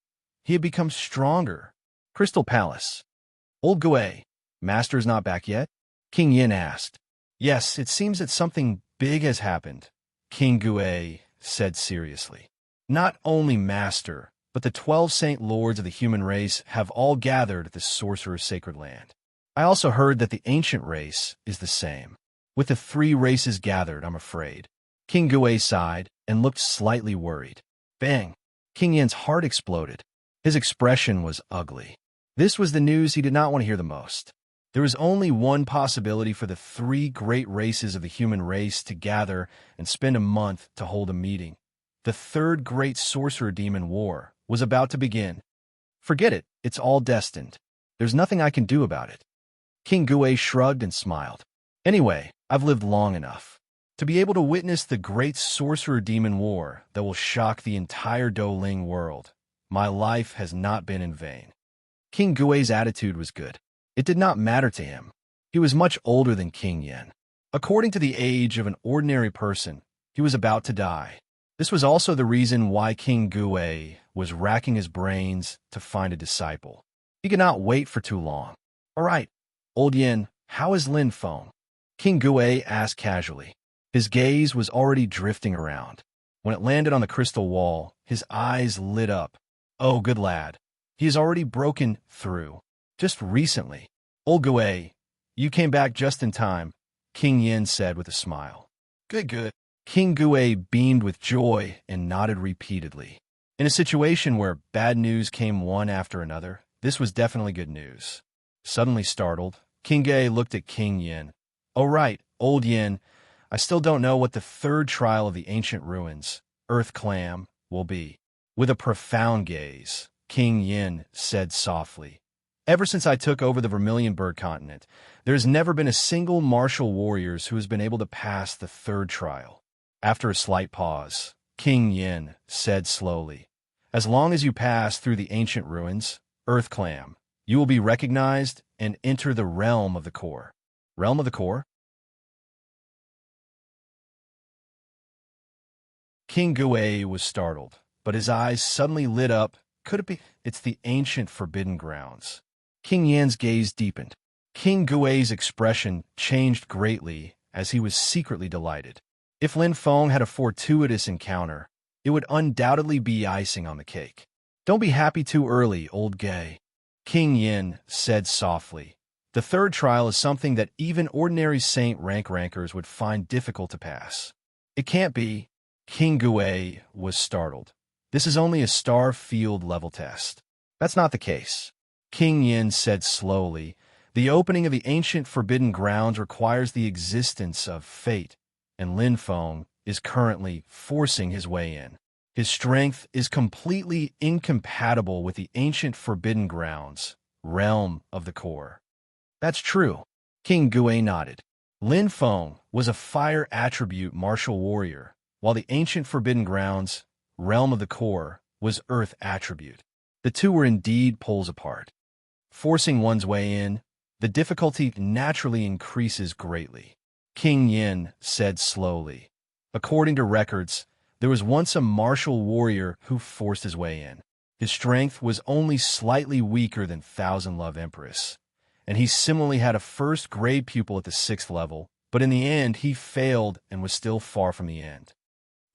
he had become stronger. Crystal Palace. Old Gui, Master's not back yet? King Yin asked. Yes, it seems that something big has happened, King Gui said seriously. Not only Master, but the 12 Saint Lords of the human race have all gathered at the Sorcerer's Sacred Land. I also heard that the ancient race is the same. With the 3 races gathered, I'm afraid. King Gui sighed and looked slightly worried. Bang! King Yin's heart exploded. His expression was ugly. This was the news he did not want to hear the most. There was only one possibility for the 3 great races of the human race to gather and spend a month to hold a meeting. The 3rd Great Sorcerer Demon War was about to begin. Forget it, it's all destined. There's nothing I can do about it. King Gui shrugged and smiled. Anyway, I've lived long enough to be able to witness the Great Sorcerer Demon War that will shock the entire Douling world. My life has not been in vain. King Gui's attitude was good. It did not matter to him. He was much older than King Yin. According to the age of an ordinary person, he was about to die. This was also the reason why King Gui was racking his brains to find a disciple. He could not wait for too long. All right, Old Yin, how is Lin Feng? King Gui asked casually. His gaze was already drifting around. When it landed on the crystal wall, his eyes lit up. Oh, good lad. He has already broken through. Just recently. Old Gui, you came back just in time, King Yin said with a smile. Good. King Gui beamed with joy and nodded repeatedly. In a situation where bad news came one after another, this was definitely good news. Suddenly startled, King Gui looked at King Yin. Oh right, Old Yin, I still don't know what the 3rd trial of the ancient ruins, Earth Clam, will be. With a profound gaze, King Yin said softly, Ever since I took over the Vermilion Bird continent, there has never been a single martial warrior who has been able to pass the 3rd trial. After a slight pause, King Yin said slowly. As long as you pass through the ancient ruins, Earth Clam, you will be recognized and enter the realm of the core. Realm of the core? King Gue was startled, but his eyes suddenly lit up. Could it be? It's the ancient forbidden grounds. King Yan's gaze deepened. King Gui's expression changed greatly as he was secretly delighted. If Lin Feng had a fortuitous encounter, it would undoubtedly be icing on the cake. Don't be happy too early, old gay, King Yin said softly. The third trial is something that even ordinary saint rank rankers would find difficult to pass. It can't be. King Gue was startled. This is only a star field level test. That's not the case. King Yin said slowly. The opening of the ancient forbidden grounds requires the existence of fate, and Lin Feng is currently forcing his way in. His strength is completely incompatible with the ancient forbidden grounds, realm of the core. That's true. King Gue nodded. Lin Feng was a fire attribute martial warrior, while the ancient forbidden grounds, realm of the core, was earth attribute. The two were indeed poles apart. Forcing one's way in, the difficulty naturally increases greatly. King Yin said slowly. According to records, there was once a martial warrior who forced his way in. His strength was only slightly weaker than Thousand Love Empress, and he similarly had a first-grade pupil at the 6th level, but in the end he failed and was still far from the end.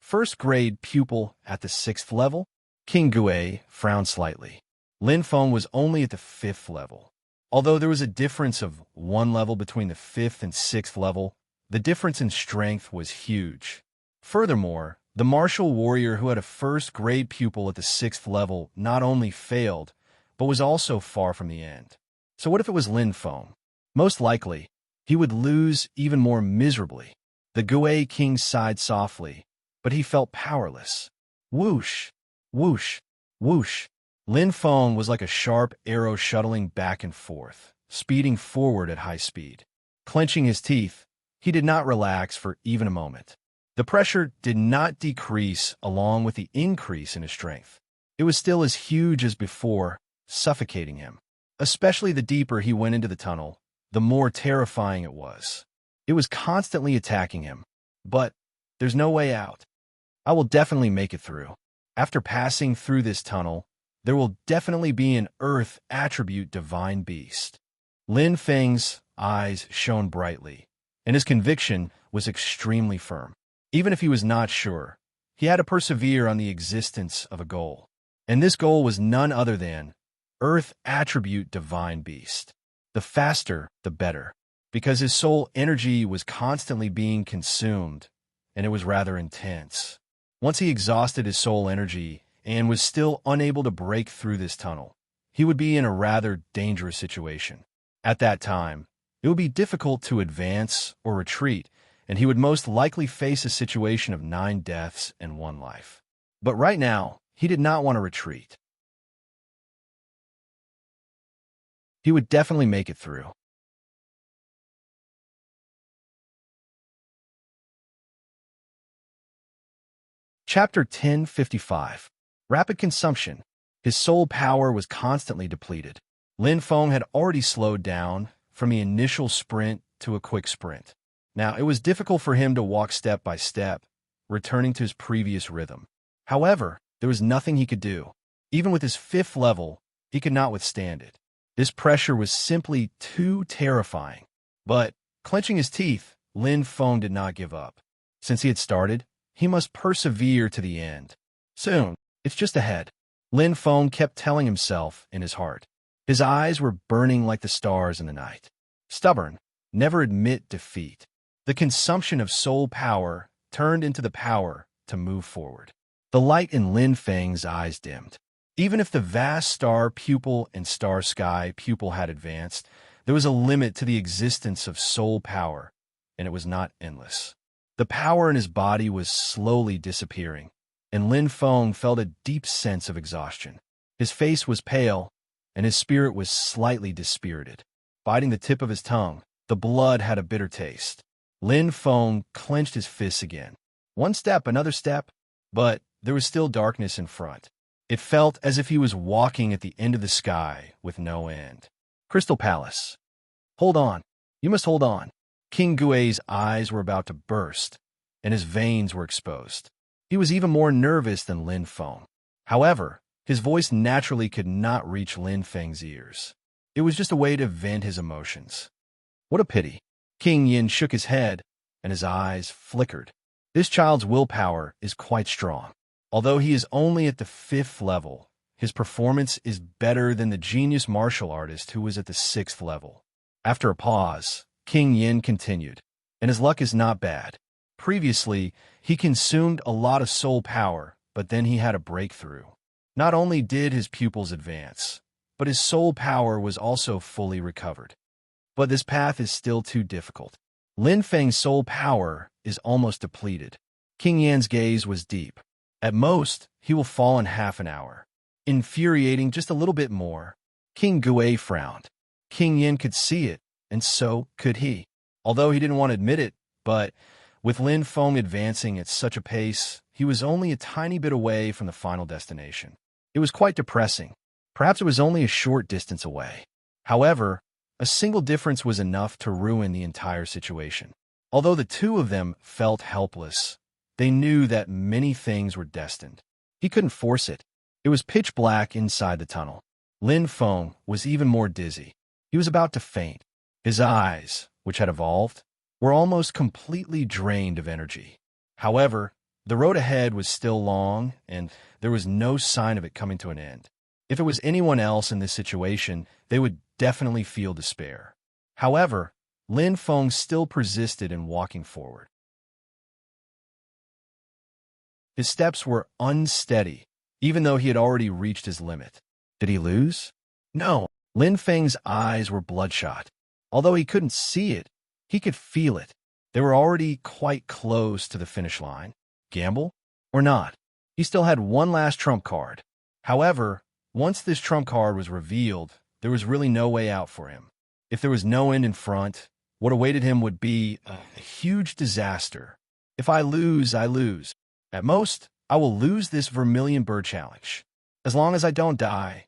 First-grade pupil at the 6th level? King Gue frowned slightly. Lin Feng was only at the 5th level. Although there was a difference of 1 level between the 5th and 6th level, the difference in strength was huge. Furthermore, the martial warrior who had a first-grade pupil at the 6th level not only failed, but was also far from the end. So what if it was Lin Feng? Most likely, he would lose even more miserably. The Gue king sighed softly, but he felt powerless. Whoosh, whoosh, whoosh. Lin Feng was like a sharp arrow shuttling back and forth, speeding forward at high speed. Clenching his teeth, he did not relax for even a moment. The pressure did not decrease along with the increase in his strength. It was still as huge as before, suffocating him. Especially the deeper he went into the tunnel, the more terrifying it was. It was constantly attacking him. But there's no way out. I will definitely make it through. After passing through this tunnel, there will definitely be an earth attribute divine beast. Lin Feng's eyes shone brightly, and his conviction was extremely firm. Even if he was not sure, he had to persevere on the existence of a goal. And this goal was none other than earth attribute divine beast. The faster, the better, because his soul energy was constantly being consumed, and it was rather intense. Once he exhausted his soul energy and was still unable to break through this tunnel, he would be in a rather dangerous situation. At that time, it would be difficult to advance or retreat, and he would most likely face a situation of 9 deaths and 1 life. But right now, he did not want to retreat. He would definitely make it through. Chapter 1055. Rapid Consumption. His soul power was constantly depleted. Lin Feng had already slowed down from the initial sprint to a quick sprint. Now, it was difficult for him to walk step by step, returning to his previous rhythm. However, there was nothing he could do. Even with his 5th level, he could not withstand it. This pressure was simply too terrifying. But, clenching his teeth, Lin Feng did not give up. Since he had started, he must persevere to the end. Soon, it's just ahead. Lin Feng kept telling himself in his heart. His eyes were burning like the stars in the night. Stubborn, never admit defeat. The consumption of soul power turned into the power to move forward. The light in Lin Feng's eyes dimmed. Even if the vast star pupil and star sky pupil had advanced, there was a limit to the existence of soul power, and it was not endless. The power in his body was slowly disappearing, and Lin Feng felt a deep sense of exhaustion. His face was pale, and his spirit was slightly dispirited. Biting the tip of his tongue, the blood had a bitter taste. Lin Feng clenched his fists again. One step, another step. but there was still darkness in front. It felt as if he was walking at the end of the sky with no end. Crystal Palace. Hold on. You must hold on. King Gui's eyes were about to burst, and his veins were exposed. He was even more nervous than Lin Feng. However, his voice naturally could not reach Lin Feng's ears. It was just a way to vent his emotions. What a pity. King Yin shook his head, and his eyes flickered. This child's willpower is quite strong. Although he is only at the 5th level, his performance is better than the genius martial artist who was at the 6th level. After a pause, King Yin continued, and his luck is not bad. Previously, he consumed a lot of soul power, but then he had a breakthrough. Not only did his pupils advance, but his soul power was also fully recovered. But this path is still too difficult. Lin Feng's soul power is almost depleted. King Yan's gaze was deep. At most, he will fall in half an hour. Infuriating just a little bit more. King Gui frowned. King Yin could see it, and so could he. Although he didn't want to admit it, but with Lin Feng advancing at such a pace, he was only a tiny bit away from the final destination. It was quite depressing. Perhaps it was only a short distance away. However, a single difference was enough to ruin the entire situation. Although the two of them felt helpless, they knew that many things were destined. He couldn't force it. It was pitch black inside the tunnel. Lin Feng was even more dizzy. He was about to faint. His eyes, which had evolved, were almost completely drained of energy. However, the road ahead was still long, and there was no sign of it coming to an end. If it was anyone else in this situation, they would definitely feel despair. However, Lin Feng still persisted in walking forward. His steps were unsteady, even though he had already reached his limit. Did he lose? No. Lin Feng's eyes were bloodshot. Although he couldn't see it, he could feel it. They were already quite close to the finish line. Gamble? Or not? He still had one last trump card. However, once this trump card was revealed, there was really no way out for him. If there was no end in front, what awaited him would be a huge disaster. If I lose, I lose. At most, I will lose this Vermilion Bird Challenge. As long as I don't die.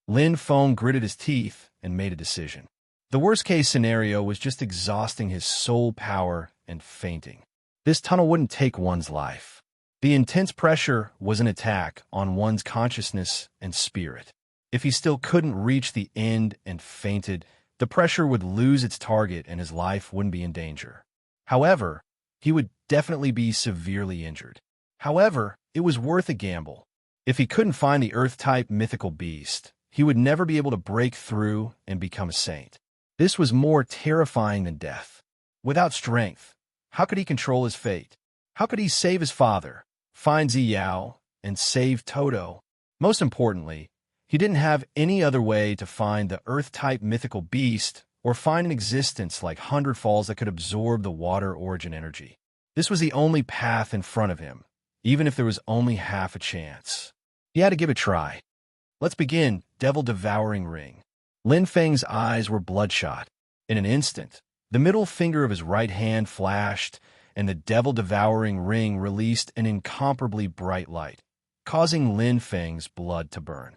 Lin Feng gritted his teeth and made a decision. The worst-case scenario was just exhausting his soul power and fainting. This tunnel wouldn't take one's life. The intense pressure was an attack on one's consciousness and spirit. If he still couldn't reach the end and fainted, the pressure would lose its target and his life wouldn't be in danger. However, he would definitely be severely injured. However, it was worth a gamble. If he couldn't find the Earth-type mythical beast, he would never be able to break through and become a saint. This was more terrifying than death. Without strength, how could he control his fate? How could he save his father, find Ziyao, and save Toto? Most importantly, he didn't have any other way to find the Earth-type mythical beast or find an existence like Hundred Falls that could absorb the water origin energy. This was the only path in front of him, even if there was only half a chance. He had to give it a try. Let's begin, Devil Devouring Ring. Lin Feng's eyes were bloodshot. In an instant, the middle finger of his right hand flashed, and the Devil Devouring Ring released an incomparably bright light, causing Lin Feng's blood to burn.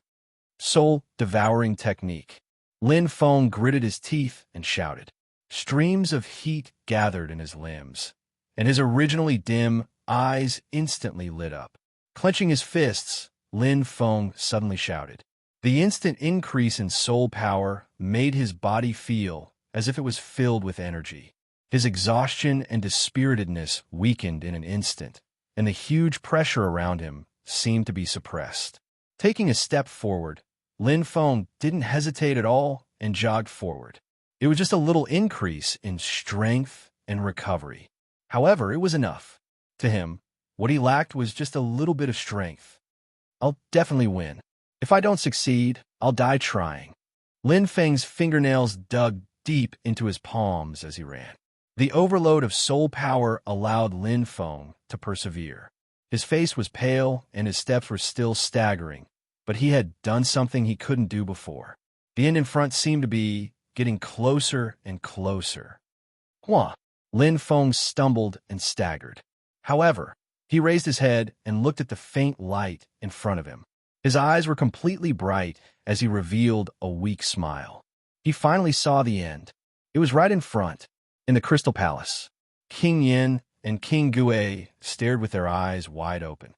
Soul Devouring Technique. Lin Feng gritted his teeth and shouted. Streams of heat gathered in his limbs, and his originally dim eyes instantly lit up. Clenching his fists, Lin Feng suddenly shouted. The instant increase in soul power made his body feel as if it was filled with energy. His exhaustion and dispiritedness weakened in an instant, and the huge pressure around him seemed to be suppressed. Taking a step forward, Lin Feng didn't hesitate at all and jogged forward. It was just a little increase in strength and recovery. However, it was enough. To him, what he lacked was just a little bit of strength. I'll definitely win. If I don't succeed, I'll die trying. Lin Feng's fingernails dug deep into his palms as he ran. The overload of soul power allowed Lin Feng to persevere. His face was pale and his steps were still staggering, but he had done something he couldn't do before. The end in front seemed to be getting closer and closer. Lin Feng stumbled and staggered. However, He raised his head and looked at the faint light in front of him. His eyes were completely bright as he revealed a weak smile. He finally saw the end. It was right in front, in the Crystal Palace. King Yin and King Gue stared with their eyes wide open.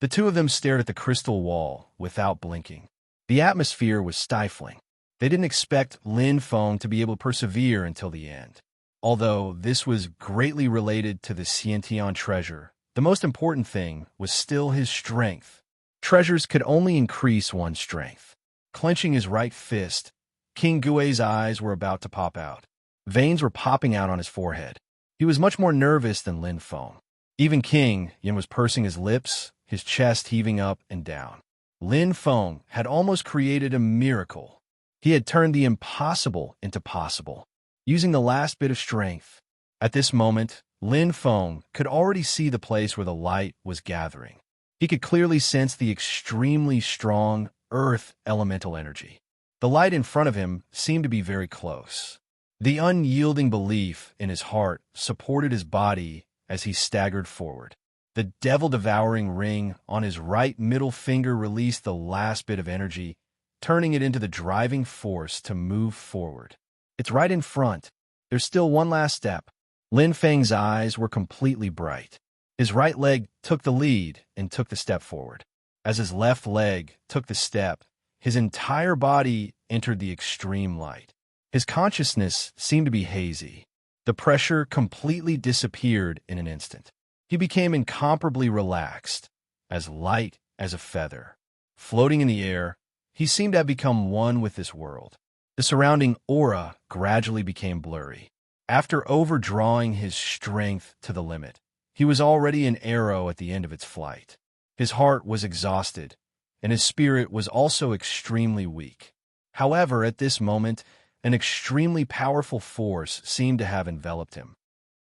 The two of them stared at the crystal wall without blinking. The atmosphere was stifling. They didn't expect Lin Feng to be able to persevere until the end. Although this was greatly related to the Xiantian treasure, the most important thing was still his strength. Treasures could only increase one's strength. Clenching his right fist, King Gui's eyes were about to pop out. Veins were popping out on his forehead. He was much more nervous than Lin Feng. Even King Yin was pursing his lips, his chest heaving up and down. Lin Feng had almost created a miracle. He had turned the impossible into possible, using the last bit of strength. At this moment, Lin Feng could already see the place where the light was gathering. He could clearly sense the extremely strong earth elemental energy. The light in front of him seemed to be very close. The unyielding belief in his heart supported his body as he staggered forward. The devil-devouring ring on his right middle finger released the last bit of energy, turning it into the driving force to move forward. It's right in front. There's still one last step. Lin Feng's eyes were completely bright. His right leg took the lead and took the step forward. As his left leg took the step, his entire body entered the extreme light. His consciousness seemed to be hazy. The pressure completely disappeared in an instant. He became incomparably relaxed, as light as a feather. Floating in the air, he seemed to have become one with this world. The surrounding aura gradually became blurry. After overdrawing his strength to the limit, he was already an arrow at the end of its flight. His heart was exhausted, and his spirit was also extremely weak. However, at this moment, an extremely powerful force seemed to have enveloped him.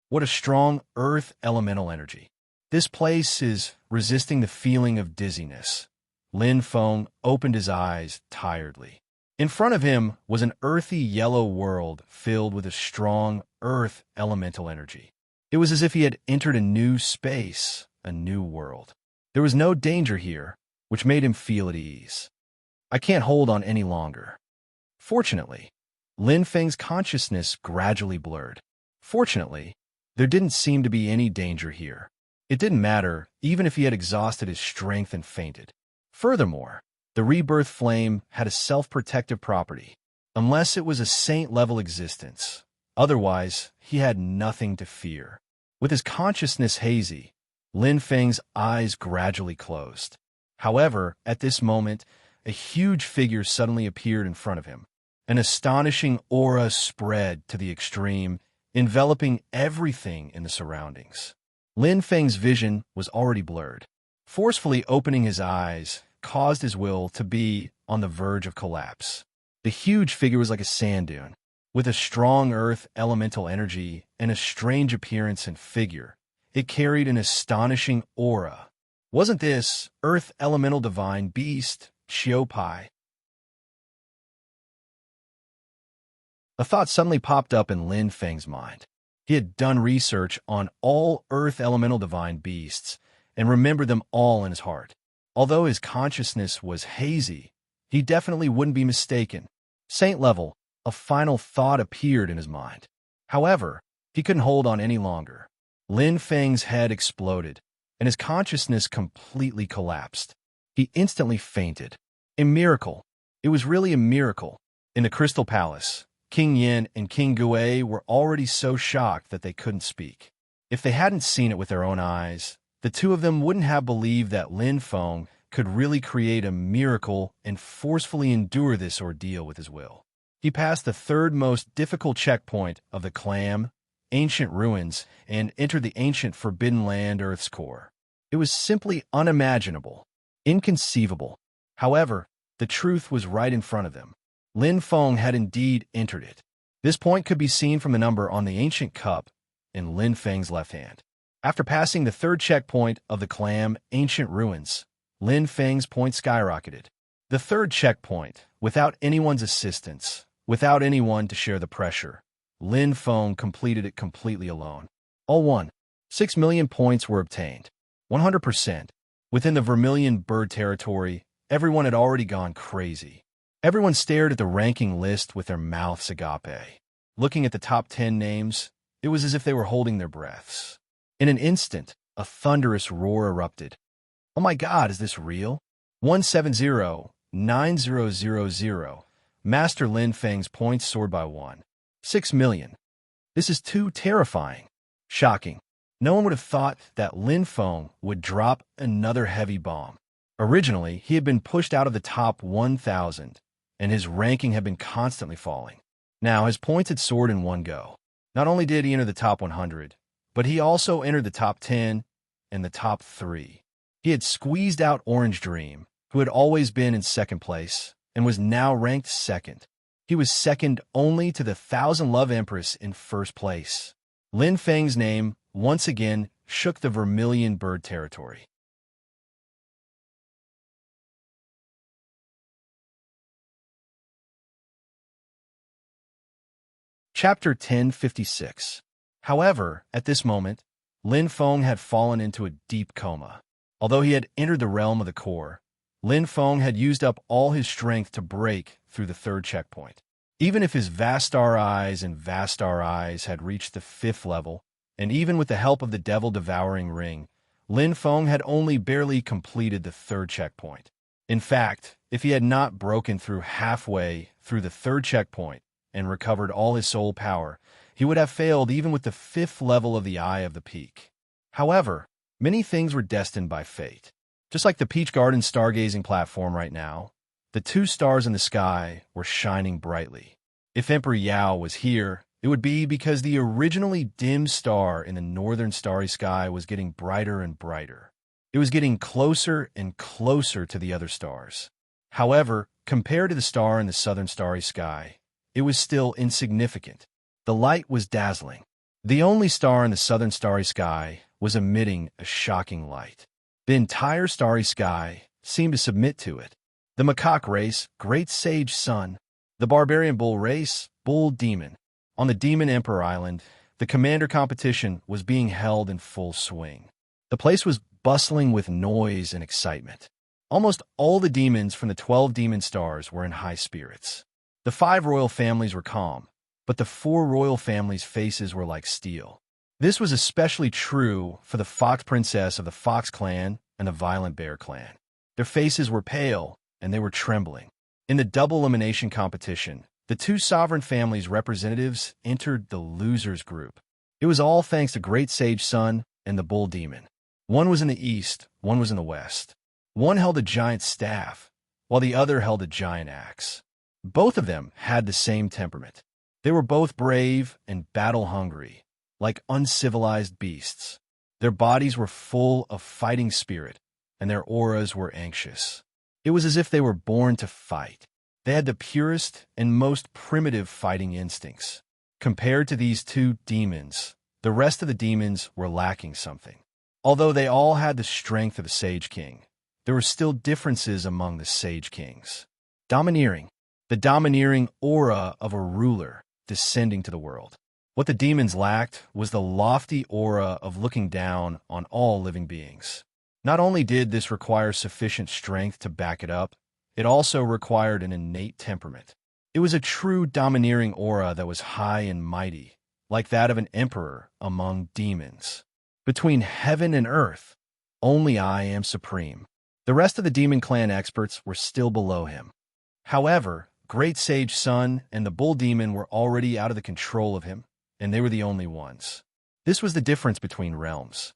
What a strong earth elemental energy. This place is resisting the feeling of dizziness. Lin Feng opened his eyes tiredly. In front of him was an earthy yellow world filled with a strong earth elemental energy. It was as if he had entered a new space, a new world. There was no danger here, which made him feel at ease. I can't hold on any longer. Fortunately, Lin Feng's consciousness gradually blurred. Fortunately, there didn't seem to be any danger here. It didn't matter, even if he had exhausted his strength and fainted. Furthermore, the rebirth flame had a self-protective property, unless it was a saint-level existence. Otherwise, he had nothing to fear. With his consciousness hazy, Lin Feng's eyes gradually closed. However, at this moment, a huge figure suddenly appeared in front of him. An astonishing aura spread to the extreme, enveloping everything in the surroundings. Lin Feng's vision was already blurred. Forcefully opening his eyes caused his will to be on the verge of collapse. The huge figure was like a sand dune, with a strong earth elemental energy and a strange appearance and figure. It carried an astonishing aura. Wasn't this earth elemental divine beast, Xiaopai? A thought suddenly popped up in Lin Feng's mind. He had done research on all earth elemental divine beasts and remembered them all in his heart. Although his consciousness was hazy, he definitely wouldn't be mistaken. Saint level, a final thought appeared in his mind. However, he couldn't hold on any longer. Lin Feng's head exploded, and his consciousness completely collapsed. He instantly fainted. A miracle. It was really a miracle. In the Crystal Palace, King Yin and King Gue were already so shocked that they couldn't speak. If they hadn't seen it with their own eyes, the two of them wouldn't have believed that Lin Feng could really create a miracle and forcefully endure this ordeal with his will. He passed the third most difficult checkpoint of the clam, ancient ruins, and entered the ancient forbidden land Earth's core. It was simply unimaginable, inconceivable. However, the truth was right in front of them. Lin Feng had indeed entered it. This point could be seen from the number on the ancient cup in Lin Feng's left hand. After passing the third checkpoint of the clam, ancient ruins, Lin Feng's point skyrocketed. The third checkpoint, without anyone's assistance, without anyone to share the pressure, Lin Feng completed it completely alone. All won. 6 million points were obtained. 100%. Within the Vermilion Bird territory, everyone had already gone crazy. Everyone stared at the ranking list with their mouths agape. Looking at the top 10 names, it was as if they were holding their breaths. In an instant, a thunderous roar erupted. Oh my God, is this real? 170-9000. Master Lin Feng's points soared by 6 million. This is too terrifying. Shocking. No one would have thought that Lin Feng would drop another heavy bomb. Originally, he had been pushed out of the top 1,000, and his ranking had been constantly falling. Now, his points had soared in one go. Not only did he enter the top 100, but he also entered the top 10 and the top 3. He had squeezed out Orange Dream, who had always been in second place, and was now ranked second. He was second only to the Thousand Love Empress in first place. Lin Feng's name once again shook the Vermilion Bird territory. Chapter 1056. However, at this moment, Lin Feng had fallen into a deep coma. Although he had entered the realm of the core, Lin Feng had used up all his strength to break through the third checkpoint. Even if his Vastar Eyes and Vastar Eyes had reached the 5th level, and even with the help of the Devil-Devouring Ring, Lin Feng had only barely completed the 3rd checkpoint. In fact, if he had not broken through halfway through the 3rd checkpoint and recovered all his soul power, he would have failed even with the 5th level of the Eye of the Peak. However, many things were destined by fate. Just like the Peach Garden stargazing platform right now, the 2 stars in the sky were shining brightly. If Emperor Yao was here, it would be because the originally dim star in the northern starry sky was getting brighter and brighter. It was getting closer and closer to the other stars. However, compared to the star in the southern starry sky, it was still insignificant. The light was dazzling. The only star in the southern starry sky was emitting a shocking light. The entire starry sky seemed to submit to it. The macaque race, Great Sage Sun. The barbarian bull race, Bull Demon. On the Demon Emperor Island, the commander competition was being held in full swing. The place was bustling with noise and excitement. Almost all the demons from the 12 demon stars were in high spirits. The 5 royal families were calm, but the 4 royal families' faces were like steel. This was especially true for the Fox Princess of the Fox Clan and the Violent Bear Clan. Their faces were pale, and they were trembling. In the double elimination competition, the 2 sovereign families' representatives entered the losers group. It was all thanks to Great Sage Sun and the Bull Demon. One was in the east, one was in the west. One held a giant staff, while the other held a giant axe. Both of them had the same temperament. They were both brave and battle-hungry, like uncivilized beasts. Their bodies were full of fighting spirit, and their auras were anxious. It was as if they were born to fight. They had the purest and most primitive fighting instincts. Compared to these 2 demons, the rest of the demons were lacking something. Although they all had the strength of the Sage King, there were still differences among the Sage Kings. Domineering. The domineering aura of a ruler descending to the world. What the demons lacked was the lofty aura of looking down on all living beings. Not only did this require sufficient strength to back it up, it also required an innate temperament. It was a true domineering aura that was high and mighty, like that of an emperor among demons. Between heaven and earth, only I am supreme. The rest of the demon clan experts were still below him. However, Great Sage Sun and the Bull Demon were already out of the control of him, and they were the only ones. This was the difference between realms.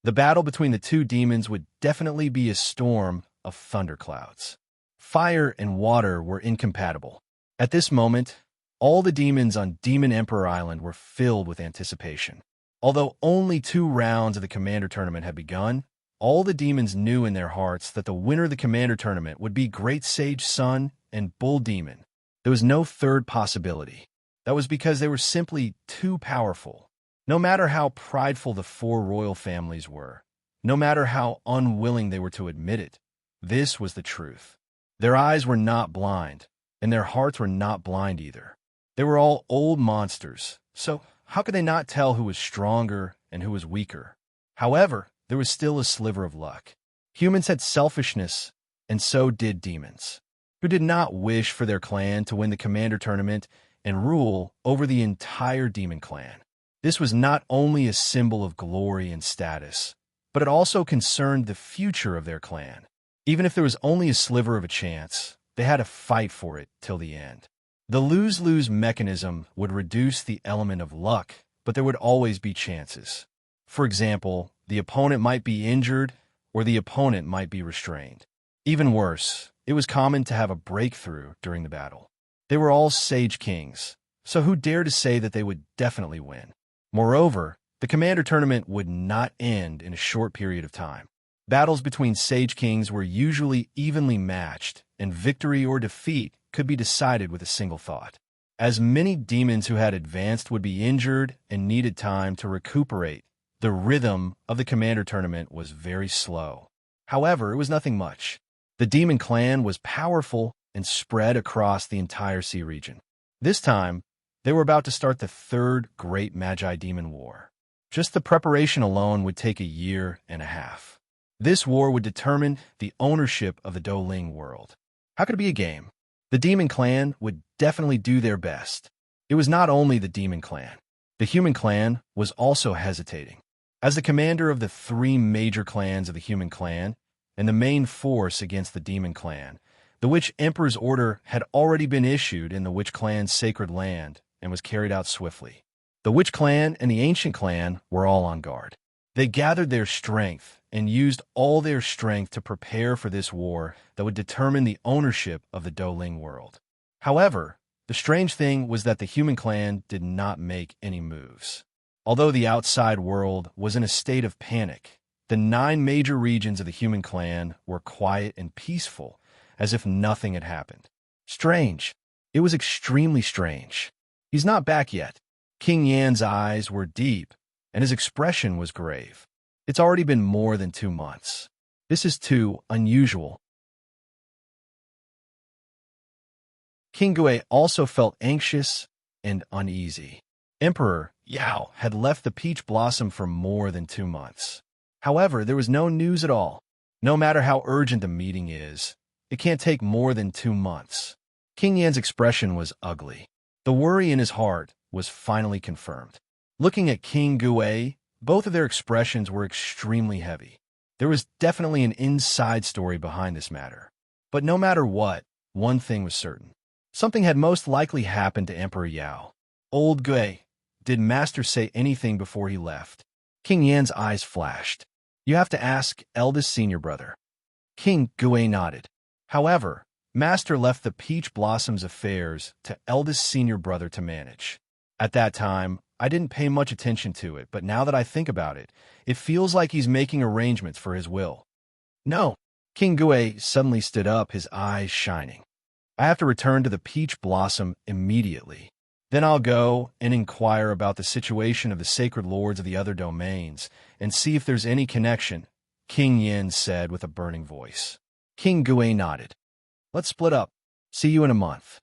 The battle between the 2 demons would definitely be a storm of thunderclouds. Fire and water were incompatible. At this moment, all the demons on Demon Emperor Island were filled with anticipation. Although only 2 rounds of the Commander Tournament had begun, all the demons knew in their hearts that the winner of the Commander Tournament would be Great Sage Sun and Bull Demon. There was no third possibility. That was because they were simply too powerful. No matter how prideful the 4 royal families were, no matter how unwilling they were to admit it, this was the truth. Their eyes were not blind, and their hearts were not blind either. They were all old monsters, so how could they not tell who was stronger and who was weaker? However, there was still a sliver of luck. Humans had selfishness, and so did demons, who did not wish for their clan to win the commander tournament and rule over the entire demon clan. This was not only a symbol of glory and status, but it also concerned the future of their clan. Even if there was only a sliver of a chance, they had to fight for it till the end. The lose-lose mechanism would reduce the element of luck, but there would always be chances. For example, the opponent might be injured, or the opponent might be restrained. Even worse, it was common to have a breakthrough during the battle. They were all Sage Kings, so who dared to say that they would definitely win? Moreover, the commander tournament would not end in a short period of time. Battles between Sage Kings were usually evenly matched, and victory or defeat could be decided with a single thought. As many demons who had advanced would be injured and needed time to recuperate, the rhythm of the commander tournament was very slow. However, it was nothing much. The demon clan was powerful and spread across the entire sea region. This time, they were about to start the third great Magi Demon War. Just the preparation alone would take a year and a half. This war would determine the ownership of the Doling world. How could it be a game? The demon clan would definitely do their best. It was not only the demon clan. The human clan was also hesitating. As the commander of the three major clans of the human clan, and the main force against the demon clan, the Witch Emperor's order had already been issued in the Witch clan's sacred land and was carried out swiftly. The Witch clan and the Ancient clan were all on guard. They gathered their strength and used all their strength to prepare for this war that would determine the ownership of the Doling world. However, the strange thing was that the human clan did not make any moves. Although the outside world was in a state of panic, the 9 major regions of the human clan were quiet and peaceful, as if nothing had happened. Strange. It was extremely strange. He's not back yet. King Yan's eyes were deep, and his expression was grave. It's already been more than 2 months. This is too unusual. King Gui also felt anxious and uneasy. Emperor Yao had left the peach blossom for more than 2 months. However, there was no news at all. No matter how urgent the meeting is, it can't take more than 2 months. King Yan's expression was ugly. The worry in his heart was finally confirmed. Looking at King Gui, both of their expressions were extremely heavy. There was definitely an inside story behind this matter. But no matter what, one thing was certain. Something had most likely happened to Emperor Yao. Old Gui, did Master say anything before he left? King Yan's eyes flashed. You have to ask eldest senior brother. King Gui nodded. However, Master left the Peach Blossom's affairs to eldest senior brother to manage. At that time, I didn't pay much attention to it, but now that I think about it, it feels like he's making arrangements for his will. No. King Gui suddenly stood up, his eyes shining. I have to return to the Peach Blossom immediately. Then I'll go and inquire about the situation of the sacred lords of the other domains and see if there's any connection, King Yin said with a burning voice. King Gui nodded. Let's split up. See you in a month.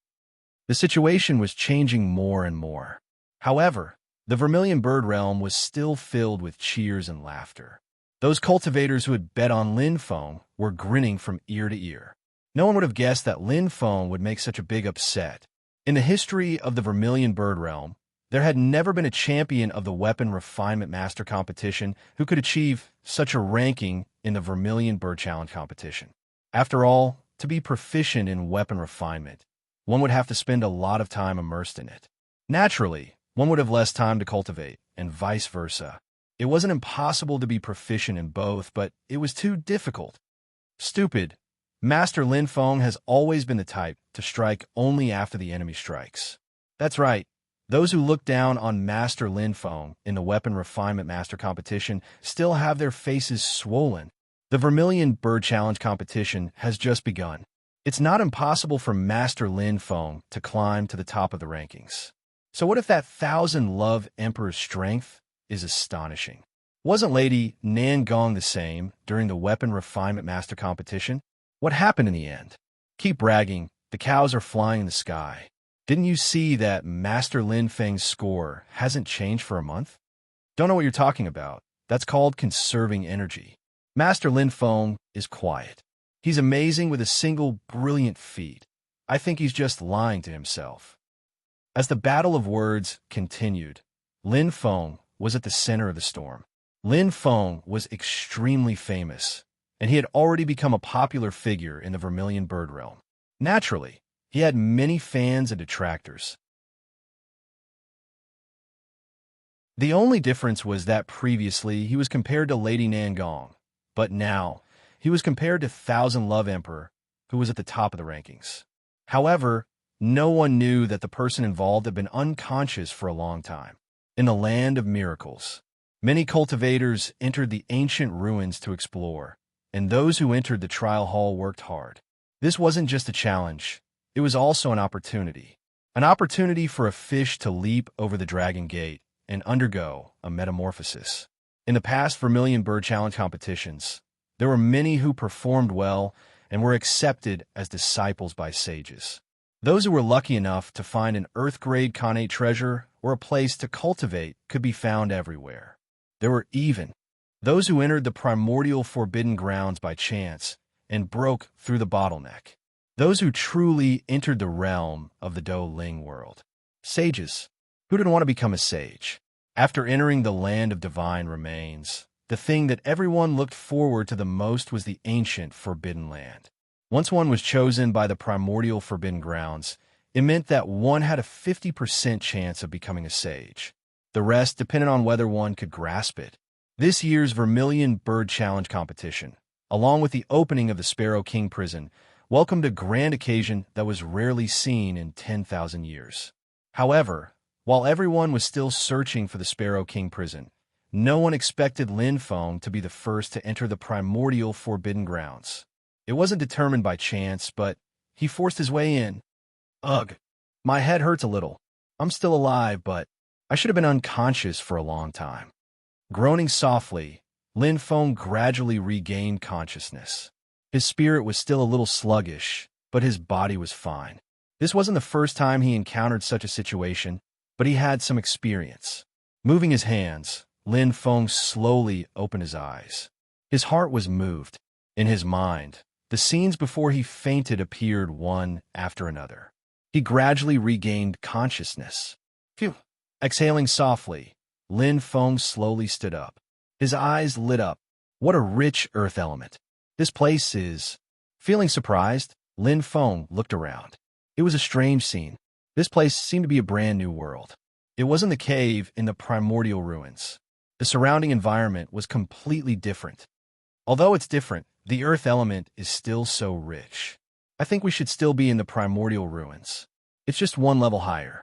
The situation was changing more and more. However, the Vermilion Bird Realm was still filled with cheers and laughter. Those cultivators who had bet on Lin Feng were grinning from ear to ear. No one would have guessed that Lin Feng would make such a big upset. In the history of the Vermilion Bird Realm, there had never been a champion of the Weapon Refinement Master Competition who could achieve such a ranking in the Vermilion Bird Challenge competition. After all, to be proficient in weapon refinement, one would have to spend a lot of time immersed in it. Naturally, one would have less time to cultivate, and vice versa. It wasn't impossible to be proficient in both, but it was too difficult. Stupid. Master Lin Feng has always been the type to strike only after the enemy strikes. That's right. Those who look down on Master Lin Feng in the Weapon Refinement Master Competition still have their faces swollen. The Vermilion Bird Challenge competition has just begun. It's not impossible for Master Lin Feng to climb to the top of the rankings. So what if that 1,000 Love Emperor's strength is astonishing? Wasn't Lady Nangong the same during the Weapon Refinement Master Competition? What happened in the end? Keep bragging. The cows are flying in the sky. Didn't you see that Master Lin Feng's score hasn't changed for a month? Don't know what you're talking about. That's called conserving energy. Master Lin Feng is quiet. He's amazing with a single brilliant feat. I think he's just lying to himself. As the battle of words continued, Lin Feng was at the center of the storm. Lin Feng was extremely famous, and he had already become a popular figure in the Vermilion Bird realm. Naturally, he had many fans and detractors. The only difference was that previously he was compared to Lady Nangong, but now he was compared to Thousand Love Emperor, who was at the top of the rankings. However, no one knew that the person involved had been unconscious for a long time. In the land of miracles, many cultivators entered the ancient ruins to explore, and those who entered the trial hall worked hard. This wasn't just a challenge, it was also an opportunity. An opportunity for a fish to leap over the dragon gate and undergo a metamorphosis. In the past Vermilion Bird Challenge competitions, there were many who performed well and were accepted as disciples by sages. Those who were lucky enough to find an Earth-grade Khanate treasure or a place to cultivate could be found everywhere. There were even those who entered the primordial forbidden grounds by chance and broke through the bottleneck. Those who truly entered the realm of the Do Ling world. Sages. Who didn't want to become a sage? After entering the land of divine remains, the thing that everyone looked forward to the most was the ancient forbidden land. Once one was chosen by the primordial forbidden grounds, it meant that one had a 50% chance of becoming a sage. The rest depended on whether one could grasp it. This year's Vermilion Bird Challenge competition, along with the opening of the Sparrow King prison, welcomed a grand occasion that was rarely seen in 10,000 years. However, while everyone was still searching for the Sparrow King prison, no one expected Lin Feng to be the first to enter the primordial forbidden grounds. It wasn't determined by chance, but he forced his way in. Ugh, my head hurts a little. I'm still alive, but I should have been unconscious for a long time. Groaning softly, Lin Feng gradually regained consciousness. His spirit was still a little sluggish, but his body was fine. This wasn't the first time he encountered such a situation, but he had some experience. Moving his hands, Lin Feng slowly opened his eyes. His heart was moved. In his mind, the scenes before he fainted appeared one after another. He gradually regained consciousness. Phew! Exhaling softly, Lin Feng slowly stood up. His eyes lit up. What a rich earth element. This place is... Feeling surprised, Lin Feng looked around. It was a strange scene. This place seemed to be a brand new world. It wasn't the cave in the primordial ruins. The surrounding environment was completely different. Although it's different, the earth element is still so rich. I think we should still be in the primordial ruins. It's just one level higher.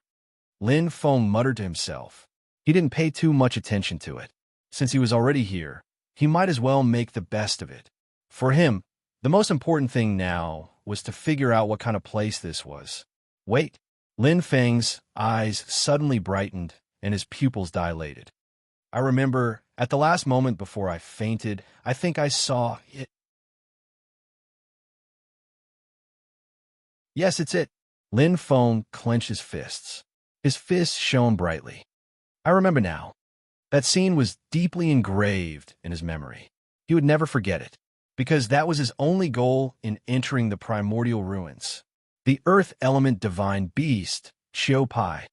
Lin Feng muttered to himself. He didn't pay too much attention to it. Since he was already here, he might as well make the best of it. For him, the most important thing now was to figure out what kind of place this was. Wait. Lin Feng's eyes suddenly brightened and his pupils dilated. I remember, at the last moment before I fainted, I think I saw it. Yes, it's it. Lin Feng clenched his fists. His fists shone brightly. I remember now. That scene was deeply engraved in his memory. He would never forget it, because that was his only goal in entering the primordial ruins. The earth element divine beast, Qiu Pai.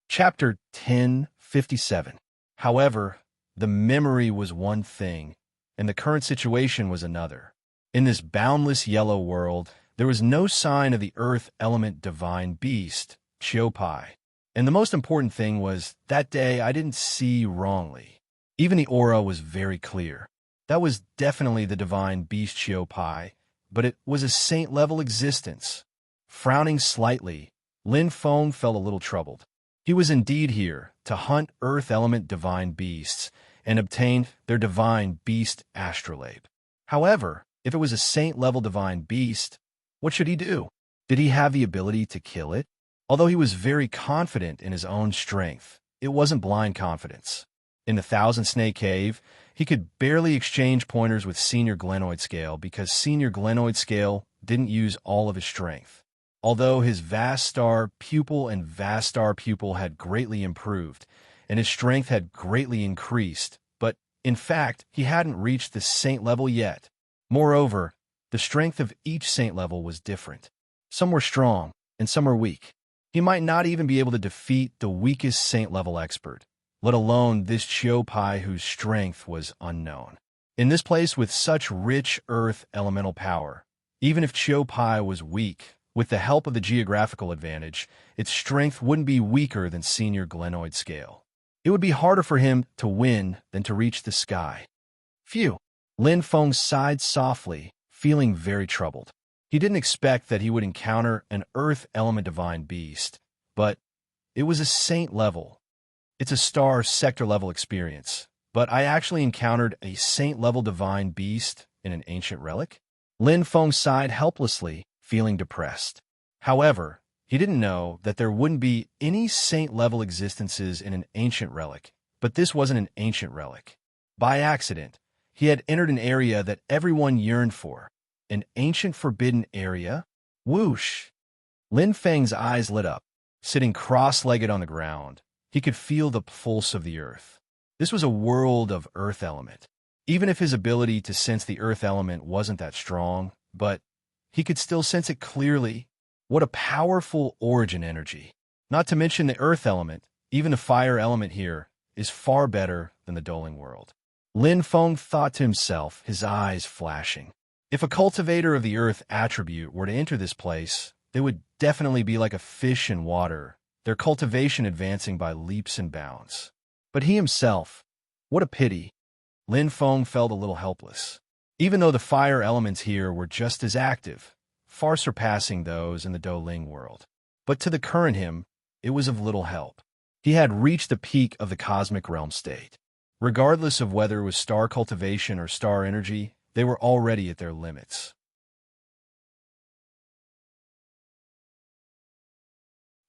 Chapter 1057. However, the memory was one thing, and the current situation was another. In this boundless yellow world, there was no sign of the earth element divine beast, Qiu Pai. And the most important thing was, that day I didn't see wrongly. Even the aura was very clear. That was definitely the divine beast Qiu Pai, but it was a saint-level existence. Frowning slightly, Lin Feng felt a little troubled. He was indeed here to hunt earth element divine beasts and obtain their divine beast astrolabe. However, if it was a saint-level divine beast, what should he do? Did he have the ability to kill it? Although he was very confident in his own strength, it wasn't blind confidence. In the Thousand Snake Cave, he could barely exchange pointers with Senior Glenoid Scale because Senior Glenoid Scale didn't use all of his strength. Although his Vast Star Pupil and Vast Star Pupil had greatly improved, and his strength had greatly increased, but, in fact, he hadn't reached the Saint level yet. Moreover, the strength of each Saint level was different. Some were strong, and some were weak. He might not even be able to defeat the weakest Saint level expert, let alone this Chiopai whose strength was unknown. In this place with such rich earth elemental power, even if Chiopai was weak, with the help of the geographical advantage, its strength wouldn't be weaker than Senior Glenoid Scale. It would be harder for him to win than to reach the sky. Phew! Lin Feng sighed softly, feeling very troubled. He didn't expect that he would encounter an Earth Element Divine Beast, but it was a Saint level. It's a Star Sector level experience, but I actually encountered a Saint level Divine Beast in an ancient relic? Lin Feng sighed helplessly, feeling depressed. However, he didn't know that there wouldn't be any Saint-level existences in an ancient relic, but this wasn't an ancient relic. By accident, he had entered an area that everyone yearned for. An ancient forbidden area? Whoosh! Lin Feng's eyes lit up. Sitting cross-legged on the ground, he could feel the pulse of the earth. This was a world of earth element. Even if his ability to sense the earth element wasn't that strong, but he could still sense it clearly. What a powerful origin energy. Not to mention the earth element, even the fire element here, is far better than the Doling world. Lin Feng thought to himself, his eyes flashing. If a cultivator of the earth attribute were to enter this place, they would definitely be like a fish in water, their cultivation advancing by leaps and bounds. But he himself, what a pity. Lin Feng felt a little helpless. Even though the fire elements here were just as active, far surpassing those in the Doling world. But to the current him, it was of little help. He had reached the peak of the cosmic realm state. Regardless of whether it was star cultivation or star energy, they were already at their limits.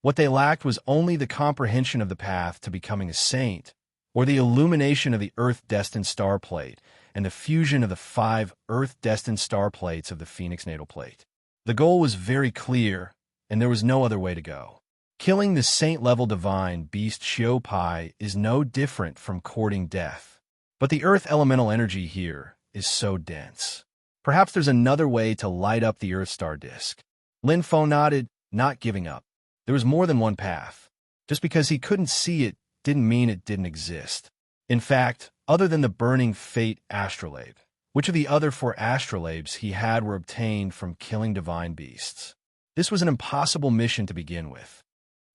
What they lacked was only the comprehension of the path to becoming a saint, or the illumination of the Earth-destined star plate, and the fusion of the 5 Earth-destined star plates of the Phoenix natal plate. The goal was very clear, and there was no other way to go. Killing the saint-level divine beast Xiao Pai is no different from courting death. But the Earth elemental energy here is so dense. Perhaps there's another way to light up the Earth star disk. Lin Feng nodded, not giving up. There was more than one path. Just because he couldn't see it didn't mean it didn't exist. In fact, other than the burning fate astrolabe, which of the other 4 astrolabes he had were obtained from killing divine beasts? This was an impossible mission to begin with.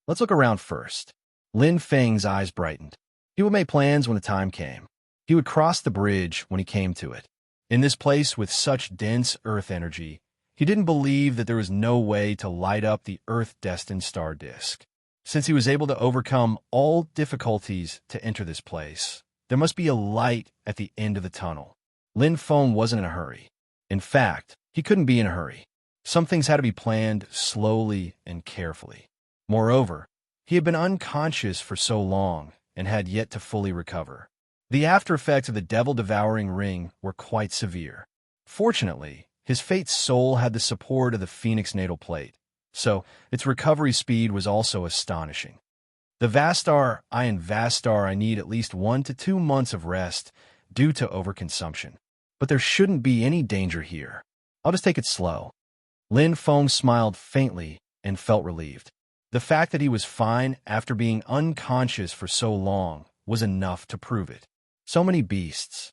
Let's look around first. Lin Feng's eyes brightened. He would make plans when the time came. He would cross the bridge when he came to it. In this place with such dense earth energy, he didn't believe that there was no way to light up the Earth-destined star disk. Since he was able to overcome all difficulties to enter this place, there must be a light at the end of the tunnel. Lin Feng wasn't in a hurry. In fact, he couldn't be in a hurry. Some things had to be planned slowly and carefully. Moreover, he had been unconscious for so long and had yet to fully recover. The after effects of the devil-devouring ring were quite severe. Fortunately, his fate's soul had the support of the Phoenix natal plate, so its recovery speed was also astonishing. The Vastar I need at least 1 to 2 months of rest due to overconsumption. But there shouldn't be any danger here. I'll just take it slow. Lin Feng smiled faintly and felt relieved. The fact that he was fine after being unconscious for so long was enough to prove it. So many beasts.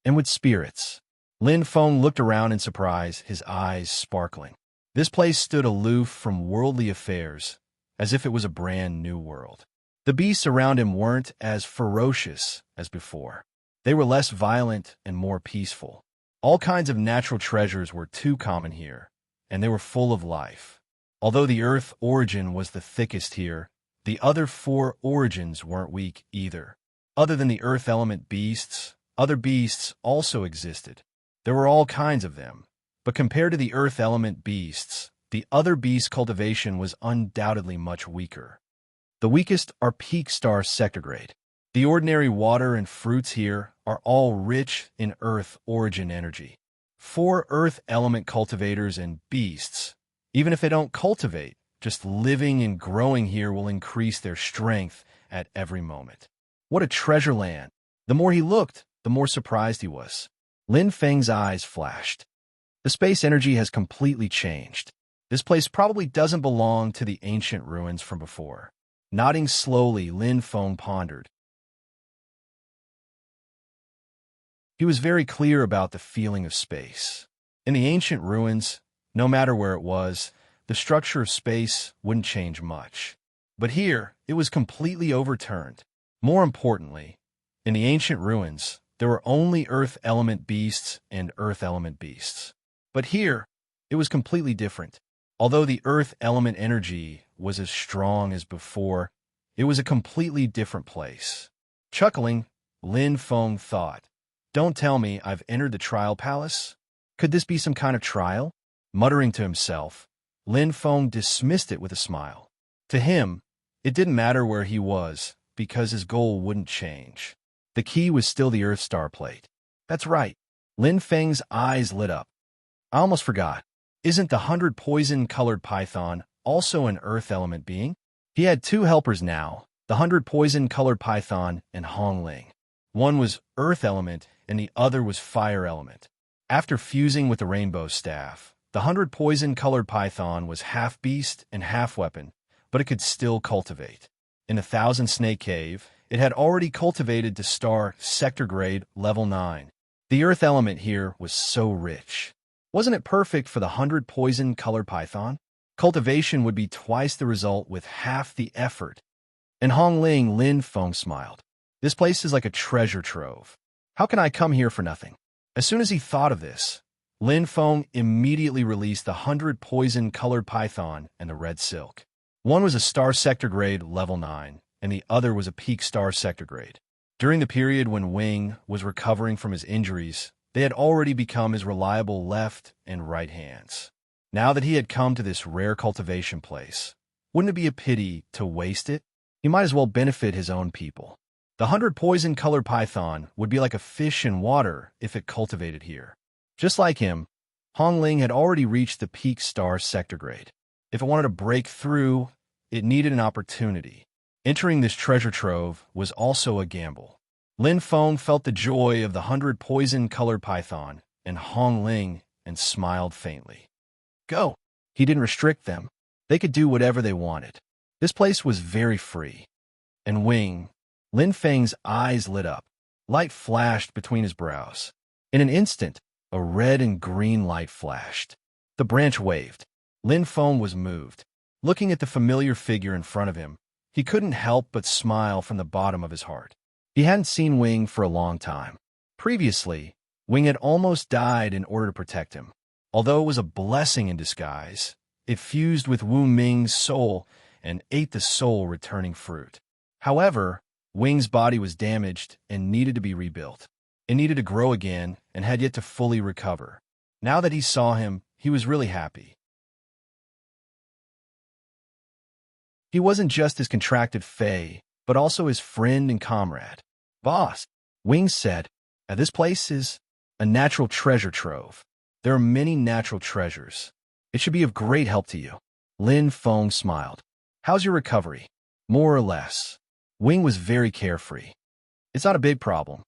And with spirits. Lin Feng looked around in surprise, his eyes sparkling. This place stood aloof from worldly affairs, as if it was a brand new world. The beasts around him weren't as ferocious as before. They were less violent and more peaceful. All kinds of natural treasures were too common here, and they were full of life. Although the Earth origin was the thickest here, the other 4 origins weren't weak either. Other than the Earth element beasts, other beasts also existed. There were all kinds of them, but compared to the Earth element beasts, the other beast cultivation was undoubtedly much weaker. The weakest are peak star sector grade. The ordinary water and fruits here are all rich in earth origin energy. 4 earth element cultivators and beasts. Even if they don't cultivate, just living and growing here will increase their strength at every moment. What a treasure land! The more he looked, the more surprised he was. Lin Feng's eyes flashed. The space energy has completely changed. This place probably doesn't belong to the ancient ruins from before. Nodding slowly, Lin Feng pondered. He was very clear about the feeling of space. In the ancient ruins, no matter where it was, the structure of space wouldn't change much. But here, it was completely overturned. More importantly, in the ancient ruins, there were only earth element beasts and earth element beasts. But here, it was completely different. Although the earth element energy was as strong as before, it was a completely different place. Chuckling, Lin Feng thought, "Don't tell me I've entered the trial palace? Could this be some kind of trial?" Muttering to himself, Lin Feng dismissed it with a smile. To him, it didn't matter where he was, because his goal wouldn't change. The key was still the Earth Star plate. That's right. Lin Feng's eyes lit up. I almost forgot. Isn't the 100 poison-colored python also an Earth element being? He had 2 helpers now, the 100 poison-colored python and Hong Ling. One was Earth element and the other was Fire element. After fusing with the rainbow staff, the 100 poison-colored python was half beast and half weapon, but it could still cultivate. In the Thousand Snake Cave, it had already cultivated to star sector grade level 9. The earth element here was so rich. Wasn't it perfect for the 100 poison-colored python? Cultivation would be twice the result with half the effort. And Hong Ling, Lin Feng smiled. This place is like a treasure trove. How can I come here for nothing? As soon as he thought of this, Lin Feng immediately released the 100 poison-colored python and the red silk. One was a star sector grade level 9, and the other was a peak star sector grade. During the period when Wing was recovering from his injuries, they had already become his reliable left and right hands. Now that he had come to this rare cultivation place, wouldn't it be a pity to waste it? He might as well benefit his own people. The 100 poison-colored python would be like a fish in water if it cultivated here. Just like him, Hong Ling had already reached the peak star sector grade. If it wanted to break through, it needed an opportunity. Entering this treasure trove was also a gamble. Lin Feng felt the joy of the 100 poison-colored python and Hong Ling and smiled faintly. Go! He didn't restrict them. They could do whatever they wanted. This place was very free. And Wing, Lin Feng's eyes lit up. Light flashed between his brows. In an instant, a red and green light flashed. The branch waved. Lin Feng was moved. Looking at the familiar figure in front of him, he couldn't help but smile from the bottom of his heart. He hadn't seen Wing for a long time. Previously, Wing had almost died in order to protect him. Although it was a blessing in disguise, it fused with Wu Ming's soul and ate the soul-returning fruit. However, Wing's body was damaged and needed to be rebuilt. It needed to grow again and had yet to fully recover. Now that he saw him, he was really happy. He wasn't just his contracted fae, but also his friend and comrade. Boss, Wing said, this place is a natural treasure trove. There are many natural treasures. It should be of great help to you. Lin Feng smiled. How's your recovery? More or less. Wing was very carefree. It's not a big problem.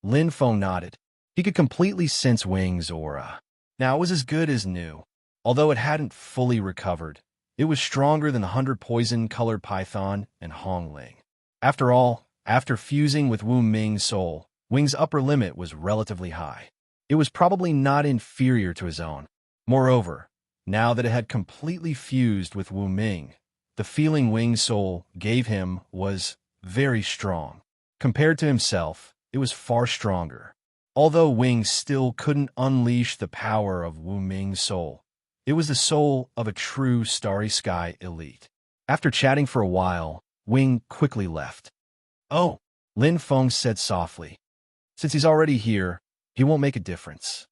Lin Feng nodded. He could completely sense Wing's aura. Now it was as good as new. Although it hadn't fully recovered, it was stronger than the 100 poison-colored python and Hong Ling. After all, after fusing with Wu Ming's soul, Wing's upper limit was relatively high. It was probably not inferior to his own. Moreover, now that it had completely fused with Wu Ming, the feeling Wing's soul gave him was very strong. Compared to himself, it was far stronger. Although Wing still couldn't unleash the power of Wu Ming's soul, it was the soul of a true Starry Sky elite. After chatting for a while, Wing quickly left. Oh, Lin Feng said softly. Since he's already here, he won't make a difference.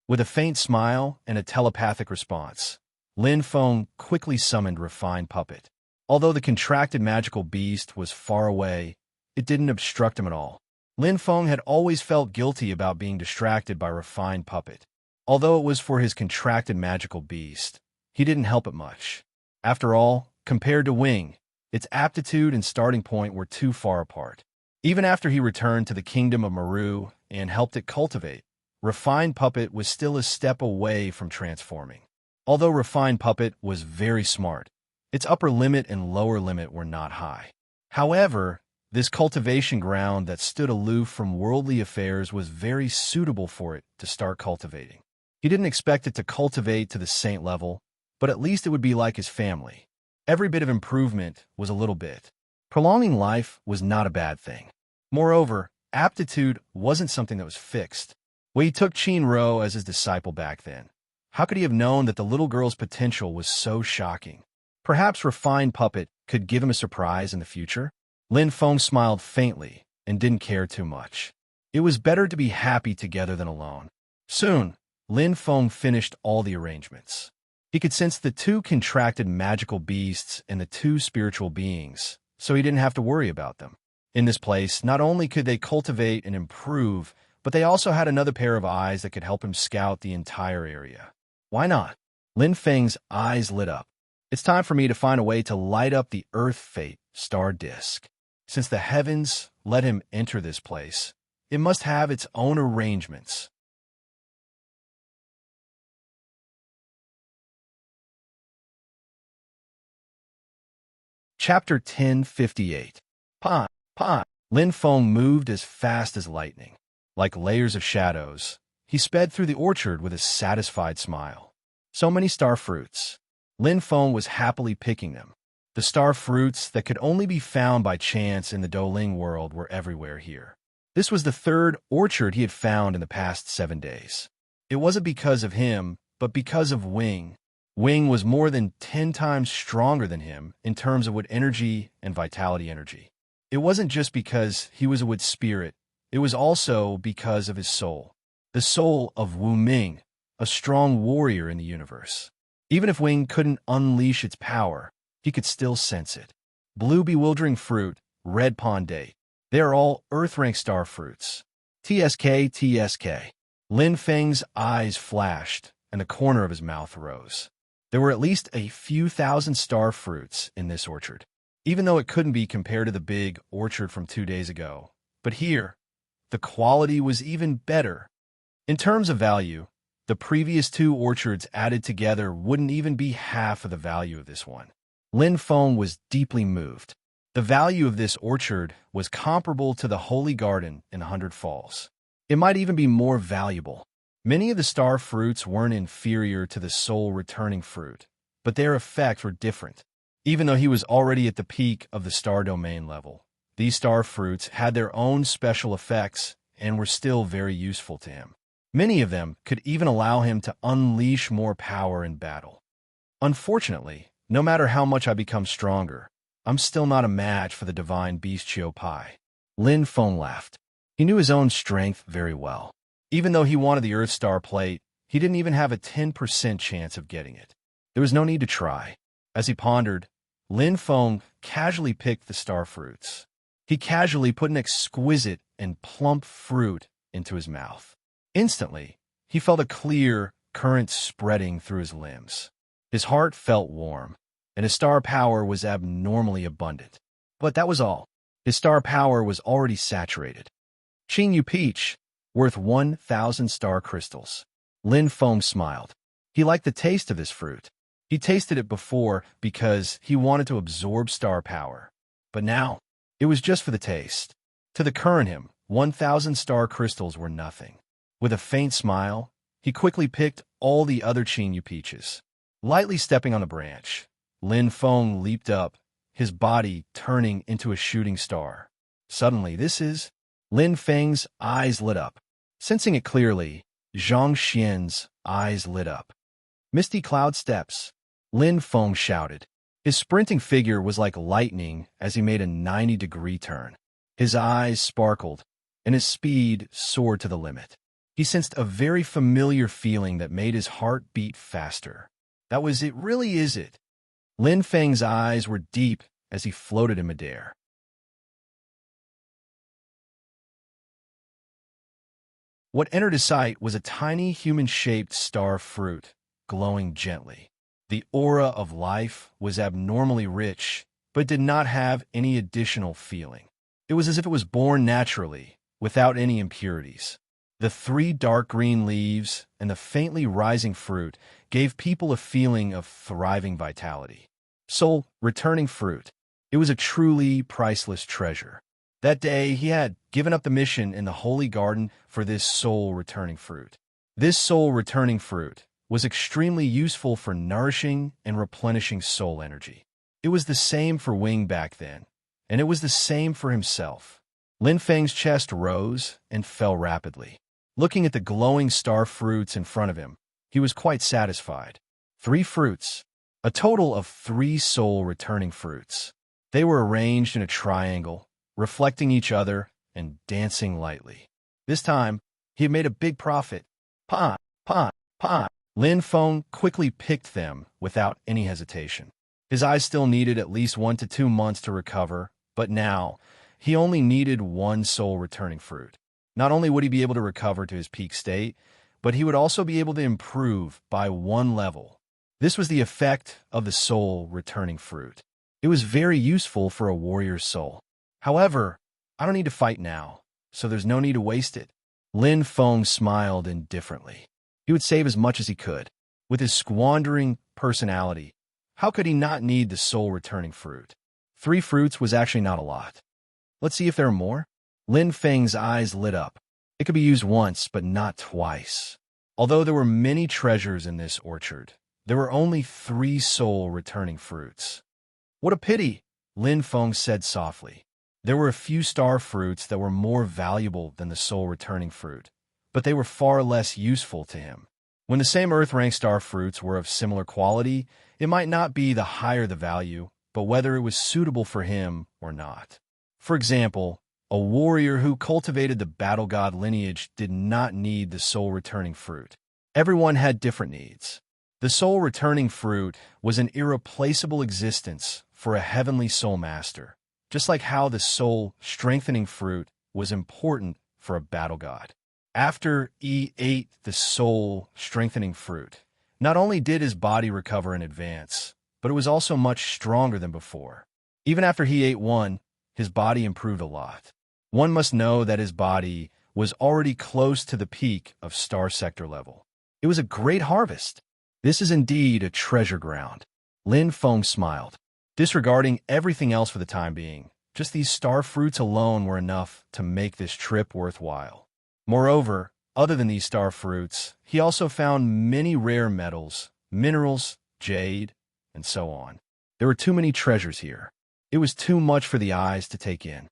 With a faint smile and a telepathic response, Lin Feng quickly summoned Refined Puppet. Although the contracted magical beast was far away, it didn't obstruct him at all. Lin Feng had always felt guilty about being distracted by Refined Puppet. Although it was for his contracted magical beast, he didn't help it much. After all, compared to Wing, its aptitude and starting point were too far apart. Even after he returned to the kingdom of Maru and helped it cultivate, Refined Puppet was still a step away from transforming. Although Refined Puppet was very smart, its upper limit and lower limit were not high. However, this cultivation ground that stood aloof from worldly affairs was very suitable for it to start cultivating. He didn't expect it to cultivate to the saint level, but at least it would be like his family. Every bit of improvement was a little bit. Prolonging life was not a bad thing. Moreover, aptitude wasn't something that was fixed. When he took Qin Ro as his disciple back then, how could he have known that the little girl's potential was so shocking? Perhaps Refined Puppet could give him a surprise in the future? Lin Feng smiled faintly and didn't care too much. It was better to be happy together than alone. Soon, Lin Feng finished all the arrangements. He could sense the two contracted magical beasts and the two spiritual beings, so he didn't have to worry about them. In this place, not only could they cultivate and improve, but they also had another pair of eyes that could help him scout the entire area. Why not? Lin Feng's eyes lit up. It's time for me to find a way to light up the Earth Fate star disk. Since the heavens let him enter this place, it must have its own arrangements. Chapter 1058. Pa. Lin Feng moved as fast as lightning. Like layers of shadows, he sped through the orchard with a satisfied smile. So many star fruits. Lin Feng was happily picking them. The star fruits that could only be found by chance in the Douling world were everywhere here. This was the third orchard he had found in the past 7 days. It wasn't because of him, but because of Wing. Wing was more than 10 times stronger than him in terms of wood energy and vitality energy. It wasn't just because he was a wood spirit, it was also because of his soul. The soul of Wu Ming, a strong warrior in the universe. Even if Wing couldn't unleash its power, he could still sense it. Blue bewildering fruit, red pond date. They are all Earth-rank star fruits. TSK. Lin Feng's eyes flashed, and the corner of his mouth rose. There were at least a few thousand star fruits in this orchard, even though it couldn't be compared to the big orchard from 2 days ago. But here, the quality was even better. In terms of value, the previous 2 orchards added together wouldn't even be half of the value of this one. Lin Feng was deeply moved. The value of this orchard was comparable to the Holy Garden in 100 Falls. It might even be more valuable. Many of the star fruits weren't inferior to the soul-returning fruit, but their effects were different. Even though he was already at the peak of the star domain level, these star fruits had their own special effects and were still very useful to him. Many of them could even allow him to unleash more power in battle. Unfortunately, no matter how much I become stronger, I'm still not a match for the divine beast Chiu Pai. Lin Feng laughed. He knew his own strength very well. Even though he wanted the Earth Star Plate, he didn't even have a 10% chance of getting it. There was no need to try. As he pondered, Lin Feng casually picked the star fruits. He casually put an exquisite and plump fruit into his mouth. Instantly, he felt a clear current spreading through his limbs. His heart felt warm, and his star power was abnormally abundant. But that was all. His star power was already saturated. Qingyu Peach, worth 1,000 star crystals. Lin Feng smiled. He liked the taste of this fruit. He tasted it before because he wanted to absorb star power. But now, it was just for the taste. To the current him, 1,000 star crystals were nothing. With a faint smile, he quickly picked all the other Qingyu peaches. Lightly stepping on the branch, Lin Feng leaped up, his body turning into a shooting star. Suddenly, Lin Feng's eyes lit up. Sensing it clearly, Zhang Xian's eyes lit up. Misty cloud steps, Lin Feng shouted. His sprinting figure was like lightning as he made a 90-degree turn. His eyes sparkled, and his speed soared to the limit. He sensed a very familiar feeling that made his heart beat faster. That was it, really is it. Lin Feng's eyes were deep as he floated in midair. What entered his sight was a tiny human-shaped star fruit, glowing gently. The aura of life was abnormally rich, but did not have any additional feeling. It was as if it was born naturally, without any impurities. The 3 dark green leaves and the faintly rising fruit gave people a feeling of thriving vitality. Soul returning fruit. It was a truly priceless treasure. That day, he had given up the mission in the holy garden for this soul-returning fruit. This soul-returning fruit was extremely useful for nourishing and replenishing soul energy. It was the same for Wing back then, and it was the same for himself. Lin Feng's chest rose and fell rapidly. Looking at the glowing star fruits in front of him, he was quite satisfied. 3 fruits, a total of 3 soul-returning fruits. They were arranged in a triangle, reflecting each other and dancing lightly. This time, he had made a big profit. Pa, pa, pa. Lin Feng quickly picked them without any hesitation. His eyes still needed at least 1 to 2 months to recover, but now, he only needed 1 soul-returning fruit. Not only would he be able to recover to his peak state, but he would also be able to improve by 1 level. This was the effect of the soul-returning fruit. It was very useful for a warrior's soul. However, I don't need to fight now, so there's no need to waste it. Lin Feng smiled indifferently. He would save as much as he could. With his squandering personality, how could he not need the soul-returning fruit? 3 fruits was actually not a lot. Let's see if there are more. Lin Feng's eyes lit up. It could be used once, but not twice. Although there were many treasures in this orchard, there were only 3 soul-returning fruits. What a pity, Lin Feng said softly. There were a few star fruits that were more valuable than the soul-returning fruit, but they were far less useful to him. When the same earth-rank star fruits were of similar quality, it might not be the higher the value, but whether it was suitable for him or not. For example, a warrior who cultivated the battle god lineage did not need the soul-returning fruit. Everyone had different needs. The soul-returning fruit was an irreplaceable existence for a heavenly soul master, just like how the soul-strengthening fruit was important for a battle god. After he ate the soul-strengthening fruit, not only did his body recover in advance, but it was also much stronger than before. Even after he ate one, his body improved a lot. One must know that his body was already close to the peak of star sector level. It was a great harvest. This is indeed a treasure ground. Lin Feng smiled. Disregarding everything else for the time being, just these star fruits alone were enough to make this trip worthwhile. Moreover, other than these star fruits, he also found many rare metals, minerals, jade, and so on. There were too many treasures here. It was too much for the eyes to take in.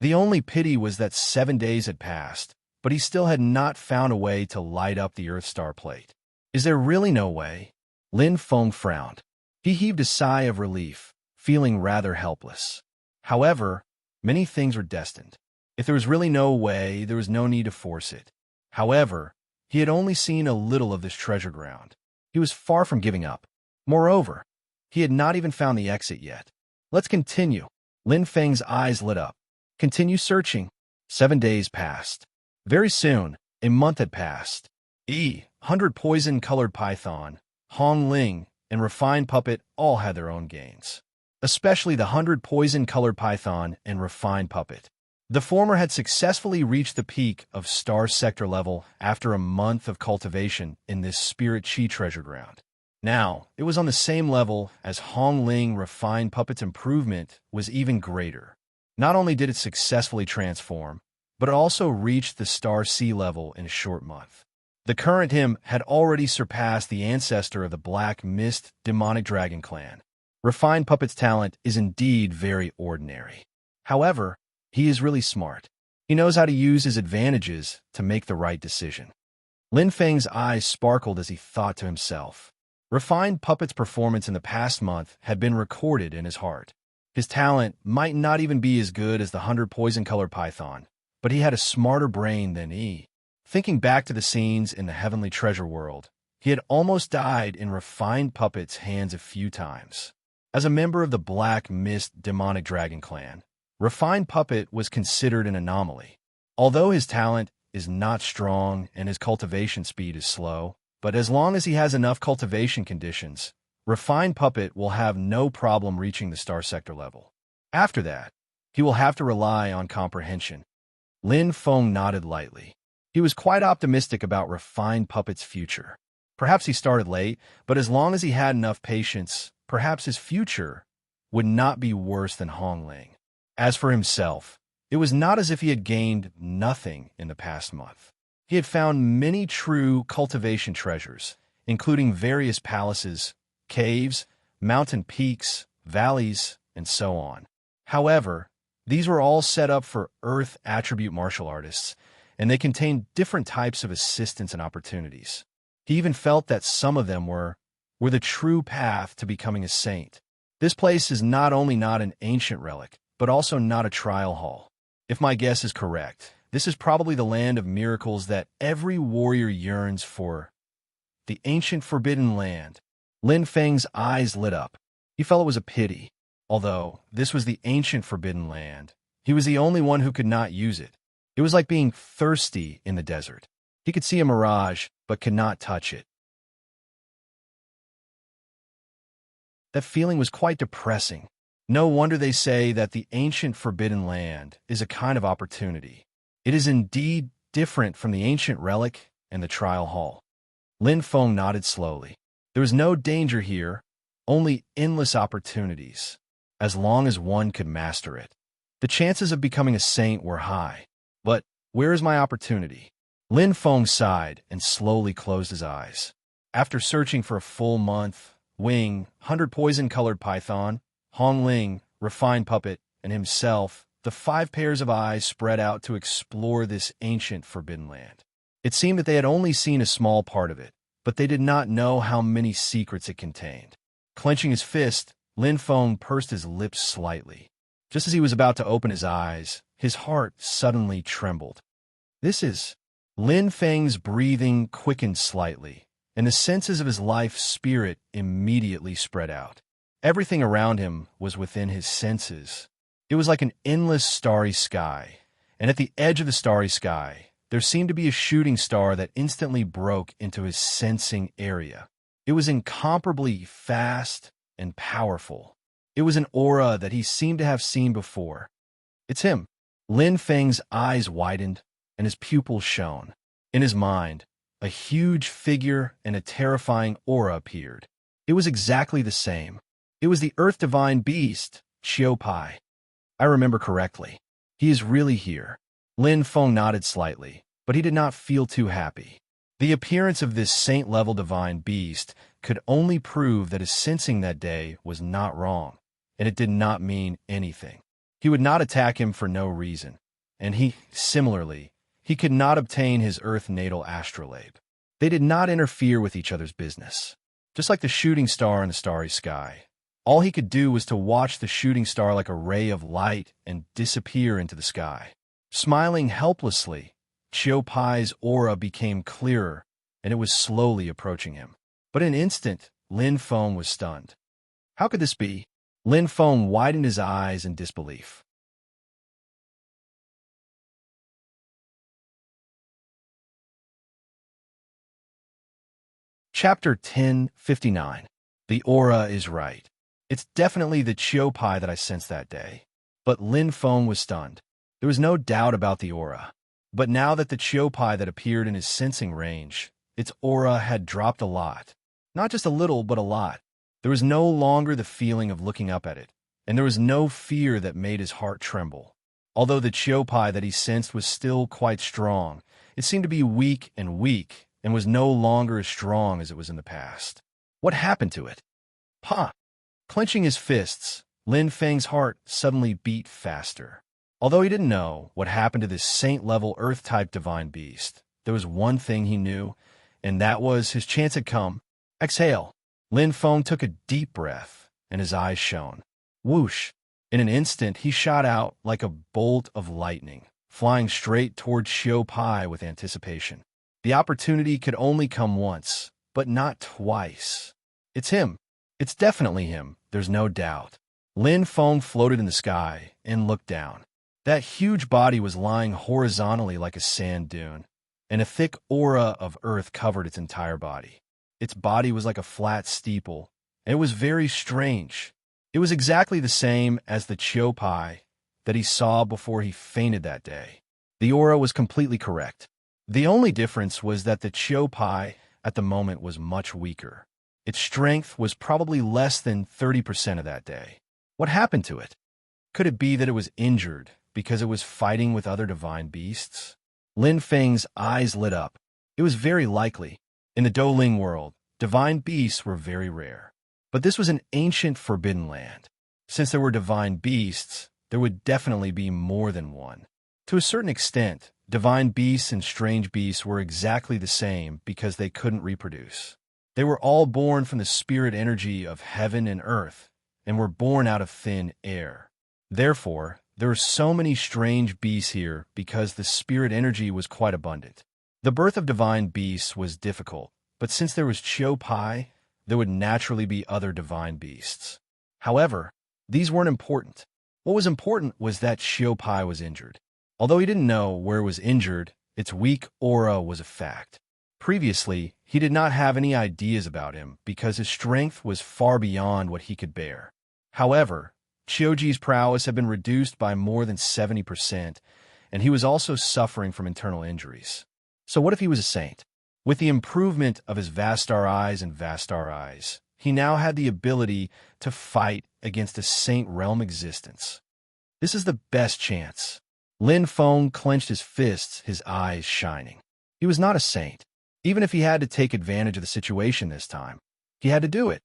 The only pity was that 7 days had passed, but he still had not found a way to light up the Earth star plate. Is there really no way? Lin Feng frowned. He heaved a sigh of relief, feeling rather helpless. However, many things were destined. If there was really no way, there was no need to force it. However, he had only seen a little of this treasure ground. He was far from giving up. Moreover, he had not even found the exit yet. Let's continue. Lin Feng's eyes lit up. Continue searching. 7 days passed. Very soon, a month had passed. 100 poison-colored python, Hong Ling, and refined puppet all had their own gains. Especially the 100 poison-colored python and refined puppet. The former had successfully reached the peak of star sector level after a month of cultivation in this spirit chi treasure ground. Now, it was on the same level as Hong Ling refined puppet's improvement was even greater. Not only did it successfully transform, but it also reached the star sea level in a short month. The current him had already surpassed the ancestor of the Black Mist demonic dragon clan. Refined puppet's talent is indeed very ordinary. However, he is really smart. He knows how to use his advantages to make the right decision. Lin Feng's eyes sparkled as he thought to himself. Refined puppet's performance in the past month had been recorded in his heart. His talent might not even be as good as the 100 poison-colored python, but he had a smarter brain than he. Thinking back to the scenes in the heavenly treasure world, he had almost died in refined puppet's hands a few times. As a member of the Black Mist demonic dragon clan, Refined Puppet was considered an anomaly. Although his talent is not strong and his cultivation speed is slow, but as long as he has enough cultivation conditions, Refined Puppet will have no problem reaching the star sector level. After that, he will have to rely on comprehension. Lin Feng nodded lightly. He was quite optimistic about Refined Puppet's future. Perhaps he started late, but as long as he had enough patience, perhaps his future would not be worse than Hongling. As for himself, it was not as if he had gained nothing in the past month. He had found many true cultivation treasures, including various palaces, caves, mountain peaks, valleys, and so on. However, these were all set up for Earth attribute martial artists, and they contained different types of assistance and opportunities. He even felt that some of them were the true path to becoming a saint. This place is not only not an ancient relic, but also not a trial hall. If my guess is correct, this is probably the land of miracles that every warrior yearns for. The ancient forbidden land. Lin Feng's eyes lit up. He felt it was a pity. Although this was the ancient forbidden land, he was the only one who could not use it. It was like being thirsty in the desert. He could see a mirage, but could not touch it. That feeling was quite depressing. No wonder they say that the ancient forbidden land is a kind of opportunity. It is indeed different from the ancient relic and the trial hall. Lin Feng nodded slowly. There was no danger here, only endless opportunities, as long as one could master it. The chances of becoming a saint were high. But where is my opportunity? Lin Feng sighed and slowly closed his eyes. After searching for a full month, Wing, 100 poison-colored python, Hongling, Refined Puppet, and himself, the 5 pairs of eyes spread out to explore this ancient forbidden land. It seemed that they had only seen a small part of it, but they did not know how many secrets it contained. Clenching his fist, Lin Feng pursed his lips slightly. Just as he was about to open his eyes, his heart suddenly trembled. Lin Feng's breathing quickened slightly, and the senses of his life spirit immediately spread out. Everything around him was within his senses. It was like an endless starry sky, and at the edge of the starry sky, there seemed to be a shooting star that instantly broke into his sensing area. It was incomparably fast and powerful. It was an aura that he seemed to have seen before. It's him. Lin Feng's eyes widened, and his pupils shone. In his mind, a huge figure and a terrifying aura appeared. It was exactly the same. It was the Earth Divine Beast, Qiu Pai. I remember correctly. He is really here. Lin Feng nodded slightly, but he did not feel too happy. The appearance of this saint-level divine beast could only prove that his sensing that day was not wrong, and it did not mean anything. He would not attack him for no reason, and similarly, he could not obtain his Earth-natal astrolabe. They did not interfere with each other's business. Just like the shooting star in the starry sky, all he could do was to watch the shooting star like a ray of light and disappear into the sky. Smiling helplessly, Qiu Pai's aura became clearer, and it was slowly approaching him. But in an instant, Lin Feng was stunned. How could this be? Lin Feng widened his eyes in disbelief. Chapter 1059. The aura is right. It's definitely the Qiu Pai that I sensed that day. But Lin Feng was stunned. There was no doubt about the aura. But now that the Qiu Pai that appeared in his sensing range, its aura had dropped a lot. Not just a little, but a lot. There was no longer the feeling of looking up at it, and there was no fear that made his heart tremble. Although the Qiu Pai that he sensed was still quite strong, it seemed to be weak, and was no longer as strong as it was in the past. What happened to it? Pa! Clenching his fists, Lin Feng's heart suddenly beat faster. Although he didn't know what happened to this saint-level Earth-type divine beast, there was one thing he knew, and that was his chance had come. Exhale. Lin Feng took a deep breath, and his eyes shone. Whoosh! In an instant, he shot out like a bolt of lightning, flying straight toward Qiu Pai with anticipation. The opportunity could only come once, but not twice. It's him. It's definitely him, there's no doubt. Lin Feng floated in the sky and looked down. That huge body was lying horizontally like a sand dune, and a thick aura of earth covered its entire body. Its body was like a flat steeple, and it was very strange. It was exactly the same as the Chiu Pai that he saw before he fainted that day. The aura was completely correct. The only difference was that the Chiu Pai at the moment was much weaker. Its strength was probably less than 30% of that day. What happened to it? Could it be that it was injured because it was fighting with other divine beasts? Lin Feng's eyes lit up. It was very likely. In the Douling world, divine beasts were very rare. But this was an ancient forbidden land. Since there were divine beasts, there would definitely be more than one. To a certain extent, divine beasts and strange beasts were exactly the same because they couldn't reproduce. They were all born from the spirit energy of heaven and earth, and were born out of thin air. Therefore, there were so many strange beasts here because the spirit energy was quite abundant. The birth of divine beasts was difficult, but since there was Chiu Pai, there would naturally be other divine beasts. However, these weren't important. What was important was that Chiu Pai was injured. Although he didn't know where it was injured, its weak aura was a fact. Previously, he did not have any ideas about him because his strength was far beyond what he could bear. However, Chioji's prowess had been reduced by more than 70%, and he was also suffering from internal injuries. So what if he was a saint? With the improvement of his Vastar eyes and Vastar eyes, he now had the ability to fight against a saint realm existence. This is the best chance. Lin Feng clenched his fists, his eyes shining. He was not a saint. Even if he had to take advantage of the situation this time, he had to do it.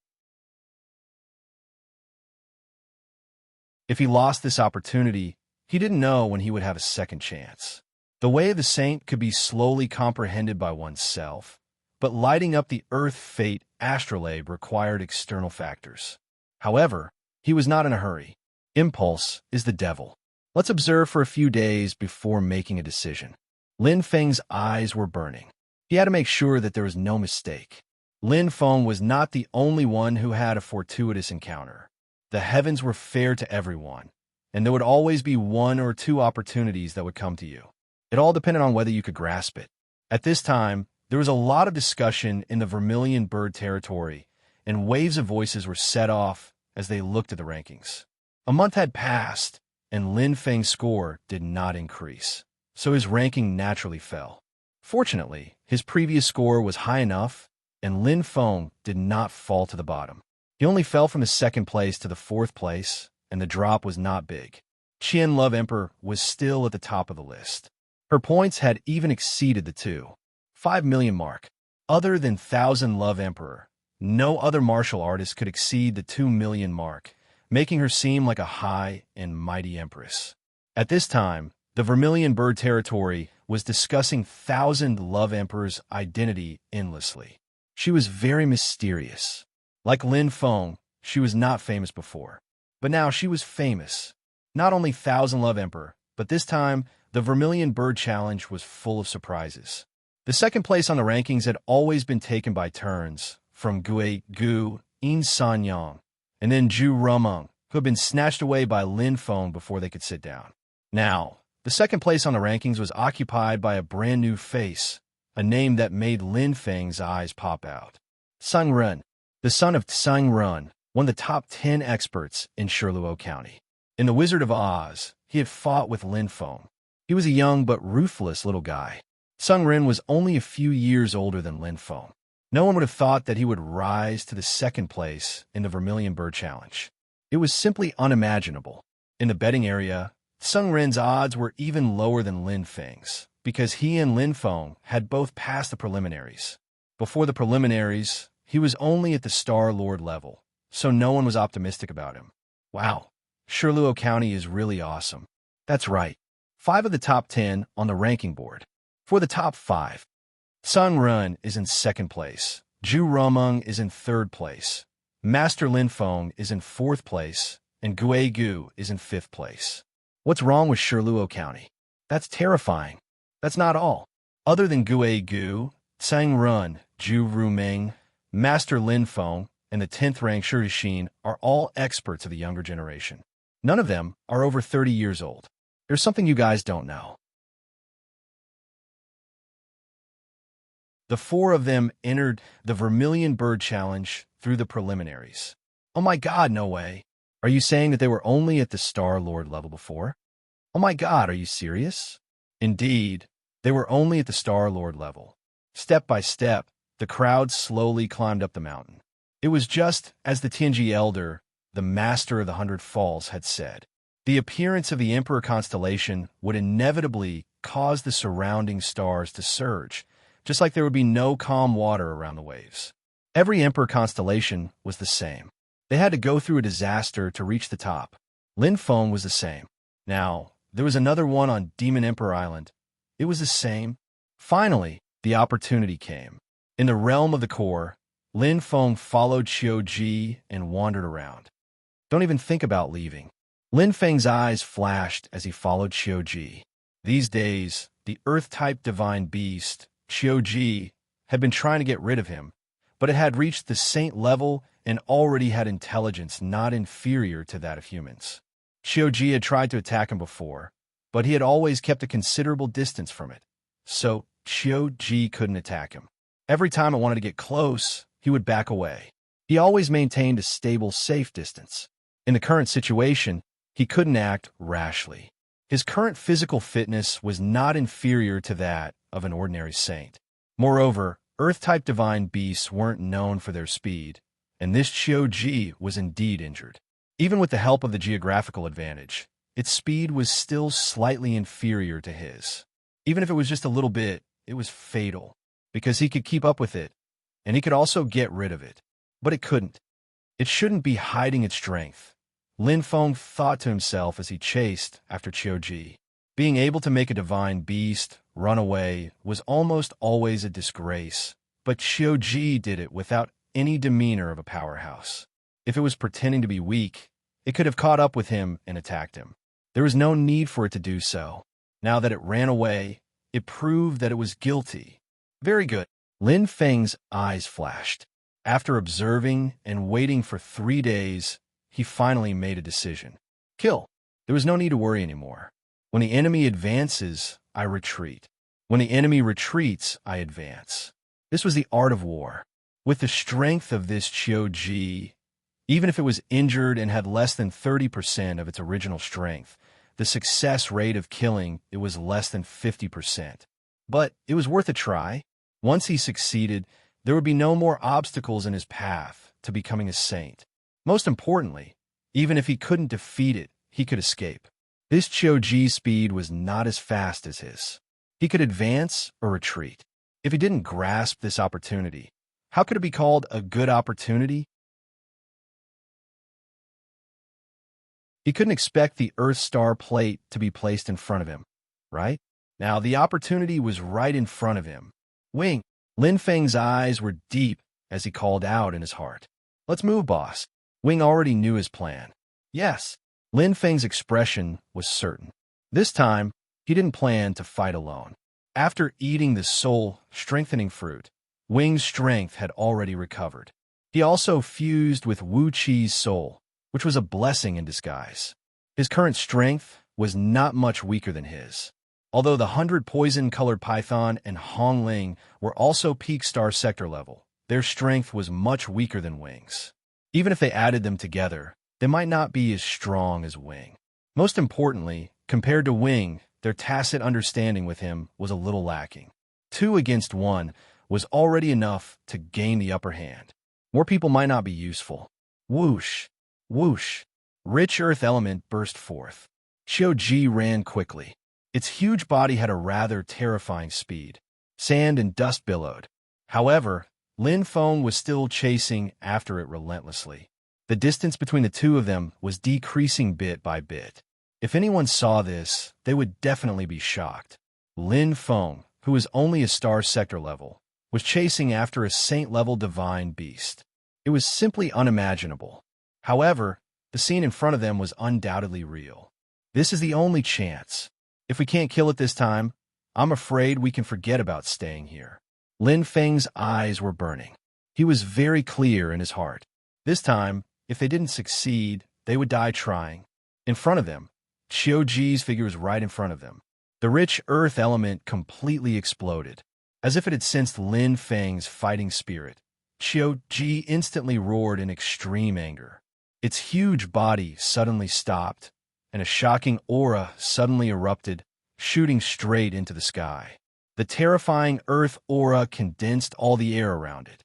If he lost this opportunity, he didn't know when he would have a second chance. The way of the saint could be slowly comprehended by oneself, but lighting up the earth fate Astral required external factors. However, he was not in a hurry. Impulse is the devil. Let's observe for a few days before making a decision. Lin Feng's eyes were burning. He had to make sure that there was no mistake. Lin Feng was not the only one who had a fortuitous encounter. The heavens were fair to everyone, and there would always be one or two opportunities that would come to you. It all depended on whether you could grasp it. At this time, there was a lot of discussion in the Vermilion Bird territory, and waves of voices were set off as they looked at the rankings. A month had passed, and Lin Feng's score did not increase, so his ranking naturally fell. Fortunately, his previous score was high enough, and Lin Feng did not fall to the bottom. He only fell from the second place to the fourth place, and the drop was not big. Qian Love Emperor was still at the top of the list. Her points had even exceeded the 5 million mark. Other than Thousand Love Emperor, no other martial artist could exceed the 2 million mark, making her seem like a high and mighty empress. At this time, the Vermilion Bird territory was discussing Thousand Love Emperor's identity endlessly. She was very mysterious. Like Lin Feng, she was not famous before. But now she was famous. Not only Thousand Love Emperor, but this time, the Vermilion Bird Challenge was full of surprises. The second place on the rankings had always been taken by turns, from Gui Gu, In San Yang, and then Zhu Rumeng, who had been snatched away by Lin Feng before they could sit down. Now, the second place on the rankings was occupied by a brand new face, a name that made Lin Feng's eyes pop out. Sung Ren, the son of Tsung Run, one of the top 10 experts in Shirluo County. In The Wizard of Oz, he had fought with Lin Feng. He was a young but ruthless little guy. Sung Ren was only a few years older than Lin Feng. No one would have thought that he would rise to the second place in the Vermilion Bird Challenge. It was simply unimaginable. In the betting area, Sung Ren's odds were even lower than Lin Feng's, because he and Lin Feng had both passed the preliminaries. Before the preliminaries, he was only at the Star Lord level, so no one was optimistic about him. Wow, Shirluo County is really awesome. That's right, 5 of the top 10 on the ranking board. For the top 5, Sung Run is in second place, Zhu Rumeng is in third place, Master Lin Feng is in fourth place, and Gui Gu is in fifth place. What's wrong with Shirluo County? That's terrifying. That's not all. Other than Gui Gu, Tsang Run, Zhu Rumeng, Master Lin Feng, and the 10th rank Shirishin are all experts of the younger generation. None of them are over 30 years old. There's something you guys don't know. The four of them entered the Vermilion Bird Challenge through the preliminaries. Oh my god, no way. Are you saying that they were only at the Star Lord level before? Oh my god, are you serious? Indeed, they were only at the Star Lord level. Step by step, the crowd slowly climbed up the mountain. It was just as the Tianji Elder, the master of the 100 Falls, had said. The appearance of the Emperor constellation would inevitably cause the surrounding stars to surge, just like there would be no calm water around the waves. Every Emperor constellation was the same. They had to go through a disaster to reach the top. Lin Feng was the same. Now, there was another one on Demon Emperor Island. It was the same. Finally, the opportunity came. In the realm of the core, Lin Feng followed Qiu Ji and wandered around. Don't even think about leaving. Lin Feng's eyes flashed as he followed Qiu Ji. These days, the Earth-type divine beast, Qiu Ji, had been trying to get rid of him, but it had reached the saint level and already had intelligence not inferior to that of humans. Qiu Ji had tried to attack him before, but he had always kept a considerable distance from it, so Qiu Ji couldn't attack him. Every time it wanted to get close, he would back away. He always maintained a stable, safe distance. In the current situation, he couldn't act rashly. His current physical fitness was not inferior to that of an ordinary saint. Moreover, Earth-type divine beasts weren't known for their speed, and this Qiu Ji was indeed injured. Even with the help of the geographical advantage, its speed was still slightly inferior to his. Even if it was just a little bit, it was fatal, because he could keep up with it, and he could also get rid of it. But it couldn't. It shouldn't be hiding its strength. Lin Feng thought to himself as he chased after Qiu Ji. Being able to make a divine beast run away was almost always a disgrace, but Qiu Ji did it without any demeanor of a powerhouse. If it was pretending to be weak, it could have caught up with him and attacked him. There was no need for it to do so. Now that it ran away, it proved that it was guilty. Very good. Lin Feng's eyes flashed. After observing and waiting for 3 days, he finally made a decision. Kill. There was no need to worry anymore. When the enemy advances, I retreat. When the enemy retreats, I advance. This was the art of war. With the strength of this Qiu Ji, even if it was injured and had less than 30% of its original strength, the success rate of killing it was less than 50%. But it was worth a try. Once he succeeded, there would be no more obstacles in his path to becoming a saint. Most importantly, even if he couldn't defeat it, he could escape. This Qiu Ji's speed was not as fast as his. He could advance or retreat. If he didn't grasp this opportunity, how could it be called a good opportunity? He couldn't expect the Earth Star plate to be placed in front of him, right? Now, the opportunity was right in front of him. Wing. Lin Feng's eyes were deep as he called out in his heart. Let's move, boss. Wing already knew his plan. Yes. Lin Feng's expression was certain. This time, he didn't plan to fight alone. After eating the soul-strengthening fruit, Wing's strength had already recovered. He also fused with Wu Qi's soul, which was a blessing in disguise. His current strength was not much weaker than his. Although the 100 poison-colored python and Hong Ling were also peak star sector level, their strength was much weaker than Wing's. Even if they added them together, they might not be as strong as Wing. Most importantly, compared to Wing, their tacit understanding with him was a little lacking. 2 against 1 was already enough to gain the upper hand. More people might not be useful. Whoosh! Whoosh! Rich earth element burst forth. Qiu Ji ran quickly. Its huge body had a rather terrifying speed. Sand and dust billowed. However, Lin Feng was still chasing after it relentlessly. The distance between the two of them was decreasing bit by bit. If anyone saw this, they would definitely be shocked. Lin Feng, who was only a star sector level, was chasing after a saint-level divine beast. It was simply unimaginable. However, the scene in front of them was undoubtedly real. This is the only chance. If we can't kill it this time, I'm afraid we can forget about staying here. Lin Feng's eyes were burning. He was very clear in his heart. This time, if they didn't succeed, they would die trying. In front of them, Qiuji's figure was right in front of them. The rich earth element completely exploded. As if it had sensed Lin Feng's fighting spirit, Qiuji instantly roared in extreme anger. Its huge body suddenly stopped, and a shocking aura suddenly erupted, shooting straight into the sky. The terrifying earth aura condensed all the air around it.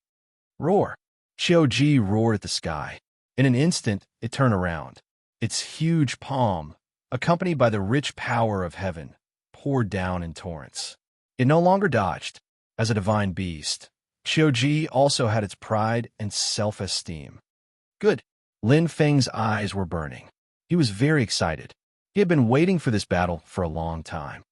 Roar! Qiuji roared at the sky. In an instant, it turned around. Its huge palm, accompanied by the rich power of heaven, poured down in torrents. It no longer dodged. As a divine beast, Qiuji also had its pride and self-esteem. Good. Lin Feng's eyes were burning. He was very excited. He had been waiting for this battle for a long time.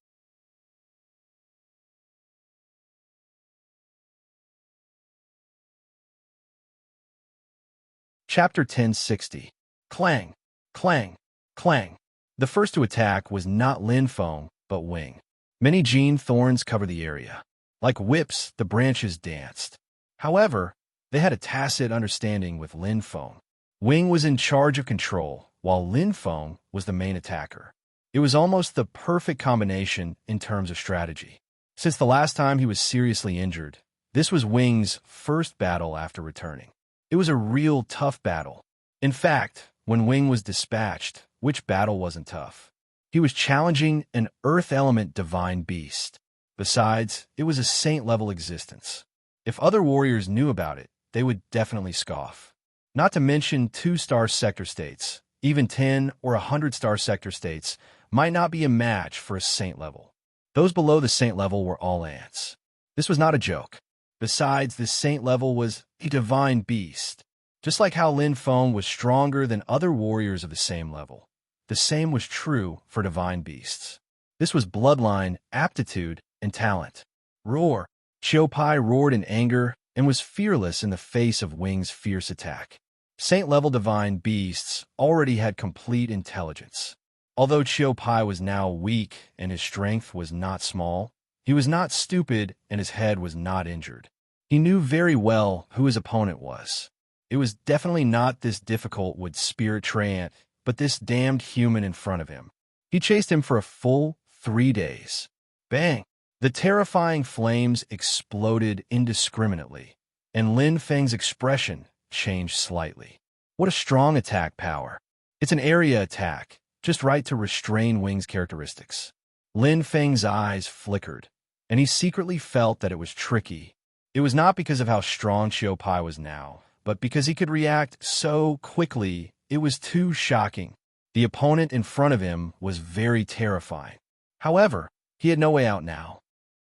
Chapter 1060. Clang, clang, clang. The first to attack was not Lin Feng, but Wing. Many Jin thorns covered the area. Like whips, the branches danced. However, they had a tacit understanding with Lin Feng. Wing was in charge of control, while Lin Feng was the main attacker. It was almost the perfect combination in terms of strategy. Since the last time he was seriously injured, this was Wing's first battle after returning. It was a real tough battle. In fact, when Wing was dispatched, which battle wasn't tough? He was challenging an earth element divine beast. Besides, it was a saint-level existence. If other warriors knew about it, they would definitely scoff. Not to mention 2-star sector states. Even 10 or 100-star sector states might not be a match for a saint level. Those below the saint level were all ants. This was not a joke. Besides, this saint level was a divine beast. Just like how Lin Feng was stronger than other warriors of the same level. The same was true for divine beasts. This was bloodline, aptitude, and talent. Roar! Qiupai roared in anger and was fearless in the face of Wing's fierce attack. Saint-level divine beasts already had complete intelligence. Although Qiupai was now weak and his strength was not small, he was not stupid and his head was not injured. He knew very well who his opponent was. It was definitely not this difficult wood spirit treant, but this damned human in front of him. He chased him for a full 3 days. Bang! The terrifying flames exploded indiscriminately, and Lin Feng's expression changed slightly. What a strong attack power. It's an area attack, just right to restrain Wing's characteristics. Lin Feng's eyes flickered, and he secretly felt that it was tricky. It was not because of how strong Qiupai was now, but because he could react so quickly, it was too shocking. The opponent in front of him was very terrifying. However, he had no way out now.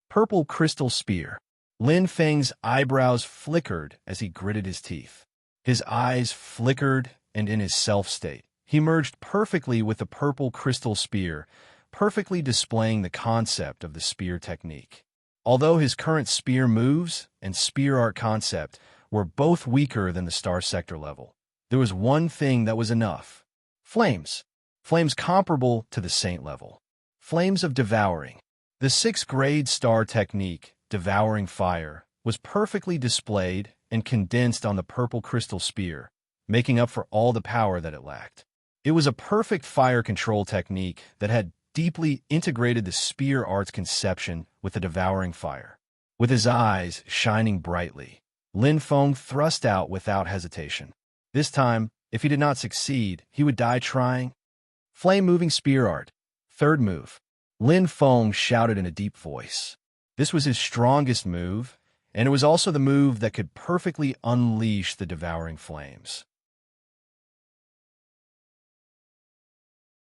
Purple crystal spear. Lin Feng's eyebrows flickered as he gritted his teeth. His eyes flickered, and in his self-state, he merged perfectly with the purple crystal spear, perfectly displaying the concept of the spear technique. Although his current spear moves and spear art concept were both weaker than the star sector level, there was one thing that was enough. Flames. Flames comparable to the saint level. Flames of devouring. The 6th grade star technique, devouring fire, was perfectly displayed and condensed on the purple crystal spear, making up for all the power that it lacked. It was a perfect fire control technique that had deeply integrated the spear art's conception with the devouring fire. With his eyes shining brightly, Lin Feng thrust out without hesitation. This time, if he did not succeed, he would die trying. Flame-moving spear art. 3rd move. Lin Feng shouted in a deep voice. This was his strongest move, and it was also the move that could perfectly unleash the devouring flames.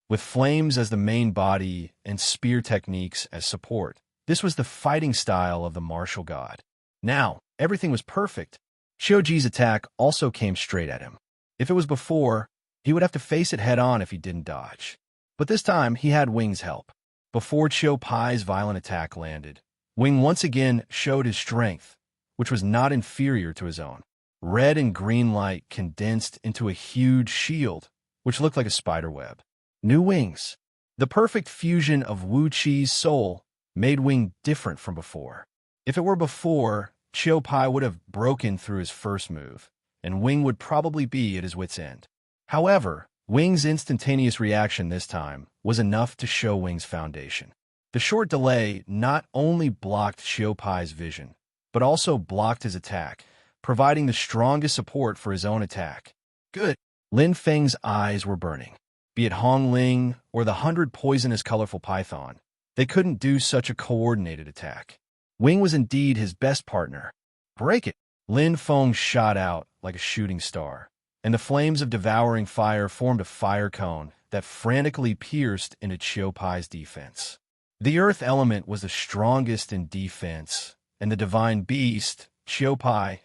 With flames as the main body and spear techniques as support, this was the fighting style of the martial god. Now, everything was perfect. Qiuji's attack also came straight at him. If it was before, he would have to face it head-on if he didn't dodge. But this time, he had Wing's help. Before Qiupai's violent attack landed, Wing once again showed his strength, which was not inferior to his own. Red and green light condensed into a huge shield, which looked like a spider web. New wings. The perfect fusion of Wu Qi's soul made Wing different from before. If it were before, Qiupai would have broken through his first move. and Wing would probably be at his wit's end. However, Wing's instantaneous reaction this time was enough to show Wing's foundation. The short delay not only blocked Xiaopai's vision, but also blocked his attack, providing the strongest support for his own attack. Good. Lin Feng's eyes were burning. Be it Hong Ling or the 100 poisonous colorful python, they couldn't do such a coordinated attack. Wing was indeed his best partner. Break it! Lin Feng shot out like a shooting star, and the flames of devouring fire formed a fire cone that frantically pierced into Xiaopai's defense. The earth element was the strongest in defense, and the divine beast, Xiaopai,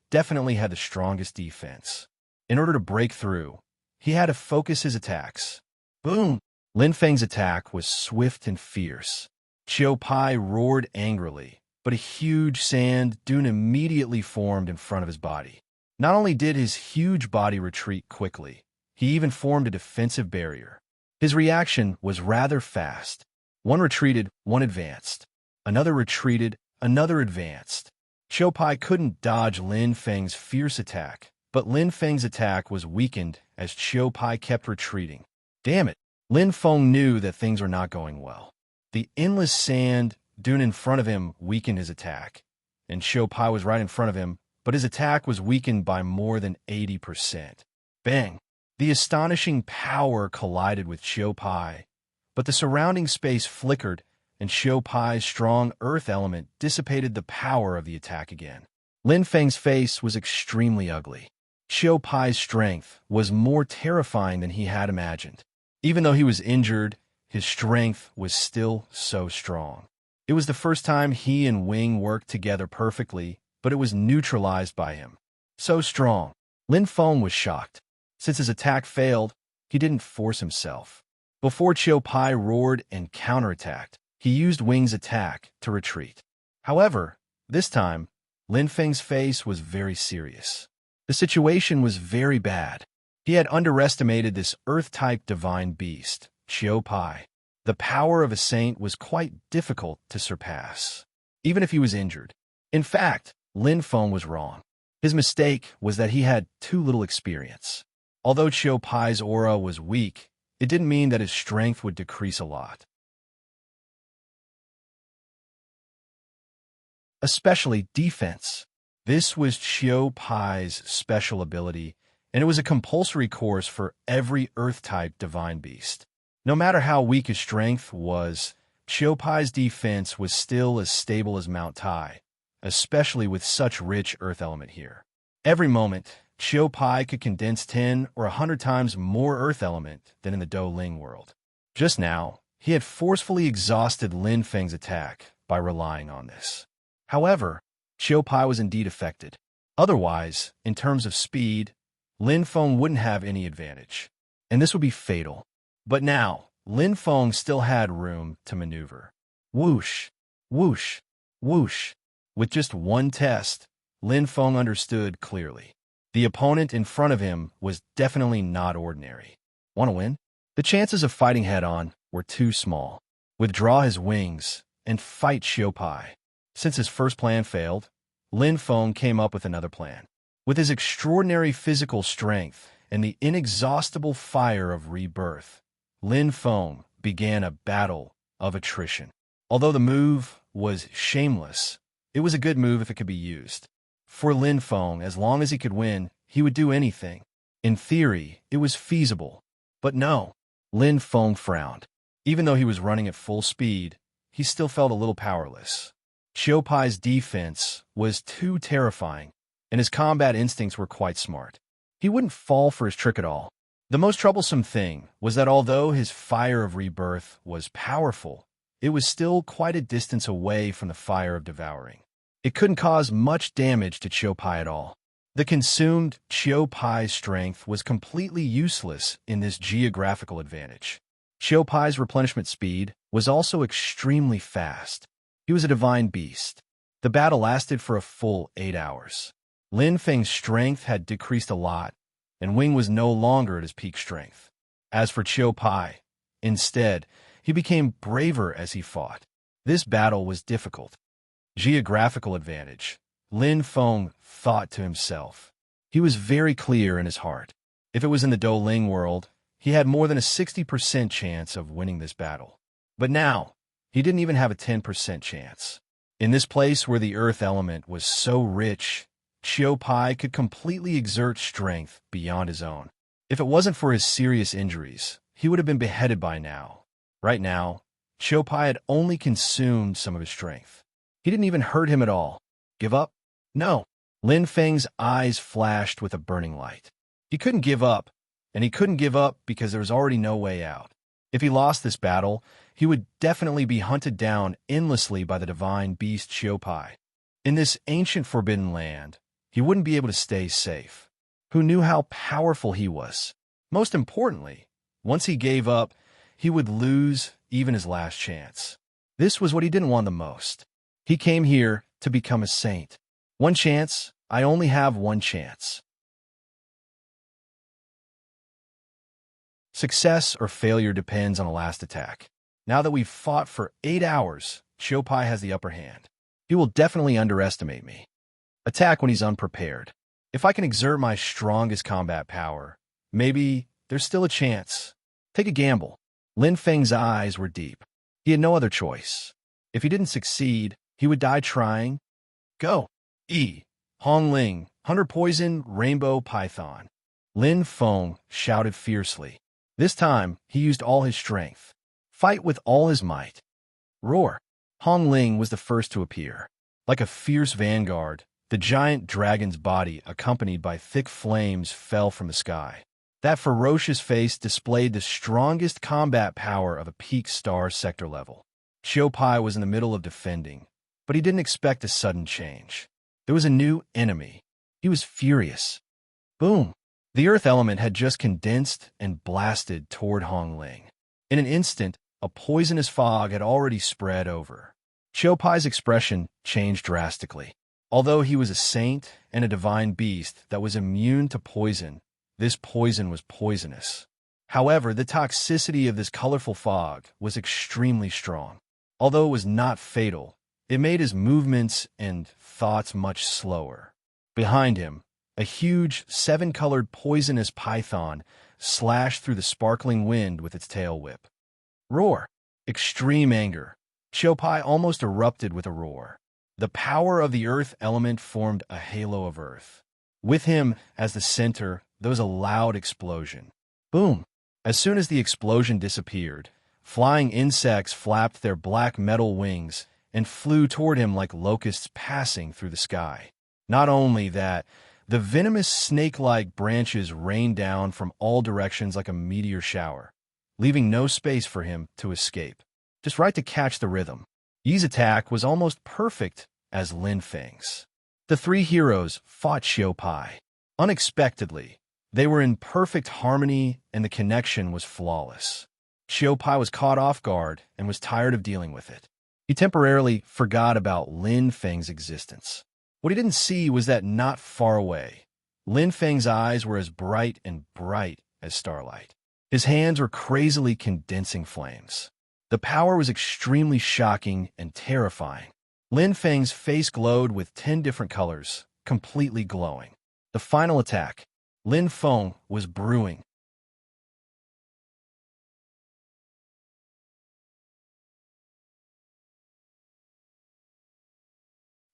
definitely had the strongest defense. In order to break through, he had to focus his attacks. Boom! Lin Feng's attack was swift and fierce. Xiaopai roared angrily, but a huge sand dune immediately formed in front of his body. Not only did his huge body retreat quickly, he even formed a defensive barrier. His reaction was rather fast. One retreated, one advanced. Another retreated, another advanced. Xiaopai couldn't dodge Lin Feng's fierce attack, but Lin Feng's attack was weakened as Xiaopai kept retreating. Damn it! Lin Feng knew that things were not going well. The endless sand dune in front of him weakened his attack, and Xiaopai was right in front of him, but his attack was weakened by more than 80%. Bang! The astonishing power collided with Xiaopai, but the surrounding space flickered, and Xiaopai's strong earth element dissipated the power of the attack again. Lin Feng's face was extremely ugly. Xiaopai's strength was more terrifying than he had imagined. Even though he was injured, his strength was still so strong. It was the first time he and Wing worked together perfectly, but it was neutralized by him. So strong. Lin Feng was shocked. Since his attack failed, he didn't force himself. Before Xiaopai roared and counterattacked, he used Wing's attack to retreat. However, this time, Lin Feng's face was very serious. The situation was very bad. He had underestimated this Earth-type divine beast, Xiaopai. The power of a saint was quite difficult to surpass, even if he was injured. In fact, Lin Feng was wrong. His mistake was that he had too little experience. Although Xiaopai's aura was weak, it didn't mean that his strength would decrease a lot. Especially defense. This was Xiaopai's special ability, and it was a compulsory course for every Earth-type divine beast. No matter how weak his strength was, Xiaopai's defense was still as stable as Mount Tai, especially with such rich Earth element here. Every moment, Xiaopai could condense 10 or 100 times more Earth element than in the Douling world. Just now, he had forcefully exhausted Lin Feng's attack by relying on this. However, Xiaopai was indeed affected. Otherwise, in terms of speed, Lin Feng wouldn't have any advantage, and this would be fatal. But now, Lin Feng still had room to maneuver. Whoosh, whoosh, whoosh. With just one test, Lin Feng understood clearly. The opponent in front of him was definitely not ordinary. Want to win? The chances of fighting head-on were too small. Withdraw his wings and fight Xiaopai. Since his first plan failed, Lin Feng came up with another plan. With his extraordinary physical strength and the inexhaustible fire of rebirth, Lin Feng began a battle of attrition. Although the move was shameless, it was a good move if it could be used. For Lin Feng, as long as he could win, he would do anything. In theory, it was feasible. But no, Lin Feng frowned. Even though he was running at full speed, he still felt a little powerless. Xiaopai's defense was too terrifying, and his combat instincts were quite smart. He wouldn't fall for his trick at all. The most troublesome thing was that although his fire of rebirth was powerful, it was still quite a distance away from the fire of devouring. It couldn't cause much damage to Xiaopai at all. The consumed Xiaopai's strength was completely useless in this geographical advantage. Xiaopai's replenishment speed was also extremely fast. He was a divine beast. The battle lasted for a full 8 hours. Lin Feng's strength had decreased a lot, and Wing was no longer at his peak strength. As for Xiaopai, instead, he became braver as he fought. This battle was difficult. Geographical advantage. Lin Feng thought to himself. He was very clear in his heart. If it was in the Doling world, he had more than a 60% chance of winning this battle. But now, he didn't even have a 10% chance. In this place where the earth element was so rich, Chiu Pai could completely exert strength beyond his own. If it wasn't for his serious injuries, he would have been beheaded by now. Right now, Chiu Pai had only consumed some of his strength. He didn't even hurt him at all. Give up? No. Lin Feng's eyes flashed with a burning light. He couldn't give up, and he couldn't give up because there was already no way out. If he lost this battle, he would definitely be hunted down endlessly by the divine beast Chiu Pai. In this ancient forbidden land, he wouldn't be able to stay safe. Who knew how powerful he was? Most importantly, once he gave up, he would lose even his last chance. This was what he didn't want the most. He came here to become a saint. One chance. I only have one chance. Success or failure depends on the last attack. Now that we've fought for 8 hours, Chiu Pai has the upper hand. He will definitely underestimate me. Attack when he's unprepared. If I can exert my strongest combat power, maybe there's still a chance. Take a gamble. Lin Feng's eyes were deep. He had no other choice. If he didn't succeed, he would die trying. Go. Hong Ling, Hunter Poison, Rainbow Python. Lin Feng shouted fiercely. This time, he used all his strength. Fight with all his might. Roar. Hong Ling was the first to appear. Like a fierce vanguard, the giant dragon's body, accompanied by thick flames, fell from the sky. That ferocious face displayed the strongest combat power of a peak star sector level. Chiu Pai was in the middle of defending, but he didn't expect a sudden change. There was a new enemy. He was furious. Boom! The earth element had just condensed and blasted toward Hong Ling. In an instant, a poisonous fog had already spread over. Chiu Pai's expression changed drastically. Although he was a saint and a divine beast that was immune to poison, this poison was poisonous. However, the toxicity of this colorful fog was extremely strong. Although it was not fatal, it made his movements and thoughts much slower. Behind him, a huge, 7-colored poisonous python slashed through the sparkling wind with its tail whip. Roar! Extreme anger. Chiu Pai almost erupted with a roar. The power of the earth element formed a halo of earth. With him as the center, there was a loud explosion. Boom! As soon as the explosion disappeared, flying insects flapped their black metal wings and flew toward him like locusts passing through the sky. Not only that, the venomous snake-like branches rained down from all directions like a meteor shower, leaving no space for him to escape. Just right to catch the rhythm. Yi's attack was almost perfect as Lin Feng's. The three heroes fought Chiu Pai. Unexpectedly, they were in perfect harmony and the connection was flawless. Chiu Pai was caught off guard and was tired of dealing with it. He temporarily forgot about Lin Feng's existence. What he didn't see was that not far away, Lin Feng's eyes were as bright as starlight. His hands were crazily condensing flames. The power was extremely shocking and terrifying. Lin Feng's face glowed with 10 different colors, completely glowing. The final attack. Lin Feng was brewing.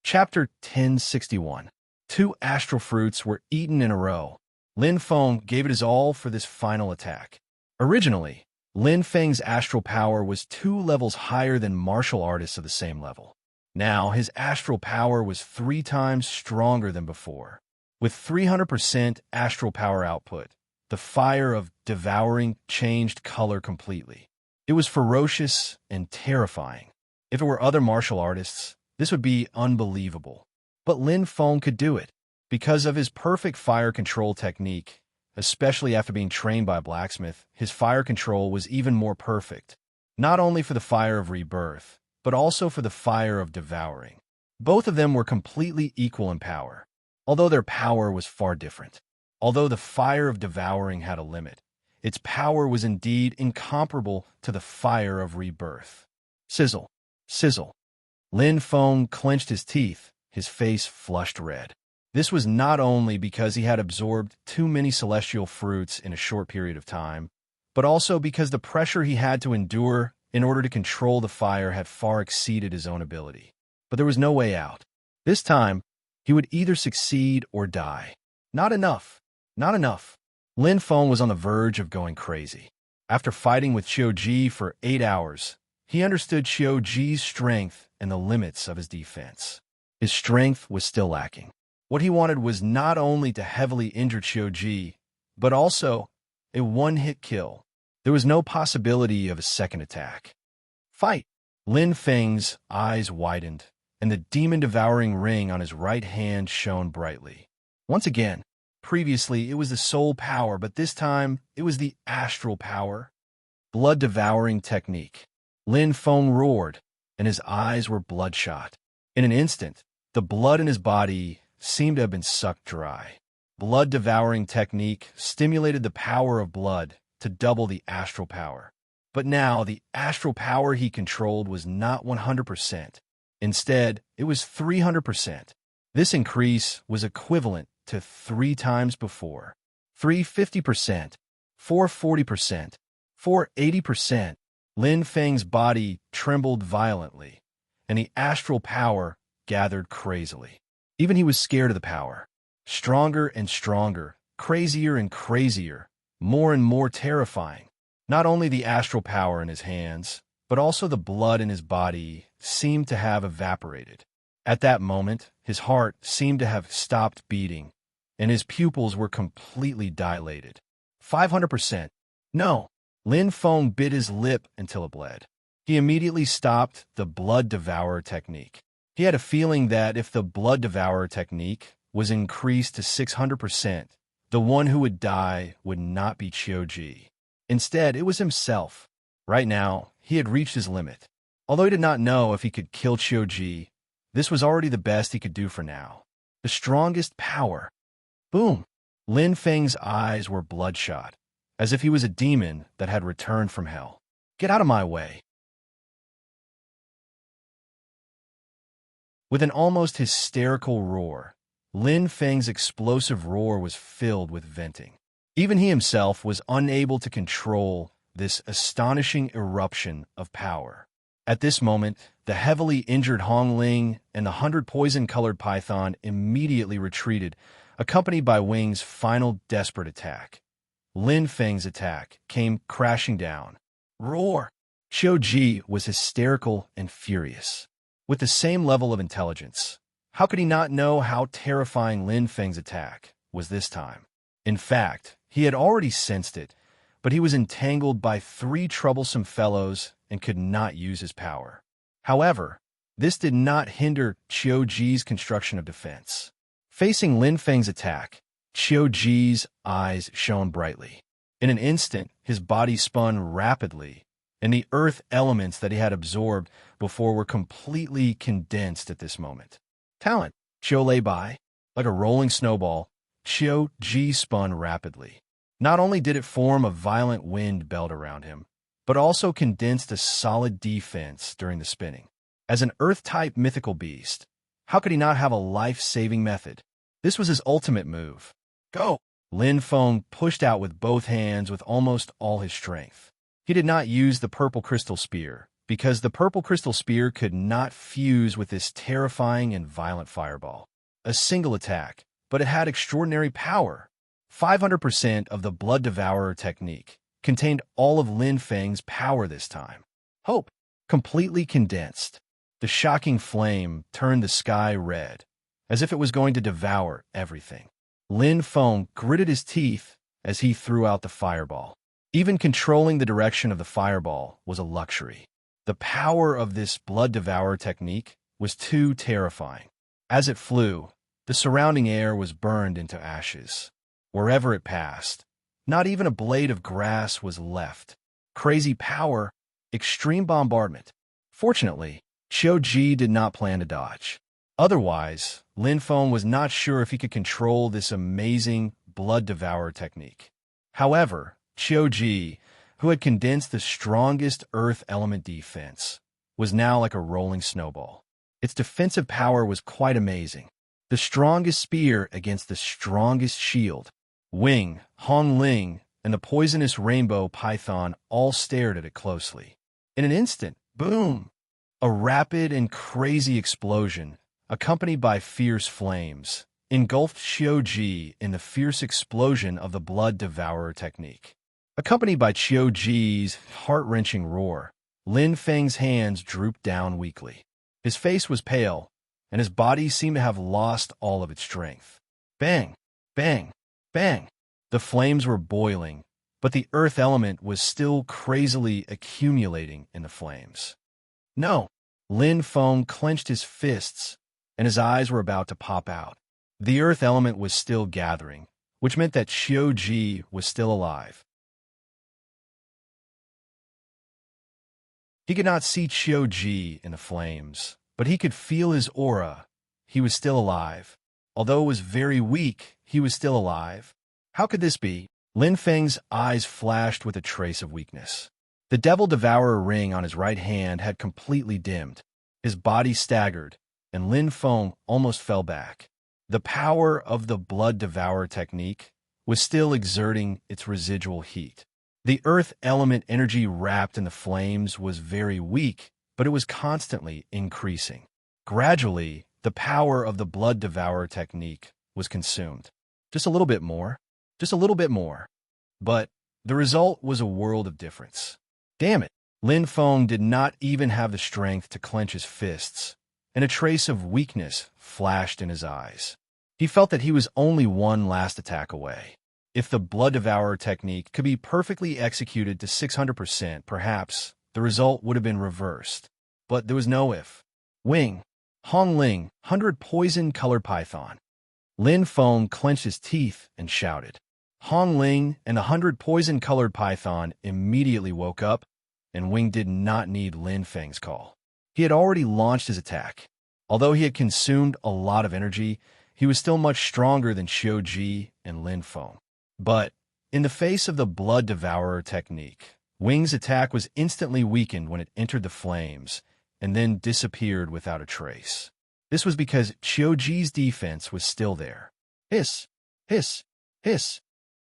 Chapter 1061. 2 astral fruits were eaten in a row. Lin Feng gave it his all for this final attack. Originally, Lin Feng's astral power was 2 levels higher than martial artists of the same level. Now, his astral power was 3 times stronger than before. With 300% astral power output, the fire of devouring changed color completely. It was ferocious and terrifying. If it were other martial artists, this would be unbelievable. But Lin Feng could do it. Because of his perfect fire control technique, especially after being trained by a blacksmith, his fire control was even more perfect. Not only for the fire of rebirth, but also for the fire of devouring. Both of them were completely equal in power, although their power was far different. Although the fire of devouring had a limit, its power was indeed incomparable to the fire of rebirth. Sizzle, sizzle. Lin Feng clenched his teeth, his face flushed red. This was not only because he had absorbed too many celestial fruits in a short period of time, but also because the pressure he had to endure in order to control the fire had far exceeded his own ability. But there was no way out. This time, he would either succeed or die. Not enough. Not enough. Lin Feng was on the verge of going crazy. After fighting with Qiu Ji for 8 hours, he understood Qiu Ji's strength and the limits of his defense. His strength was still lacking. What he wanted was not only to heavily injure Qiu Ji, but also a one-hit kill. There was no possibility of a second attack. Fight! Lin Feng's eyes widened, and the demon-devouring ring on his right hand shone brightly. Once again, previously it was the soul power, but this time it was the astral power. Blood-devouring technique. Lin Feng roared, and his eyes were bloodshot. In an instant, the blood in his body seemed to have been sucked dry. Blood-devouring technique stimulated the power of blood to double the astral power. But now the astral power he controlled was not 100%. Instead, it was 300%. This increase was equivalent to 3 times before. 350%, 440%, 480%. Lin Feng's body trembled violently, and the astral power gathered crazily. Even he was scared of the power. Stronger and stronger, crazier and crazier, more and more terrifying. Not only the astral power in his hands, but also the blood in his body seemed to have evaporated. At that moment, his heart seemed to have stopped beating, and his pupils were completely dilated. 500%. No. Lin Feng bit his lip until it bled. He immediately stopped the blood devourer technique. He had a feeling that if the blood devourer technique was increased to 600%, the one who would die would not be Qiu Ji. Instead, it was himself. Right now, he had reached his limit. Although he did not know if he could kill Qiu Ji, this was already the best he could do for now. The strongest power. Boom! Lin Feng's eyes were bloodshot, as if he was a demon that had returned from hell. Get out of my way. With an almost hysterical roar, Lin Feng's explosive roar was filled with venting. Even he himself was unable to control this astonishing eruption of power. At this moment, the heavily injured Hong Ling and the 100 poison-colored python immediately retreated, accompanied by Wing's final desperate attack. Lin Feng's attack came crashing down. Roar! Qiu Ji was hysterical and furious. With the same level of intelligence, how could he not know how terrifying Lin Feng's attack was this time? In fact, he had already sensed it, but he was entangled by 3 troublesome fellows and could not use his power. However, this did not hinder Qiu Ji's construction of defense. Facing Lin Feng's attack, Qiu Ji's eyes shone brightly. In an instant, his body spun rapidly, and the earth elements that he had absorbed before were completely condensed at this moment. Talent. Qiu lay by. Like a rolling snowball, Qiu Ji spun rapidly. Not only did it form a violent wind belt around him, but also condensed a solid defense during the spinning. As an Earth-type mythical beast, how could he not have a life-saving method? This was his ultimate move. Go! Lin Feng pushed out with both hands with almost all his strength. He did not use the purple crystal spear, because the purple crystal spear could not fuse with this terrifying and violent fireball. A single attack, but it had extraordinary power. 500% of the blood devourer technique contained all of Lin Feng's power this time. Hope, completely condensed. The shocking flame turned the sky red, as if it was going to devour everything. Lin Feng gritted his teeth as he threw out the fireball. Even controlling the direction of the fireball was a luxury. The power of this blood devourer technique was too terrifying. As it flew, the surrounding air was burned into ashes. Wherever it passed, not even a blade of grass was left. Crazy power, extreme bombardment. Fortunately, Qiu Ji did not plan to dodge. Otherwise, Lin Feng was not sure if he could control this amazing blood devourer technique. However, Qiu Ji, who had condensed the strongest earth element defense, was now like a rolling snowball. Its defensive power was quite amazing. The strongest spear against the strongest shield. Wing, Hong Ling, and the poisonous rainbow python all stared at it closely. In an instant, boom! A rapid and crazy explosion, accompanied by fierce flames, engulfed Xiao in the fierce explosion of the blood devourer technique. Accompanied by Xiao heart-wrenching roar, Lin Feng's hands drooped down weakly. His face was pale, and his body seemed to have lost all of its strength. Bang! Bang! Bang! The flames were boiling, but the earth element was still crazily accumulating in the flames. No! Lin Feng clenched his fists, and his eyes were about to pop out. The earth element was still gathering, which meant that Xiao was still alive. He could not see Xiao in the flames, but he could feel his aura. He was still alive. Although it was very weak, he was still alive. How could this be? Lin Feng's eyes flashed with a trace of weakness. The Devil Devourer ring on his right hand had completely dimmed. His body staggered, and Lin Feng almost fell back. The power of the Blood Devourer technique was still exerting its residual heat. The earth element energy wrapped in the flames was very weak, but it was constantly increasing. Gradually, the power of the Blood Devourer technique was consumed. Just a little bit more. Just a little bit more. But the result was a world of difference. Damn it! Lin Feng did not even have the strength to clench his fists, and a trace of weakness flashed in his eyes. He felt that he was only one last attack away. If the Blood Devourer technique could be perfectly executed to 600%, perhaps the result would have been reversed. But there was no if. Wing, Hong Ling, 100 poison-colored python. Lin Feng clenched his teeth and shouted. Hong Ling and 100 poison-colored python immediately woke up, and Wing did not need Lin Feng's call. He had already launched his attack. Although he had consumed a lot of energy, he was still much stronger than Xiao and Lin Feng. But in the face of the Blood Devourer technique, Wing's attack was instantly weakened when it entered the flames and then disappeared without a trace. This was because Xiao defense was still there. Hiss, hiss, hiss.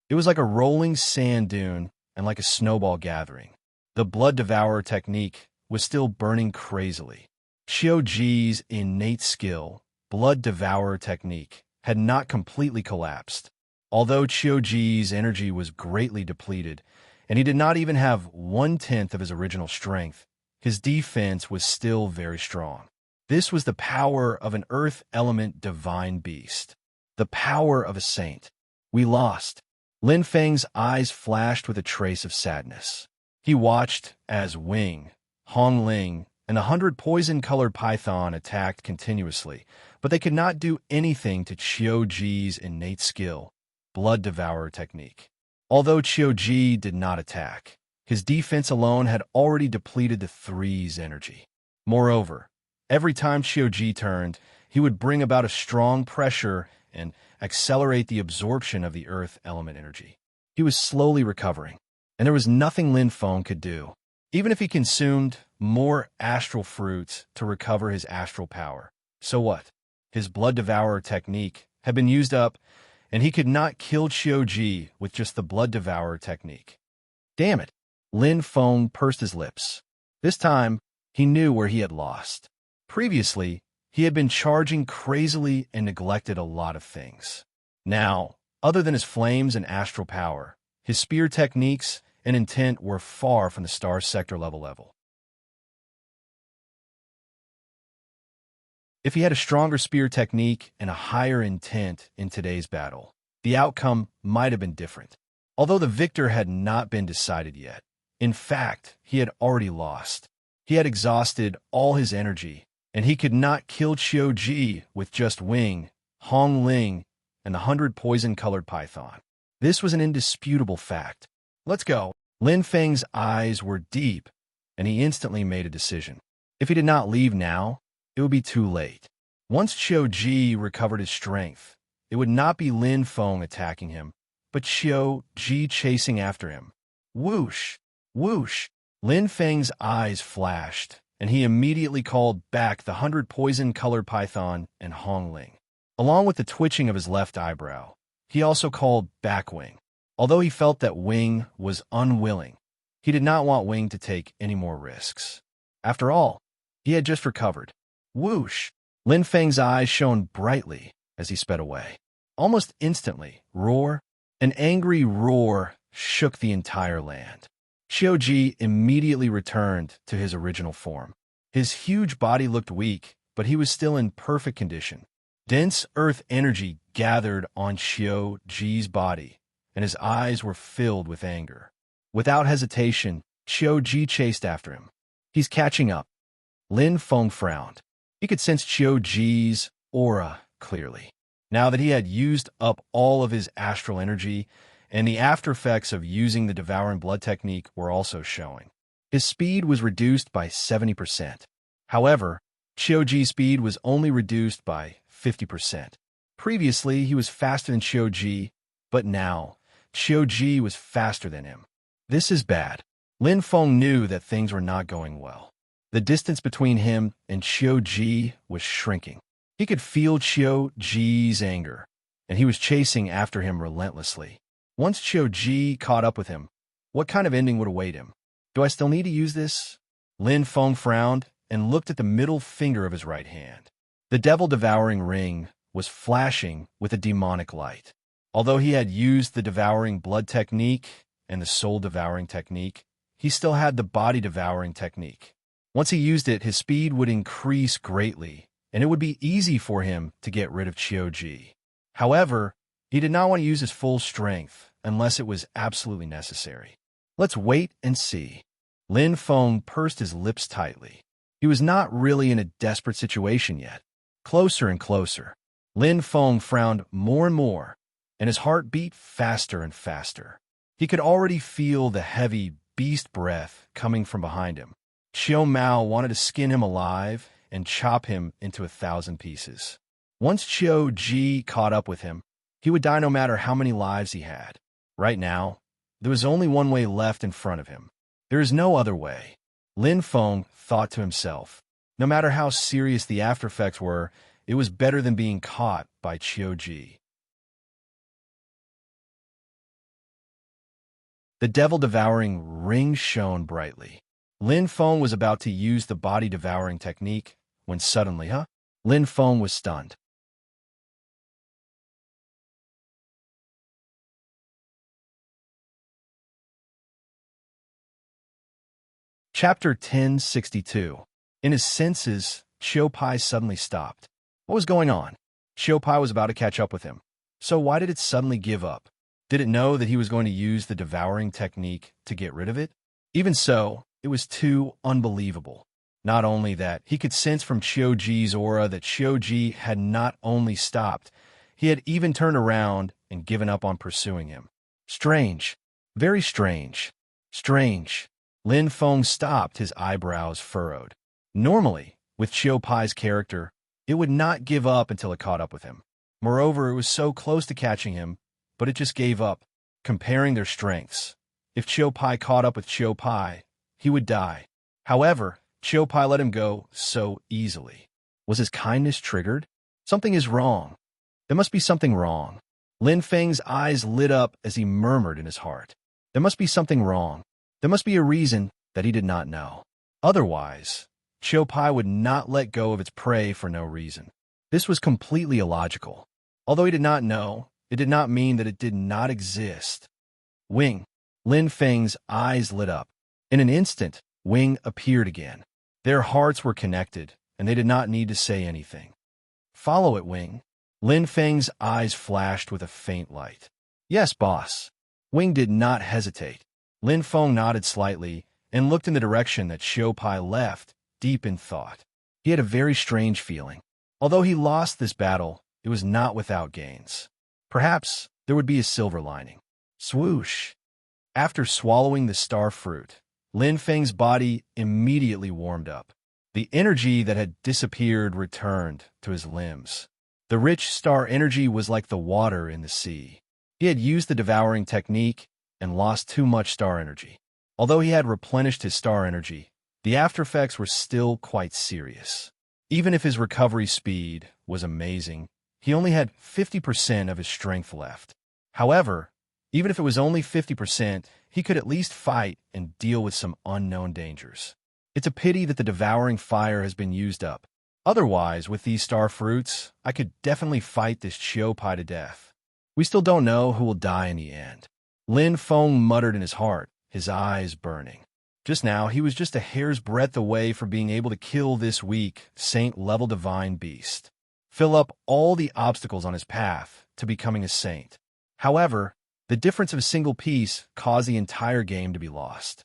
It was like a rolling sand dune and like a snowball gathering. The Blood Devourer technique was still burning crazily. Xiao innate skill, Blood Devourer technique, had not completely collapsed. Although Xiao energy was greatly depleted, and he did not even have 1/10 of his original strength, his defense was still very strong. This was the power of an earth element divine beast. The power of a saint. We lost. Lin Feng's eyes flashed with a trace of sadness. He watched as Wing, Hong Ling, and 100 poison-colored python attacked continuously, but they could not do anything to Xiao innate skill, Blood Devourer technique. Although Xiao did not attack, his defense alone had already depleted the Three's energy. Moreover, every time Xiao turned, he would bring about a strong pressure and accelerate the absorption of the earth element energy. He was slowly recovering, and there was nothing Lin Feng could do. Even if he consumed more astral fruits to recover his astral power. So what? His Blood Devourer technique had been used up, and he could not kill Xiao with just the Blood Devourer technique. Damn it! Lin Feng pursed his lips. This time, he knew where he had lost. Previously, he had been charging crazily and neglected a lot of things. Now, other than his flames and astral power, his spear techniques and intent were far from the star sector level. If he had a stronger spear technique and a higher intent in today's battle, the outcome might have been different. Although the victor had not been decided yet. In fact, he had already lost. He had exhausted all his energy, and he could not kill Xiao with just Wing, Hong Ling, and the 100 poison-colored python. This was an indisputable fact. Let's go. Lin Feng's eyes were deep, and he instantly made a decision. If he did not leave now, it would be too late. Once Xiao recovered his strength, it would not be Lin Feng attacking him, but Xiao chasing after him. Whoosh! Whoosh! Lin Feng's eyes flashed, and he immediately called back the 100 poison-colored python and Hong Ling. along with the twitching of his left eyebrow. He also called back Wing. Although he felt that Wing was unwilling, he did not want Wing to take any more risks. After all, he had just recovered. Whoosh! Lin Feng's eyes shone brightly as he sped away. Almost instantly, an angry roar shook the entire land. Qiuji immediately returned to his original form. His huge body looked weak, but he was still in perfect condition. Dense earth energy gathered on Qiuji's body, and his eyes were filled with anger. Without hesitation, Qiuji chased after him. He's catching up. Lin Feng frowned. He could sense Qiuji's aura clearly. Now that he had used up all of his astral energy, and the after effects of using the devouring blood technique were also showing. His speed was reduced by 70%. However, Qiuji's speed was only reduced by 50%. Previously, he was faster than Qiuji, but now, Qiuji was faster than him. This is bad. Lin Feng knew that things were not going well. The distance between him and Qiuji was shrinking. He could feel Qiuji's anger, and he was chasing after him relentlessly. Once Qiuji caught up with him, what kind of ending would await him? Do I still need to use this? Lin Feng frowned and looked at the middle finger of his right hand. The devil-devouring ring was flashing with a demonic light. Although he had used the devouring blood technique and the soul-devouring technique, he still had the body-devouring technique. Once he used it, his speed would increase greatly, and it would be easy for him to get rid of Qiuji. However, he did not want to use his full strength unless it was absolutely necessary. Let's wait and see. Lin Feng pursed his lips tightly. He was not really in a desperate situation yet. Closer and closer. Lin Feng frowned more and more, and his heart beat faster and faster. He could already feel the heavy beast breath coming from behind him. Qiu Mao wanted to skin him alive and chop him into 1,000 pieces. Once Qiuji caught up with him, he would die no matter how many lives he had. Right now, there was only one way left in front of him. There is no other way. Lin Feng thought to himself. No matter how serious the after effects were, it was better than being caught by Qiuji. The devil-devouring ring shone brightly. Lin Feng was about to use the body-devouring technique when suddenly, Lin Feng was stunned. Chapter 1062. In his senses, Qiu Pai suddenly stopped. What was going on? Qiu Pai was about to catch up with him. So why did it suddenly give up? Did it know that he was going to use the devouring technique to get rid of it? Even so, it was too unbelievable. Not only that, he could sense from Qiuji's aura that Qiuji had not only stopped, he had even turned around and given up on pursuing him. Strange. Very strange. Strange. Lin Feng stopped, his eyebrows furrowed. Normally, with Qiu Pai's character, it would not give up until it caught up with him. Moreover, it was so close to catching him, but it just gave up, comparing their strengths. If Qiu Pai caught up with Qiu Pai, he would die. However, Qiu Pai let him go so easily. Was his kindness triggered? Something is wrong. There must be something wrong. Lin Feng's eyes lit up as he murmured in his heart. There must be something wrong. There must be a reason that he did not know. Otherwise, Qiu Pai would not let go of its prey for no reason. This was completely illogical. Although he did not know, it did not mean that it did not exist. Wing. Lin Feng's eyes lit up. In an instant, Wing appeared again. Their hearts were connected, and they did not need to say anything. Follow it, Wing. Lin Feng's eyes flashed with a faint light. Yes, boss. Wing did not hesitate. Lin Feng nodded slightly and looked in the direction that Qiu Pai left, deep in thought. He had a very strange feeling. Although he lost this battle, it was not without gains. Perhaps there would be a silver lining. Swoosh! After swallowing the star fruit, Lin Feng's body immediately warmed up. The energy that had disappeared returned to his limbs. The rich star energy was like the water in the sea. He had used the devouring technique and lost too much star energy. Although he had replenished his star energy, the aftereffects were still quite serious. Even if his recovery speed was amazing, he only had 50% of his strength left. However, even if it was only 50%, he could at least fight and deal with some unknown dangers. It's a pity that the devouring fire has been used up. Otherwise, with these star fruits, I could definitely fight this Chiu-Pai to death. We still don't know who will die in the end. Lin Feng muttered in his heart, his eyes burning. Just now, he was just a hair's breadth away from being able to kill this weak, saint-level divine beast. Fill up all the obstacles on his path to becoming a saint. However, the difference of a single piece caused the entire game to be lost.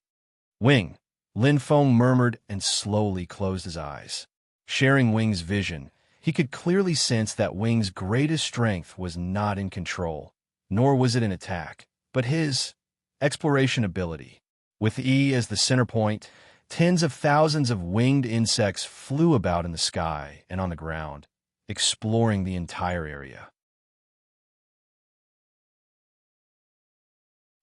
Wing, Lin Feng murmured and slowly closed his eyes. Sharing Wing's vision, he could clearly sense that Wing's greatest strength was not in control, nor was it in attack, but his exploration ability. With E as the center point, tens of thousands of winged insects flew about in the sky and on the ground, exploring the entire area.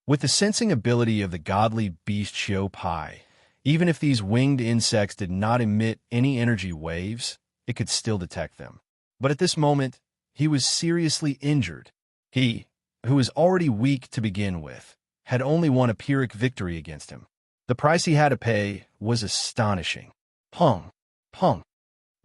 With the sensing ability of the godly beast Chiu-Pai, even if these winged insects did not emit any energy waves, it could still detect them. But at this moment, he was seriously injured. He, who was already weak to begin with, had only won a Pyrrhic victory against him. The price he had to pay was astonishing. Pung, pung.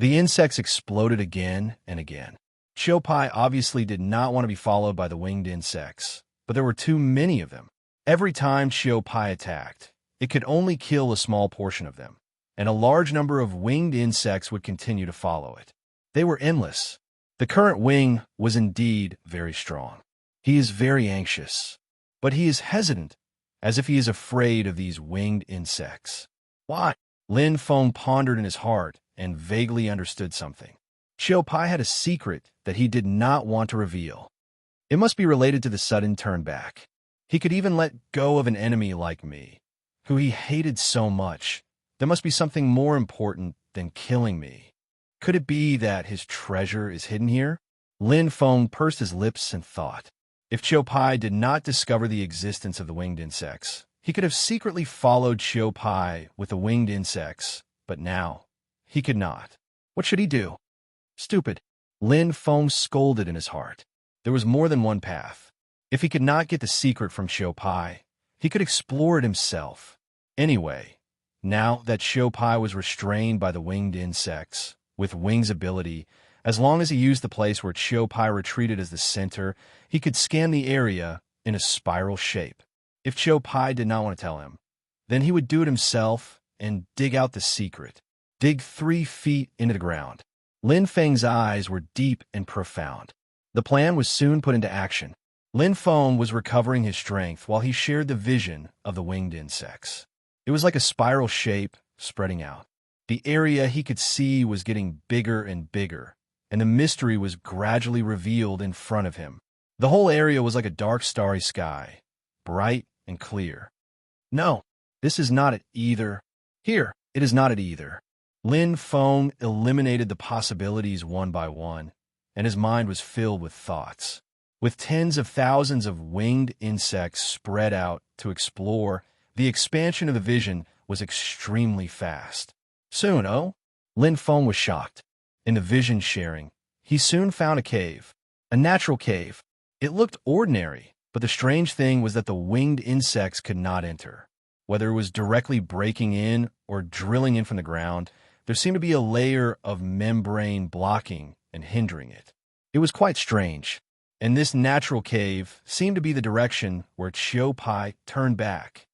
The insects exploded again and again. Chiu-Pai obviously did not want to be followed by the winged insects, but there were too many of them. Every time Chiu-Pai attacked, it could only kill a small portion of them, and a large number of winged insects would continue to follow it. They were endless. The current wing was indeed very strong. He is very anxious, but he is hesitant, as if he is afraid of these winged insects. Why? Lin Feng pondered in his heart and vaguely understood something. Chiu-Pai had a secret that he did not want to reveal. It must be related to the sudden turn back. He could even let go of an enemy like me, who he hated so much. There must be something more important than killing me. Could it be that his treasure is hidden here? Lin Feng pursed his lips and thought. If Chiu-Pai did not discover the existence of the winged insects, he could have secretly followed Chiu-Pai with the winged insects, but now he could not. What should he do? Stupid. Lin Feng scolded in his heart. There was more than one path. If he could not get the secret from Chiu-Pai, he could explore it himself. Anyway, now that Chiu-Pai was restrained by the winged insects, with Wing's ability, as long as he used the place where Chiu-Pai retreated as the center, he could scan the area in a spiral shape. If Chiu-Pai did not want to tell him, then he would do it himself and dig out the secret. Dig 3 feet into the ground. Lin Feng's eyes were deep and profound. The plan was soon put into action. Lin Feng was recovering his strength while he shared the vision of the winged insects. It was like a spiral shape spreading out. The area he could see was getting bigger and bigger, and the mystery was gradually revealed in front of him. The whole area was like a dark starry sky, bright and clear. No, this is not it either. Here, it is not it either. Lin Feng eliminated the possibilities one by one, and his mind was filled with thoughts. With tens of thousands of winged insects spread out to explore, the expansion of the vision was extremely fast. Soon, Lin Feng was shocked. In the vision sharing, he soon found a cave, a natural cave. It looked ordinary, but the strange thing was that the winged insects could not enter. Whether it was directly breaking in or drilling in from the ground, there seemed to be a layer of membrane blocking and hindering it. It was quite strange, and this natural cave seemed to be the direction where Chiu-Pai turned back.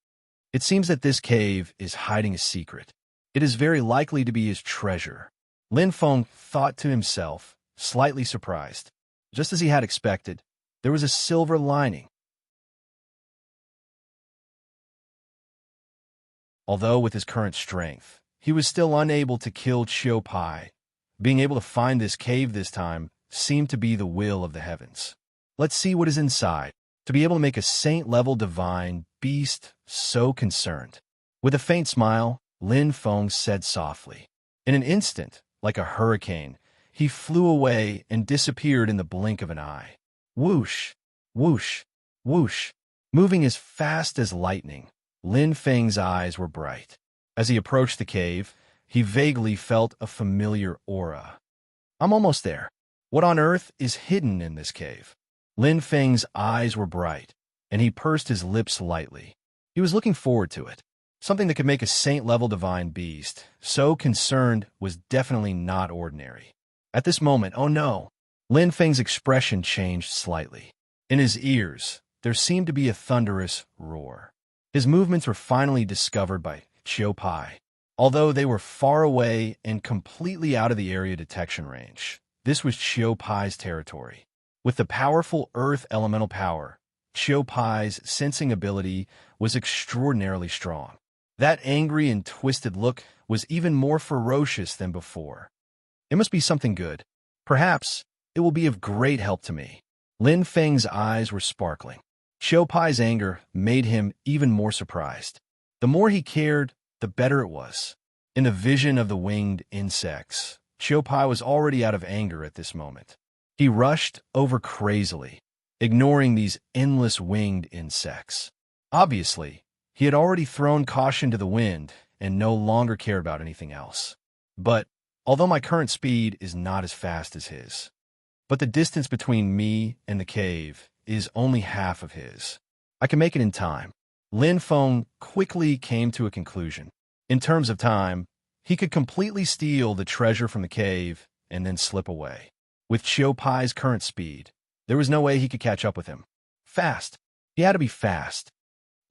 It seems that this cave is hiding a secret. It is very likely to be his treasure. Lin Feng thought to himself, slightly surprised. Just as he had expected, there was a silver lining. Although with his current strength, he was still unable to kill Chiu-Pai. Being able to find this cave this time seemed to be the will of the heavens. Let's see what is inside. To be able to make a saint-level divine beast so concerned. With a faint smile, Lin Feng said softly. In an instant, like a hurricane, he flew away and disappeared in the blink of an eye. Whoosh, whoosh, whoosh. Moving as fast as lightning, Lin Feng's eyes were bright. As he approached the cave, he vaguely felt a familiar aura. I'm almost there. What on earth is hidden in this cave? Lin Feng's eyes were bright, and he pursed his lips lightly. He was looking forward to it. Something that could make a saint-level divine beast so concerned was definitely not ordinary. At this moment, oh no! Lin Feng's expression changed slightly. In his ears, there seemed to be a thunderous roar. His movements were finally discovered by Chiu Pai. Although they were far away and completely out of the area detection range, this was Chiu Pai's territory. With the powerful earth elemental power, Chiu Pai's sensing ability was extraordinarily strong. That angry and twisted look was even more ferocious than before. It must be something good. Perhaps it will be of great help to me. Lin Feng's eyes were sparkling. Chiu Pai's anger made him even more surprised. The more he cared, the better it was. In the vision of the winged insects, Chiu Pai was already out of anger at this moment. He rushed over crazily, ignoring these endless winged insects. Obviously, he had already thrown caution to the wind and no longer cared about anything else. But, although my current speed is not as fast as his, but the distance between me and the cave is only half of his. I can make it in time. Lin Feng quickly came to a conclusion. In terms of time, he could completely steal the treasure from the cave and then slip away. With Chiu Pai's current speed, there was no way he could catch up with him. Fast. He had to be fast.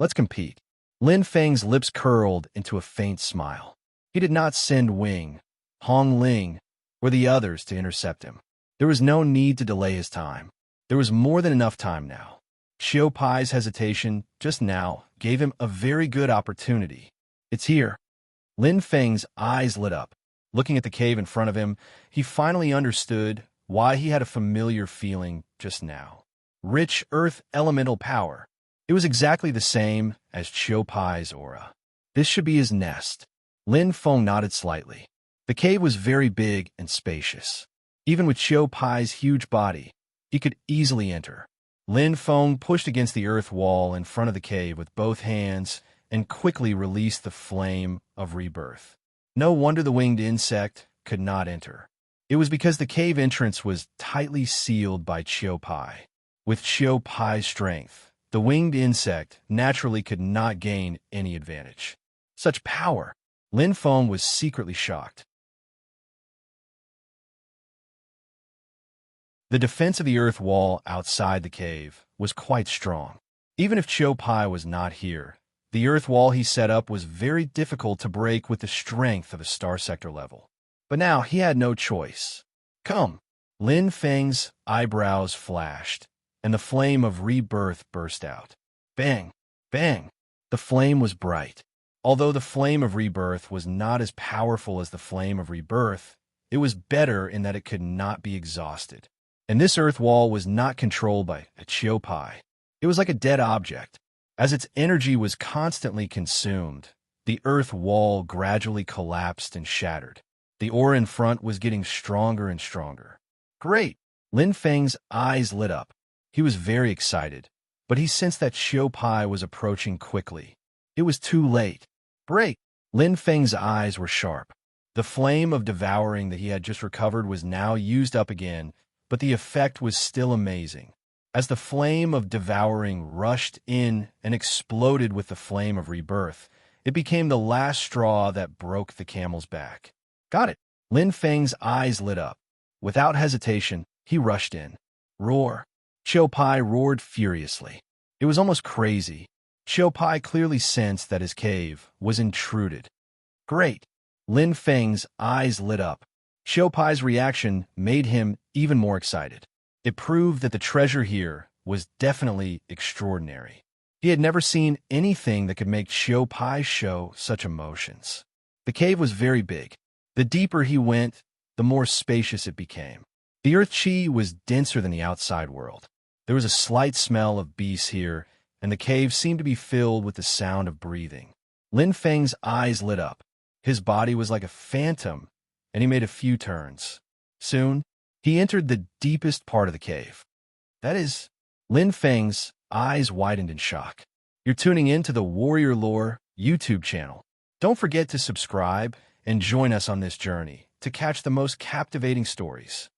Let's compete. Lin Feng's lips curled into a faint smile. He did not send Wing, Hong Ling, or the others to intercept him. There was no need to delay his time. There was more than enough time now. Chiu Pai's hesitation just now gave him a very good opportunity. It's here. Lin Feng's eyes lit up. Looking at the cave in front of him, he finally understood why he had a familiar feeling just now. Rich earth elemental power. It was exactly the same as Chiu Pai's aura. This should be his nest. Lin Feng nodded slightly. The cave was very big and spacious. Even with Chiu Pai's huge body, he could easily enter. Lin Feng pushed against the earth wall in front of the cave with both hands and quickly released the flame of rebirth. No wonder the winged insect could not enter. It was because the cave entrance was tightly sealed by Chiu Pai. With Chiu Pai's strength, the winged insect naturally could not gain any advantage. Such power! Lin Feng was secretly shocked. The defense of the earth wall outside the cave was quite strong. Even if Chiu Pai was not here, the earth wall he set up was very difficult to break with the strength of a star sector level. But now he had no choice. Come! Lin Feng's eyebrows flashed, and the flame of rebirth burst out. Bang! Bang! The flame was bright. Although the flame of rebirth was not as powerful as the flame of rebirth, it was better in that it could not be exhausted. And this earth wall was not controlled by a Chiu Pai. It was like a dead object. As its energy was constantly consumed, the earth wall gradually collapsed and shattered. The aura in front was getting stronger and stronger. Great! Lin Feng's eyes lit up. He was very excited, but he sensed that Chiu Pai was approaching quickly. It was too late. Break! Lin Feng's eyes were sharp. The flame of devouring that he had just recovered was now used up again, but the effect was still amazing. As the flame of devouring rushed in and exploded with the flame of rebirth, it became the last straw that broke the camel's back. Got it! Lin Feng's eyes lit up. Without hesitation, he rushed in. Roar! Chiu Pai roared furiously. It was almost crazy. Chiu Pai clearly sensed that his cave was intruded. Great! Lin Feng's eyes lit up. Chiu Pai's reaction made him even more excited. It proved that the treasure here was definitely extraordinary. He had never seen anything that could make Chiu Pai show such emotions. The cave was very big. The deeper he went, the more spacious it became. The earth chi was denser than the outside world. There was a slight smell of beasts here, and the cave seemed to be filled with the sound of breathing. Lin Feng's eyes lit up. His body was like a phantom, and he made a few turns. Soon, he entered the deepest part of the cave. That is, Lin Feng's eyes widened in shock. You're tuning in to the Warrior Lore YouTube channel. Don't forget to subscribe and join us on this journey to catch the most captivating stories.